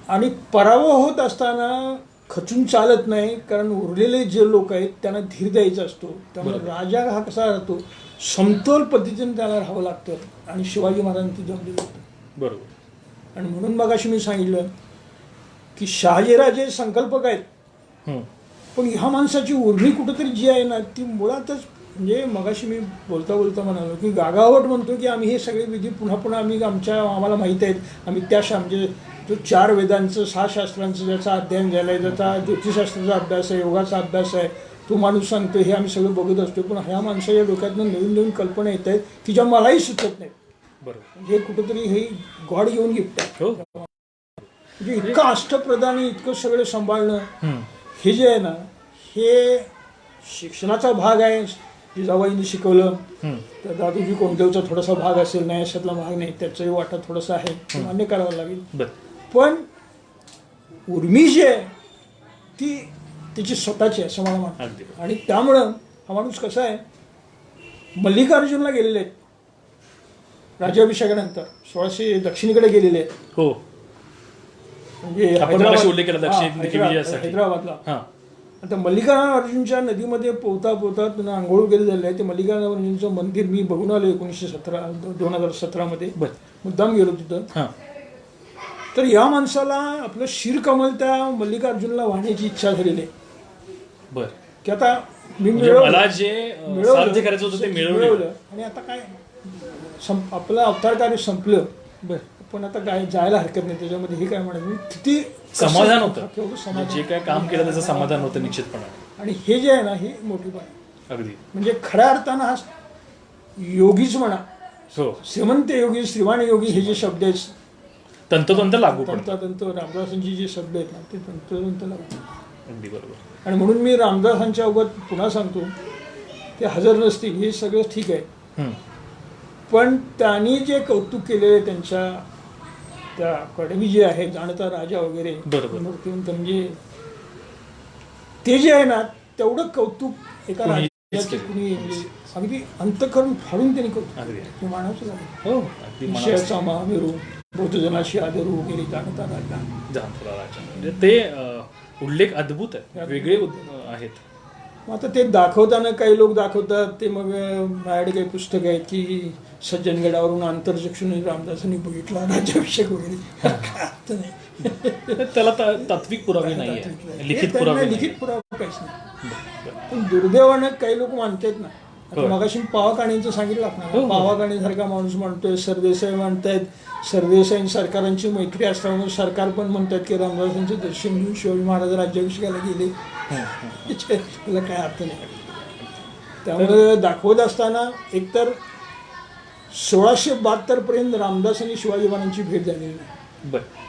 आणि पराभव होत असताना खचून चालत नाही, कारण उरलेले जे लोक आहेत त्यांना धीर द्यायचा असतो. त्यामुळे बरोबर. राजा हा कसा राहतो, समतोल पद्धतीने त्याला राहावं लागतं आणि शिवाजी महाराजांनी ते जमलेलं होतं. बरोबर. आणि म्हणून मगाशी मी सांगितलं की शहाजीराजे संकल्पक आहेत, हं. पण ह्या माणसाची उर्मी कुठंतरी जी आहे ना ती मुळातच, म्हणजे मगाशी मी बोलता बोलता म्हणालो की गागावट म्हणतो की आम्ही हे सगळे विधी पुन्हा पुन्हा आम्हाला माहीत आहेत, आम्ही म्हणजे जो 4 वेदांचं 6 शास्त्रांचं ज्याचा अध्ययन झाला आहे, ज्याचा ज्योतिषशास्त्राचा अभ्यास आहे, योगाचा अभ्यास आहे, तो माणूस सांगतो हे आम्ही सगळं बघत असतो. पण ह्या माणसाच्या डोक्यातनं नवीन नवीन कल्पना येत आहेत की ज्या मलाही सुचत नाहीत. बरोबर. हे कुठंतरी हे गॉड घेऊन गिफ्ट हो. म्हणजे इतकं अष्टप्रधान, इतकं सगळं सांभाळणं, हं. हे जे आहे ना हे शिक्षणाचा भाग आहे. जिजाबाईंनी शिकवलं, हं. तर दादोजी कोंडदेवचा थोडासा भाग असेल, नाही अशातला भाग नाही, त्याचाही वाटा थोडासा आहे, ते मान्य करावं लागेल. बरं. पण उर्मी जी आहे ती तिची स्वतःची आहे असं मला वाटतं. अगदी. आणि त्यामुळं हा माणूस कसा आहे, मल्लिकार्जुनला गेलेले आहेत राज्याभिषेकानंतर, 1600 दक्षिणेकडे गेलेले आहेत. हो. म्हणजे आपण मगाशी उल्लेख केला दक्षिण हा, विजयासाठी. हैदराबादला. हां. आता मल्लिकार्जुनच्या नदीमध्ये पोहता पोहता त्यांना आंघोळ वगैरे झाले आहे. ते मल्लिकार्जुनचं मंदिर मी बघून आलो 2017 बरं. मुद्दाम गेलो तिथं. हां. तर या माणसाला आपलं शिरकमल त्या मल्लिकार्जुनला वाहण्याची इच्छा झालेली आहे बरं. की आता मी म्हणजे मला जे साध्य करायचं होतं ते मिळवलं. आणि आता काय आपलं अवतार कार्य संपलं, बरं. पण आता काय जायला हरकत नाही त्याच्यामध्ये. हे काय म्हणायचं किती समाधान होतं. केवढं समाधान. जे काय काम केलं त्याचं समाधान होतं निश्चितपणे. आणि हे जे आहे ना हे मोठी बात. अगदी. म्हणजे खऱ्या अर्थानं हा योगीच म्हणा, हो. श्रीमंत योगी, श्रीवाण योगी हे जे शब्द आहेत तंतोतंत लागू पडतं. तंतोतंत रामदासांची जे शब्द आहेत ना ते तंतोतंत लागू पडतात. अगदी बरोबर. आणि म्हणून मी रामदासांच्या अवगत पुन्हा सांगतो, ते हजर नसतील हे सगळं ठीक आहे, हं. पण त्यांनी जे कौतुक केले त्यांच्या त्या कडवी जे आहे जाणता राजा वगैरे बरोबर. मूर्तिवंत, म्हणजे ते जे आहे ना तेवढं कौतुक एका कुणी राजाचे कुणी म्हणजे अगदी अंतःकरण फाडून त्यांनी कौतुक अगदी. ते मानावंच लागेल. हो. अगदी विषयाचा महामेरू, बौद्धजनाशी आदरू वगैरे जाणता राजा. जाणता राजा. म्हणजे ते उल्लेख अद्भुत आहे, वेगळे आहेत. मग आता ते दाखवताना काही लोक दाखवतात ते, मग माझ्याकडे काही पुस्तकं आहेत की सज्जनगडावरून आंतरचक्षुने रामदासांनी बघितला राज्याभिषेक वगैरे. काय अर्थ नाही. त्याला तात्विक पुरावे नाही आहे, लिखित हे पुरावे त्यांना लिखित नाही. पुरावा काहीच नाही. बरं. पण दुर्दैवानं काही लोक मानतात ना. आता हो. मगाशी पावाकाणींचं सांगितलं हो, आपल्याला, हो. पावाकाणीसारखा माणूस म्हणतोय, सरदेसाई म्हणतायत, सरदेसाई सरकारांची मैत्री असल्यामुळे सरकार पण म्हणतात की रामदासांचं दर्शन घेऊन शिवाजी महाराज राज्याभिषेकाला गेले. हं, हं. त्याला काय अर्थ नाही. त्यामुळे दाखवत असताना एकतर 1672 पर्यंत रामदासांनी शिवाजी महाराजांची भेट झालेली नाही. बरं.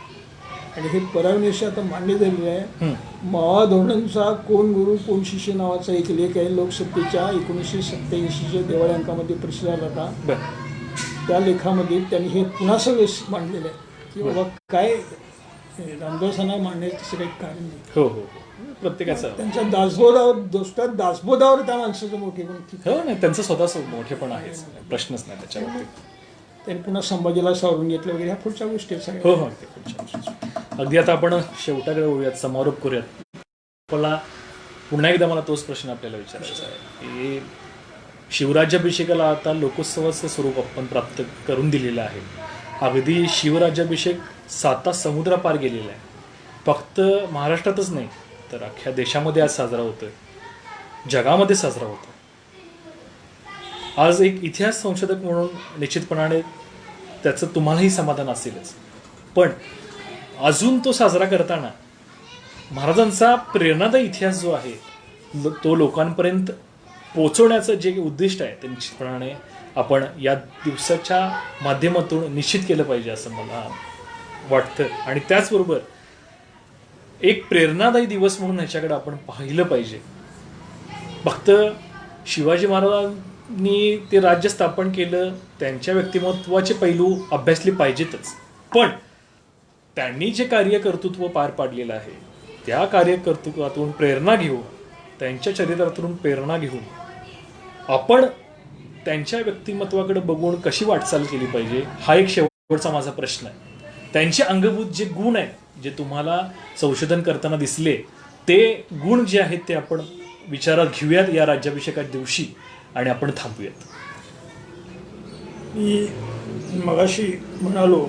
आणि हे परावनिशी आता मान्य झालेलं आहे. हं. मावा धोरणचा कोण गुरु कोण शिष्य नावाचा एक लेख आहे लोकसत्तेच्या 1987च्या दिवाळी अंकामध्ये प्रसिद्ध झाला होता. बरं. त्या लेखामध्ये त्यांनी हे पुन्हा सगळं मांडलेलं आहे की बाबा काय रामदासांना मांडण्याचं तसं काही कारण नाही. हो हो हो. प्रत्येकाचं. त्यांच्या दासबोधावर त्या माणसाचं मोठेपण किती. हो नाही, त्यांचं स्वतःच मोठेपण आहेच, प्रश्नच नाही त्याच्या बाबतीत. त्यांनी पुन्हा संभाजीला सावरून घेतलं वगैरे, ह्या पुढच्या गोष्टी आहेत हो सगळ्या. हो. अगदी पुढच्या गोष्टी. अगदी आता आपण शेवटाकडे वळूयात, समारोप करूयात. मला पुन्हा एकदा तोच प्रश्न आपल्याला विचारायचा आहे की शिवराज्याभिषेकाला आता लोकोत्सवाचं स्वरूप आपण प्राप्त करून दिलेलं आहे. अगदी शिवराज्याभिषेक 7 समुद्रापार गेलेला आहे. फक्त महाराष्ट्रातच नाही तर अख्ख्या देशामध्ये आज साजरा होतोय, जगामध्ये साजरा होतो. आज एक इतिहास संशोधक म्हणून निश्चितपणाने त्याचं तुम्हालाही समाधान असेलच, पण अजून तो साजरा करताना महाराजांचा प्रेरणादायी इतिहास जो आहे तो लोकांपर्यंत पोचवण्याचं जे उद्दिष्ट आहे ते निश्चितपणाने आपण या दिवसाच्या माध्यमातून निश्चित केलं पाहिजे असं मला वाटतं. आणि त्याचबरोबर एक प्रेरणादायी दिवस म्हणून ह्याच्याकडे आपण पाहिलं पाहिजे. फक्त शिवाजी महाराजांनी ते राज्य स्थापन केलं, त्यांच्या व्यक्तिमत्वाचे पैलू अभ्यासले पाहिजेतच, पण त्यांनी जे कार्यकर्तृत्व पार पाडलेलं आहे त्या कार्यकर्तृत्वातून प्रेरणा घेऊन, त्यांच्या चरित्रातून प्रेरणा घेऊन आपण त्यांच्या व्यक्तिमत्वाकडे बघून कशी वाटचाल केली पाहिजे हा एक शेवटचा माझा प्रश्न आहे. त्यांचे अंगभूत जे गुण आहेत, जे तुम्हाला संशोधन करताना दिसले, ते गुण जे आहेत ते आपण विचारात घेऊयात या राज्याभिषेकाच्या दिवशी आणि आपण थांबूयात. मी मगाशी म्हणालो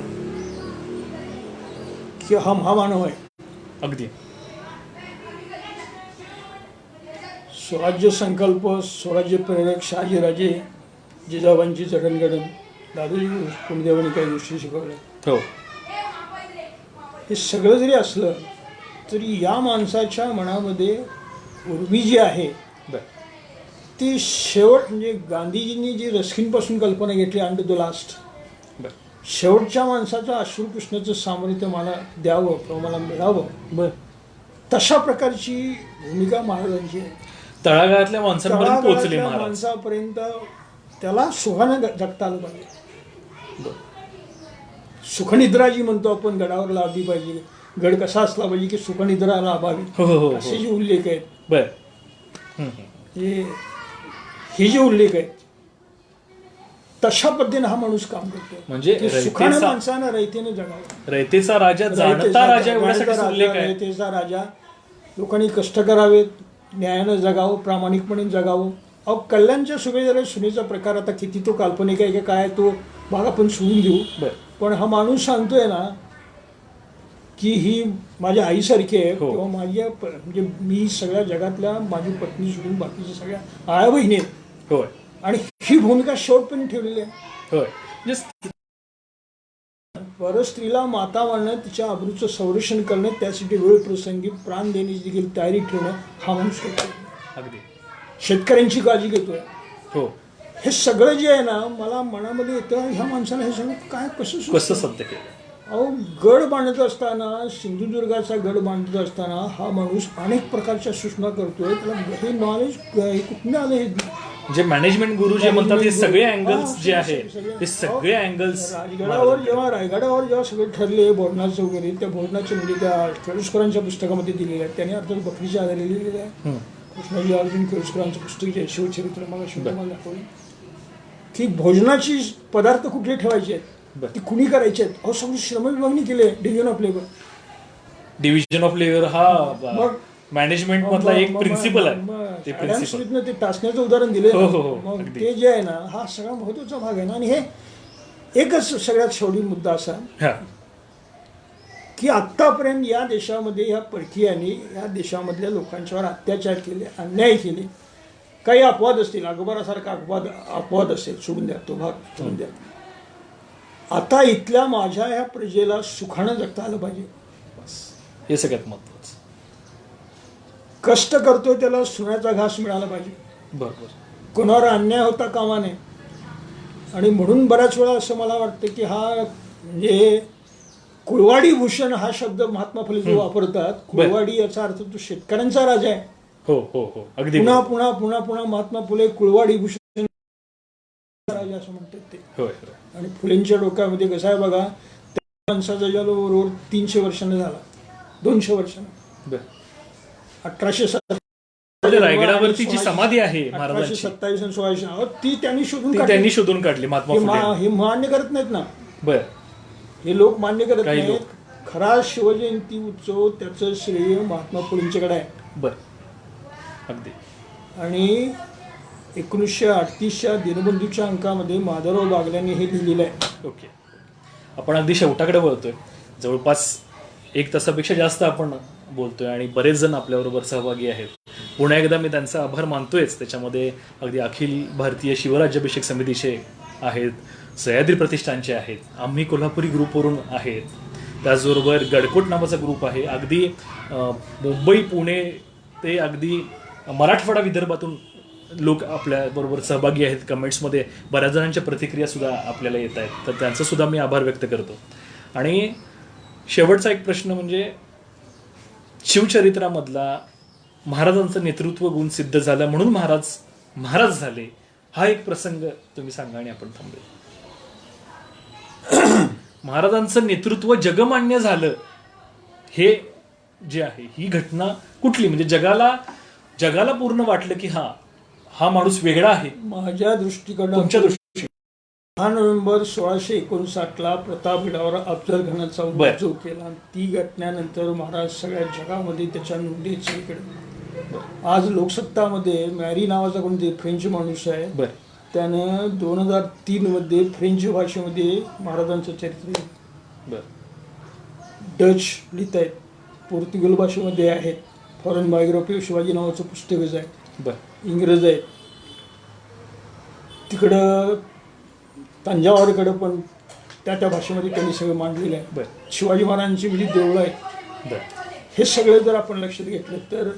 की हा महामानव आहे. अगदी स्वराज्य संकल्प, स्वराज्य प्रेरक, शहाजीराजे, जिजाबाईंची जडणघडण, दादोजी कोंडदेवांनी काही गोष्टी शिकवल्या. हो, हे सगळं जरी असलं तरी या माणसाच्या मनामध्ये उर्मी जी आहे ती शेवट, म्हणजे गांधीजींनी जी रस्किनपासून कल्पना घेतली अंडर द लास्ट, शेवटच्या माणसाचं अश्रुकृष्णाचं सामर्थ्य मला द्यावं किंवा मला मिळावं, तशा प्रकारची भूमिका महाराजांची आहे. तळागाळातल्या माणसांपर्यंत पोहोचले महाराज. माणसापर्यंत त्याला सुखानं जगता आलं पाहिजे. सुखनिद्रा जी म्हणतो आपण, गडावर लाभली पाहिजे. गड कसा असला पाहिजे की सुखनिद्रा लाभावी, असे जे उल्लेख आहेत, हे जे उल्लेख आहेत तशा पद्धतीने हा माणूस काम करतो. म्हणजे सुखानं माणसानं रयतेने जगावं. रयतेचा राजा, जाणता राजा एवढ्यासाठी उल्लेख आहे. रयतेचा राजा, लोकांनी कष्ट करावेत, न्यायानं जगावं, प्रामाणिकपणे जगावं. अहो, कल्याणच्या सुभेदार सुनेचा प्रकार आता किती तो काल्पनिक आहे की काय तो भाग आपण सोडून देऊ, पण हा माणूस सांगतोय ना की ही माझ्या आईसारखी आहे किंवा माझ्या, म्हणजे मी सगळ्या जगातल्या माझी पत्नी सोडून बाकीच्या सगळ्या आया बहिणी आहेत. होय, आणि ही भूमिका शेवटपर्यंत ठेवलेली आहे. होय. बरं, स्त्रीला माता मानणं, तिच्या अब्रूचं संरक्षण करणं, त्यासाठी वेळ प्रसंगी प्राण देण्याची देखील तयारी ठेवणं हा माणूस करतो. अगदी शेतकऱ्यांची काळजी घेतोय. हो, हे सगळं जे आहे ना, मला मनामध्ये येतं ह्या माणसानं हे सगळं काय कसं सत्य केलं. अहो, गड बांधत असताना, सिंधुदुर्गाचा गड बांधत असताना हा माणूस अनेक प्रकारच्या सूचना करतोय. त्याला हे नॉलेज कुठून आलं? हे जे मॅनेजमेंट गुरु जे म्हणतात ते सगळे अँगल्स जे आहेत ते सगळे अँगल्स रायगडावर जेव्हा सगळे ठरले भोजनाचं वगैरे, त्या भोजनाचे म्हणजे त्या केळुसकरांच्या पुस्तकामध्ये दिलेले आहेत. त्याने अर्थात बकरीच्या आधारे लिहिलेलं आहे. कृष्णाजी अर्जुन केळुसकरांचं पुस्तक जे शिवचरित्र मला शिवरामाला दाखवलं की भोजनाची पदार्थ कुठले ठेवायचे आहेत, ती कुणी करायचे आहेत. अहो, सगळं श्रम विभागणी केले. Division of labour. Division of labour हा मॅनेजमेंट मधला एक प्रिन्सिपल आहे. ते प्रिन्सिपल ते टाचण्याचं उदाहरण दिले. मग ते जे आहे ना, हा सगळा महत्वाचा भाग आहे ना. आणि हे एकच सगळ्यात शेवटी मुद्दा असा की आत्तापर्यंत या देशामध्ये या परकीयांनी या देशामधल्या लोकांच्यावर अत्याचार केले, अन्याय केले. काही अपवाद असतील, अकबरासारखा अपवाद असेल, सोडून द्या तो भाग, सोडून द्या. आता इथल्या माझ्या ह्या प्रजेला सुखानं जगता आलं पाहिजे, हे सगळ्यात महत्वाचं. कष्ट करतोय त्याला सोन्याचा घास मिळाला पाहिजे. बरोबर. कोणावर अन्याय होता कामा नये. आणि म्हणून बऱ्याच वेळा असं मला वाटतं की हा म्हणजे कुळवाडी भूषण हा शब्द महात्मा फुले जो वापरतात, कुळवाडी याचा अर्थ तो शेतकऱ्यांचा राजा आहे. हो हो हो, अगदी. पुन्हा पुन्हा पुन्हा पुन्हा महात्मा फुले कुळवाडी भूषण राजा असं म्हणतात ते. आणि फुलेंच्या डोक्यामध्ये कसं आहे बघा, त्या माणसाचा जन्म 300 वर्षांनी झाला, 200 वर्षांनी, 1870 रायगडावरती जी समाधी आहे महाराजांची 1827 आणि 1600 ती त्यांनी शोधून काढली. महात्मा फुले हे मान्य करत नाहीत ना. बर, हे लोक मान्य करत नाहीत. खरा शिवजयंती उत्सव त्याचं श्रेय महात्मा फुलेंच्याकडे आहे. बर, अगदी. आणि 1938च्या दिनबंधूच्या अंकामध्ये माधवराव बागल्यांनी हे लिहिलेलं आहे. ओके, आपण अगदी शेवटाकडे बोलतोय. जवळपास 1 तासापेक्षा जास्त आपण बोलतोय आणि बरेच जण आपल्याबरोबर सहभागी आहेत. पुन्हा एकदा मी त्यांचा आभार मानतोयच. त्याच्यामध्ये अगदी अखिल भारतीय शिवराज्याभिषेक समितीचे आहेत, सह्याद्री प्रतिष्ठानचे आहेत, आम्ही कोल्हापुरी ग्रुपवरून आहेत, त्याचबरोबर गडकोट नावाचा ग्रुप आहे. अगदी मुंबई पुणे ते अगदी मराठवाडा विदर्भातून लोक आपल्या बरोबर सहभागी आहेत कमेंट्समध्ये. बऱ्याच जणांच्या प्रतिक्रिया सुद्धा आपल्याला येत आहेत, तर त्यांचं सुद्धा मी आभार व्यक्त करतो. आणि शेवटचा एक प्रश्न म्हणजे शिवचरित्रामधला महाराजांचं नेतृत्व गुण सिद्ध झाला म्हणून महाराज झाले, हा एक प्रसंग तुम्ही सांगा आणि आपण थांबूया. महाराजांचं नेतृत्व जगमान्य झालं हे जे आहे, ही घटना कुठली, म्हणजे जगाला पूर्ण वाटलं की हा माणूस वेगळा आहे. माझ्या दृष्टीकडनं तुमच्या दृष्टी 10 नोव्हेंबर 1659 प्रतापगडावर अफजल खानाचा उद्योग केला. ती घटनेनंतर महाराज सगळ्या जगामध्ये त्याच्या नोंदीच इकडे. आज लोकसत्तामध्ये मॅरी नावाचा कोणते फ्रेंच माणूस आहे, त्यानं 2003 मध्ये फ्रेंच भाषेमध्ये महाराजांचं चरित्र डच लिहित आहेत, पोर्तुगल भाषेमध्ये आहेत, फॉरेन बायोग्राफी ऑफ शिवाजी नावाचं पुस्तकच आहे, इंग्रज आहे, तिकडं तंजावरकडं पण त्या भाषेमध्ये त्यांनी सगळं मांडलेलं आहे. शिवाजी महाराजांची म्हणजे देवळं आहेत. हे सगळे जर आपण लक्षात घेतलं तर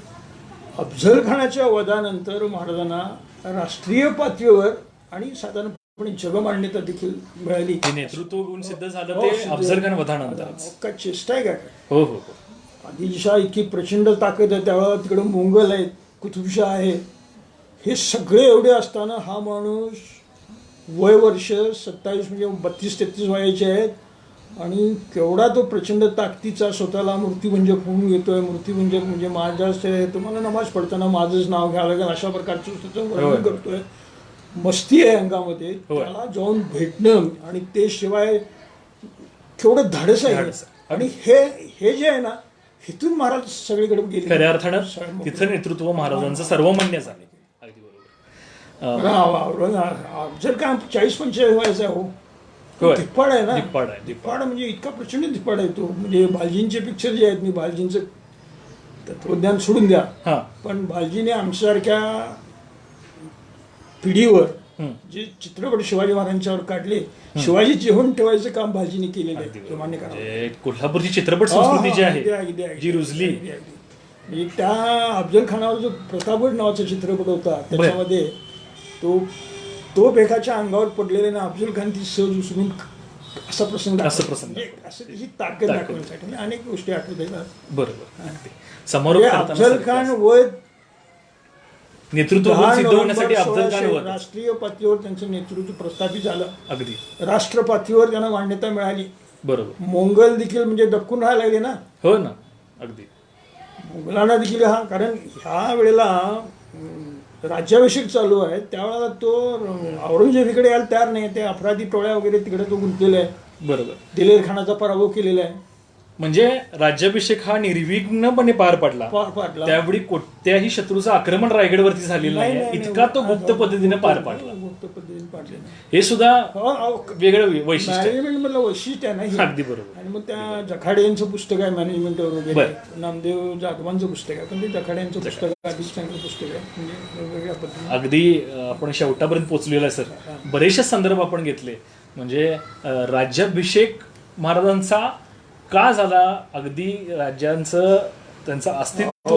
अफजल खानाच्या वधानंतर महाराजांना राष्ट्रीय पातळीवर आणि साधारणपणे जगमान्यता देखील मिळाली. नेतृत्व गुण सिद्ध झालं ते अफजल खान वधानंतर. काय चेष्टा आहे का? हो हो हो. आदिलशाह इतकी प्रचंड ताकद आहे, त्यावेळेला तिकडे मोंगल आहेत, कुतुबशाह आहे, हे सगळे एवढे असताना हा माणूस वय वर्ष 27 म्हणजे 32-33 वयाचे आहेत आणि केवढा तो प्रचंड ताकदीचा स्वतःला मृत्यूभंजक होऊन येतोय. मृत्यूभंजक म्हणजे माझ्या तुम्हाला नमाज पडताना माझंच नाव घ्यावं लागेल अशा प्रकारचं त्याचं वर्णन करतोय. मस्ती आहे अंगामध्ये. त्याला जाऊन भेटणं आणि ते शिवाय केवढं धाडस आहे. आणि हे जे आहे ना, इथून महाराज सगळीकडे गेले. खऱ्या अर्थानं तिथं नेतृत्व महाराजांचं सर्वमान्य झालं. अगदी बरोबर. अफजल खान 40-45 वयाचा आहे. हो, धिप्पाड आहे ना. धिप्पाड म्हणजे इतका प्रचंड धिप्पाड आहे तो. म्हणजे भालजींचे पिक्चर जे आहेत, मी भालजींचं तत्वज्ञान सोडून द्या, पण भालजीने आमच्यासारख्या पिढीवर जे चित्रपट शिवाजी महाराजांच्यावर काढले, शिवाजी जेवण ठेवायचं काम भालजीने केलेलं आहे. मान्य करा. कोल्हापूरची चित्रपट संस्कृती जी आहे जी रुजली, म्हणजे त्या अफजल खानावर जो प्रतापगड नावाचा चित्रपट होता त्याच्यामध्ये तो बेकाच्या अंगावर पडलेले ना अफजल खान ती सहज उचलून असा प्रसंग असं त्याची ताकद दाखवण्यासाठी अनेक गोष्टी आठवत आहेत. बरोबर. समोर अफजल खान वय नेतृत्व सिद्ध होण्यासाठी अफजल खान राष्ट्रीय पातळीवर त्यांचं नेतृत्व प्रस्थापित झालं. अगदी राष्ट्र पातळीवर त्यांना मान्यता मिळाली. बरोबर. मोंगल देखील म्हणजे दक्कून राहायला लागले ना. हो ना. अगदी मोगलांना देखील कारण ह्या वेळेला राज्याभिषेक चालू आहे, त्यावेळेला तो औरंगजेबीकडे यायला तयार नाही. ते अपराधी टोळ्या वगैरे तिकडे तो गुंतलेला आहे. बरोबर. दिलेर खानाचा पराभव केलेला आहे. म्हणजे राज्याभिषेक हा निर्विघ्नपणे पार पडला. त्यावेळी कोणत्याही शत्रूचं आक्रमण रायगडवरती झालेलं नाही, इतका तो गुप्त पद्धतीने पार पाडला. हे सुद्धा वेगळं वैशिष्ट्य, मॅनेजमेंट मधलं वैशिष्ट्य आहे ना. अगदी बरोबर. आणि मग त्या जखाडे यांचं पुस्तक आहे मॅनेजमेंट वगैरे, नामदेव जाधवांचं पुस्तक आहे, पण ते जखाडे यांचं पुस्तक अधिक चांगलं पुस्तक आहे. म्हणजे वेगवेगळ्या पद्धतीने अगदी आपण शेवटापर्यंत पोहोचलेलो आहे सर. बरेचसे संदर्भ आपण घेतले. म्हणजे राज्याभिषेक महाराजांचा का झाला, अगदी राज्यांचं त्यांचं अस्तित्व.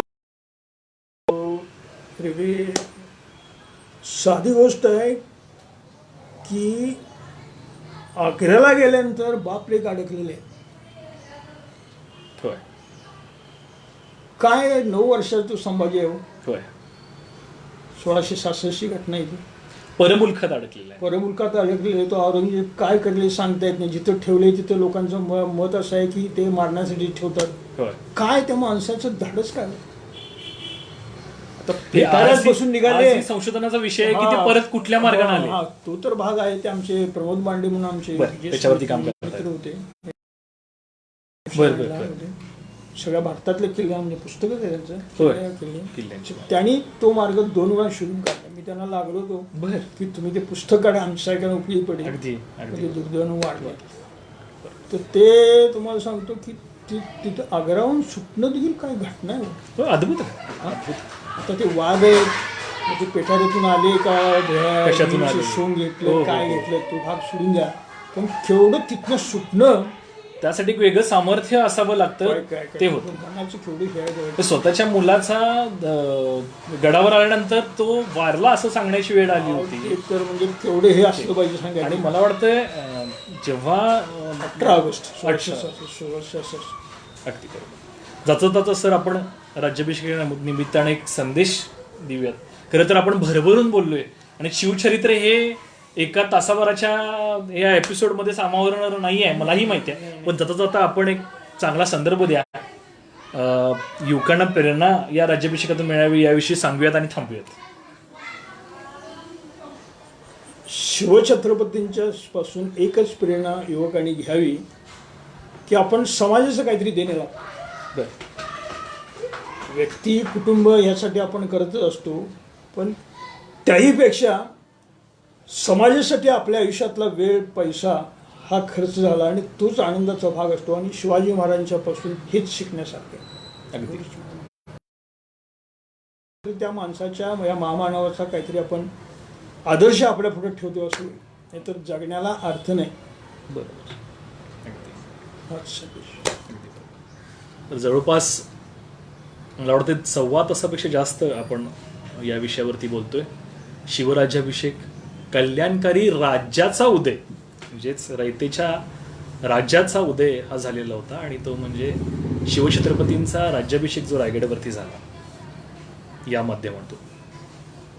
साधी गोष्ट आहे की आग्र्याला गेल्यानंतर बापलेक अडकलेले काय 9 वर्षाचा तो संभाजी आहे. 1666 घटना आहे. परमुलखात अडकलेला आहे. परमुलखात अडकलेले. तो औरंगजेब काय करले सांगता येत नाही. जिथं ठेवले तिथं लोकांचं मत असं आहे की ते मारण्यासाठी ठेवतात. काय त्या माणसाचं धाडस काय. बसून निघाले. संशोधनाचा विषय आहे की ते परत कुठल्या मार्गाने आले. तो तर भाग आहे. ते आमचे प्रमोद बांडे म्हणून आमचे त्याच्यावरती काम मित्र होते. बरोबर. सगळ्या भारतातले किल्ले म्हणजे पुस्तकच आहे त्यांचं. त्यांनी तो मार्ग 2 वेळा शोधून काढला. मी त्यांना लागलो होतो की तुम्ही ते पुस्तक काढा, आमच्यासारख्या उपयोगी पडेल. म्हणजे दुर्दैवान वाढलं. तर ते तुम्हाला सांगतो की तिथं आग्र्याहून सुटणं देखील काय घटना आहे. अद्भुत. आता ते वाघ आहेत, ते पेठाऱ्यातून आले का, सोंग घेतलं काय घेतलं तो भाग सोडून द्या, पण केवढं तिथनं सुटणं त्यासाठी एक वेगळं सामर्थ्य असावं लागतं ते होतं. मनाची केवढी हे आहे. तर स्वतःच्या मुलाचा गडावर आल्यानंतर तो वारला असं सांगण्याची वेळ आली होती. एक तर म्हणजे केवढे हे असलं पाहिजे आणि सांगायला. मला वाटतंय जेव्हा 18 ऑगस्ट 18. 1666. अगदी बरोबर. जाता जाता सर आपण राज्याभिषेक निमित्ताने एक संदेश देऊयात. खरं तर आपण भरभरून बोललोय आणि शिवचरित्र हे एका तासाभराच्या या एपिसोडमध्ये सामावरणार नाही आहे, मलाही माहिती आहे. पण जाता जाता आपण एक चांगला संदर्भ द्या, युवकांना प्रेरणा या राज्याभिषेकातून मिळावी याविषयी सांगूयात आणि थांबूयात. शिवछत्रपतींच्या पासून एकच प्रेरणा युवकांनी घ्यावी की आपण समाजाचं काहीतरी देणे लागतो. व्यक्ती कुटुंब यासाठी आपण करतच असतो, पण त्याहीपेक्षा समाजासाठी आपल्या आयुष्यातला वेळ पैसा हा खर्च झाला आणि तोच आनंदाचा भाग असतो. आणि शिवाजी महाराजांच्या पासून हेच शिकण्यासारखे. अगदी त्या माणसाच्या या महामानवाचा काहीतरी आपण आदर्श आपल्या पुढे ठेवतो असो, नाहीतर जगण्याला अर्थ नाही. बरोबर. हाच संदेश. तर जवळपास मला वाटतं 1.25 तासापेक्षा जास्त आपण या विषयावरती बोलतोय. शिवराज्याभिषेक, कल्याणकारी राज्याचा उदय, म्हणजेच रयतेच्या राज्याचा उदय हा झालेला होता. आणि तो म्हणजे शिवछत्रपतींचा राज्याभिषेक जो रायगडावरती झाला या माध्यमातून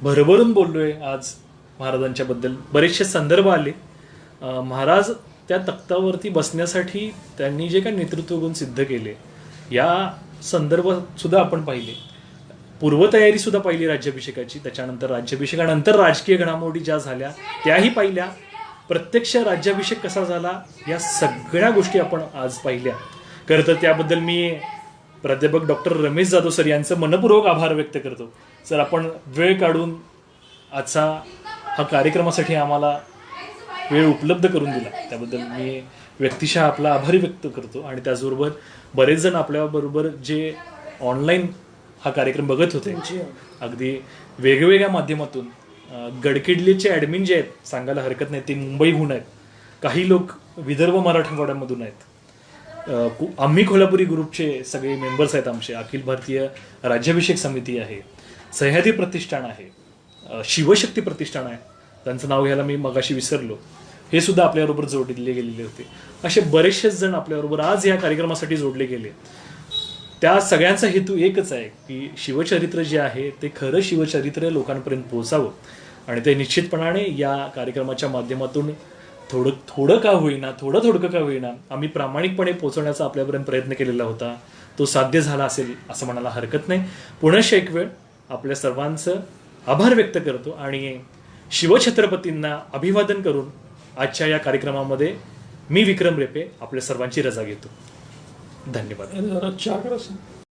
भरभरून बोललोय आज महाराजांच्या बद्दल. बरेचसे संदर्भ आले. महाराज त्या तख्तावरती बसण्यासाठी त्यांनी जे काही नेतृत्व गुण सिद्ध केले या संदर्भ सुद्धा आपण पाहिले. पूर्वतयारी सुद्धा पाहिली राज्याभिषेकाची. त्याच्यानंतर राज्याभिषेकानंतर राजकीय घडामोडी ज्या झाल्या त्याही पाहिल्या. प्रत्यक्ष राज्याभिषेक कसा झाला या सगळ्या गोष्टी आपण आज पाहिल्या. खरं तर त्याबद्दल मी प्राध्यापक डॉक्टर रमेश जाधव सर यांचं मनपूर्वक आभार व्यक्त करतो. सर, आपण वेळ काढून आजचा हा कार्यक्रमासाठी आम्हाला वेळ उपलब्ध करून दिला त्याबद्दल मी व्यक्तिशः आपला आभारी व्यक्त करतो. आणि त्याचबरोबर बरेच जण आपल्याबरोबर जे ऑनलाईन हा कार्यक्रम बघत होते, अगदी वेगवेगळ्या माध्यमातून, गडकिडलीचे ॲडमिन जे आहेत सांगायला हरकत नाही, ते मुंबईहून आहेत, काही लोक विदर्भ मराठवाड्यामधून आहेत, आम्ही कोल्हापुरी ग्रुपचे सगळे मेंबर्स आहेत आमचे, अखिल भारतीय राज्याभिषेक समिती आहे, सह्याद्री प्रतिष्ठान आहे, शिवशक्ती प्रतिष्ठान आहे, त्यांचं नाव घ्यायला मी मगाशी विसरलो, हे सुद्धा आपल्याबरोबर जोडले गेलेले होते. असे बरेचसेच जण आपल्याबरोबर आज या कार्यक्रमासाठी जोडले गेले. त्या सगळ्यांचा हेतू एकच आहे की शिवचरित्र जे आहे ते खरं शिवचरित्र लोकांपर्यंत पोहोचावं. आणि ते निश्चितपणाने या कार्यक्रमाच्या माध्यमातून थोडं का होईना आम्ही प्रामाणिकपणे पोहोचवण्याचा आपल्यापर्यंत प्रयत्न केलेला होता. तो साध्य झाला असेल असं म्हणायला हरकत नाही. पुनश्च एक वेळ आपल्या सर्वांचं आभार व्यक्त करतो आणि शिवछत्रपतींना अभिवादन करून आजच्या या कार्यक्रमामध्ये मी विक्रम रेपे आपल्या सर्वांची रजा घेतो. धन्यवाद. चहा करा.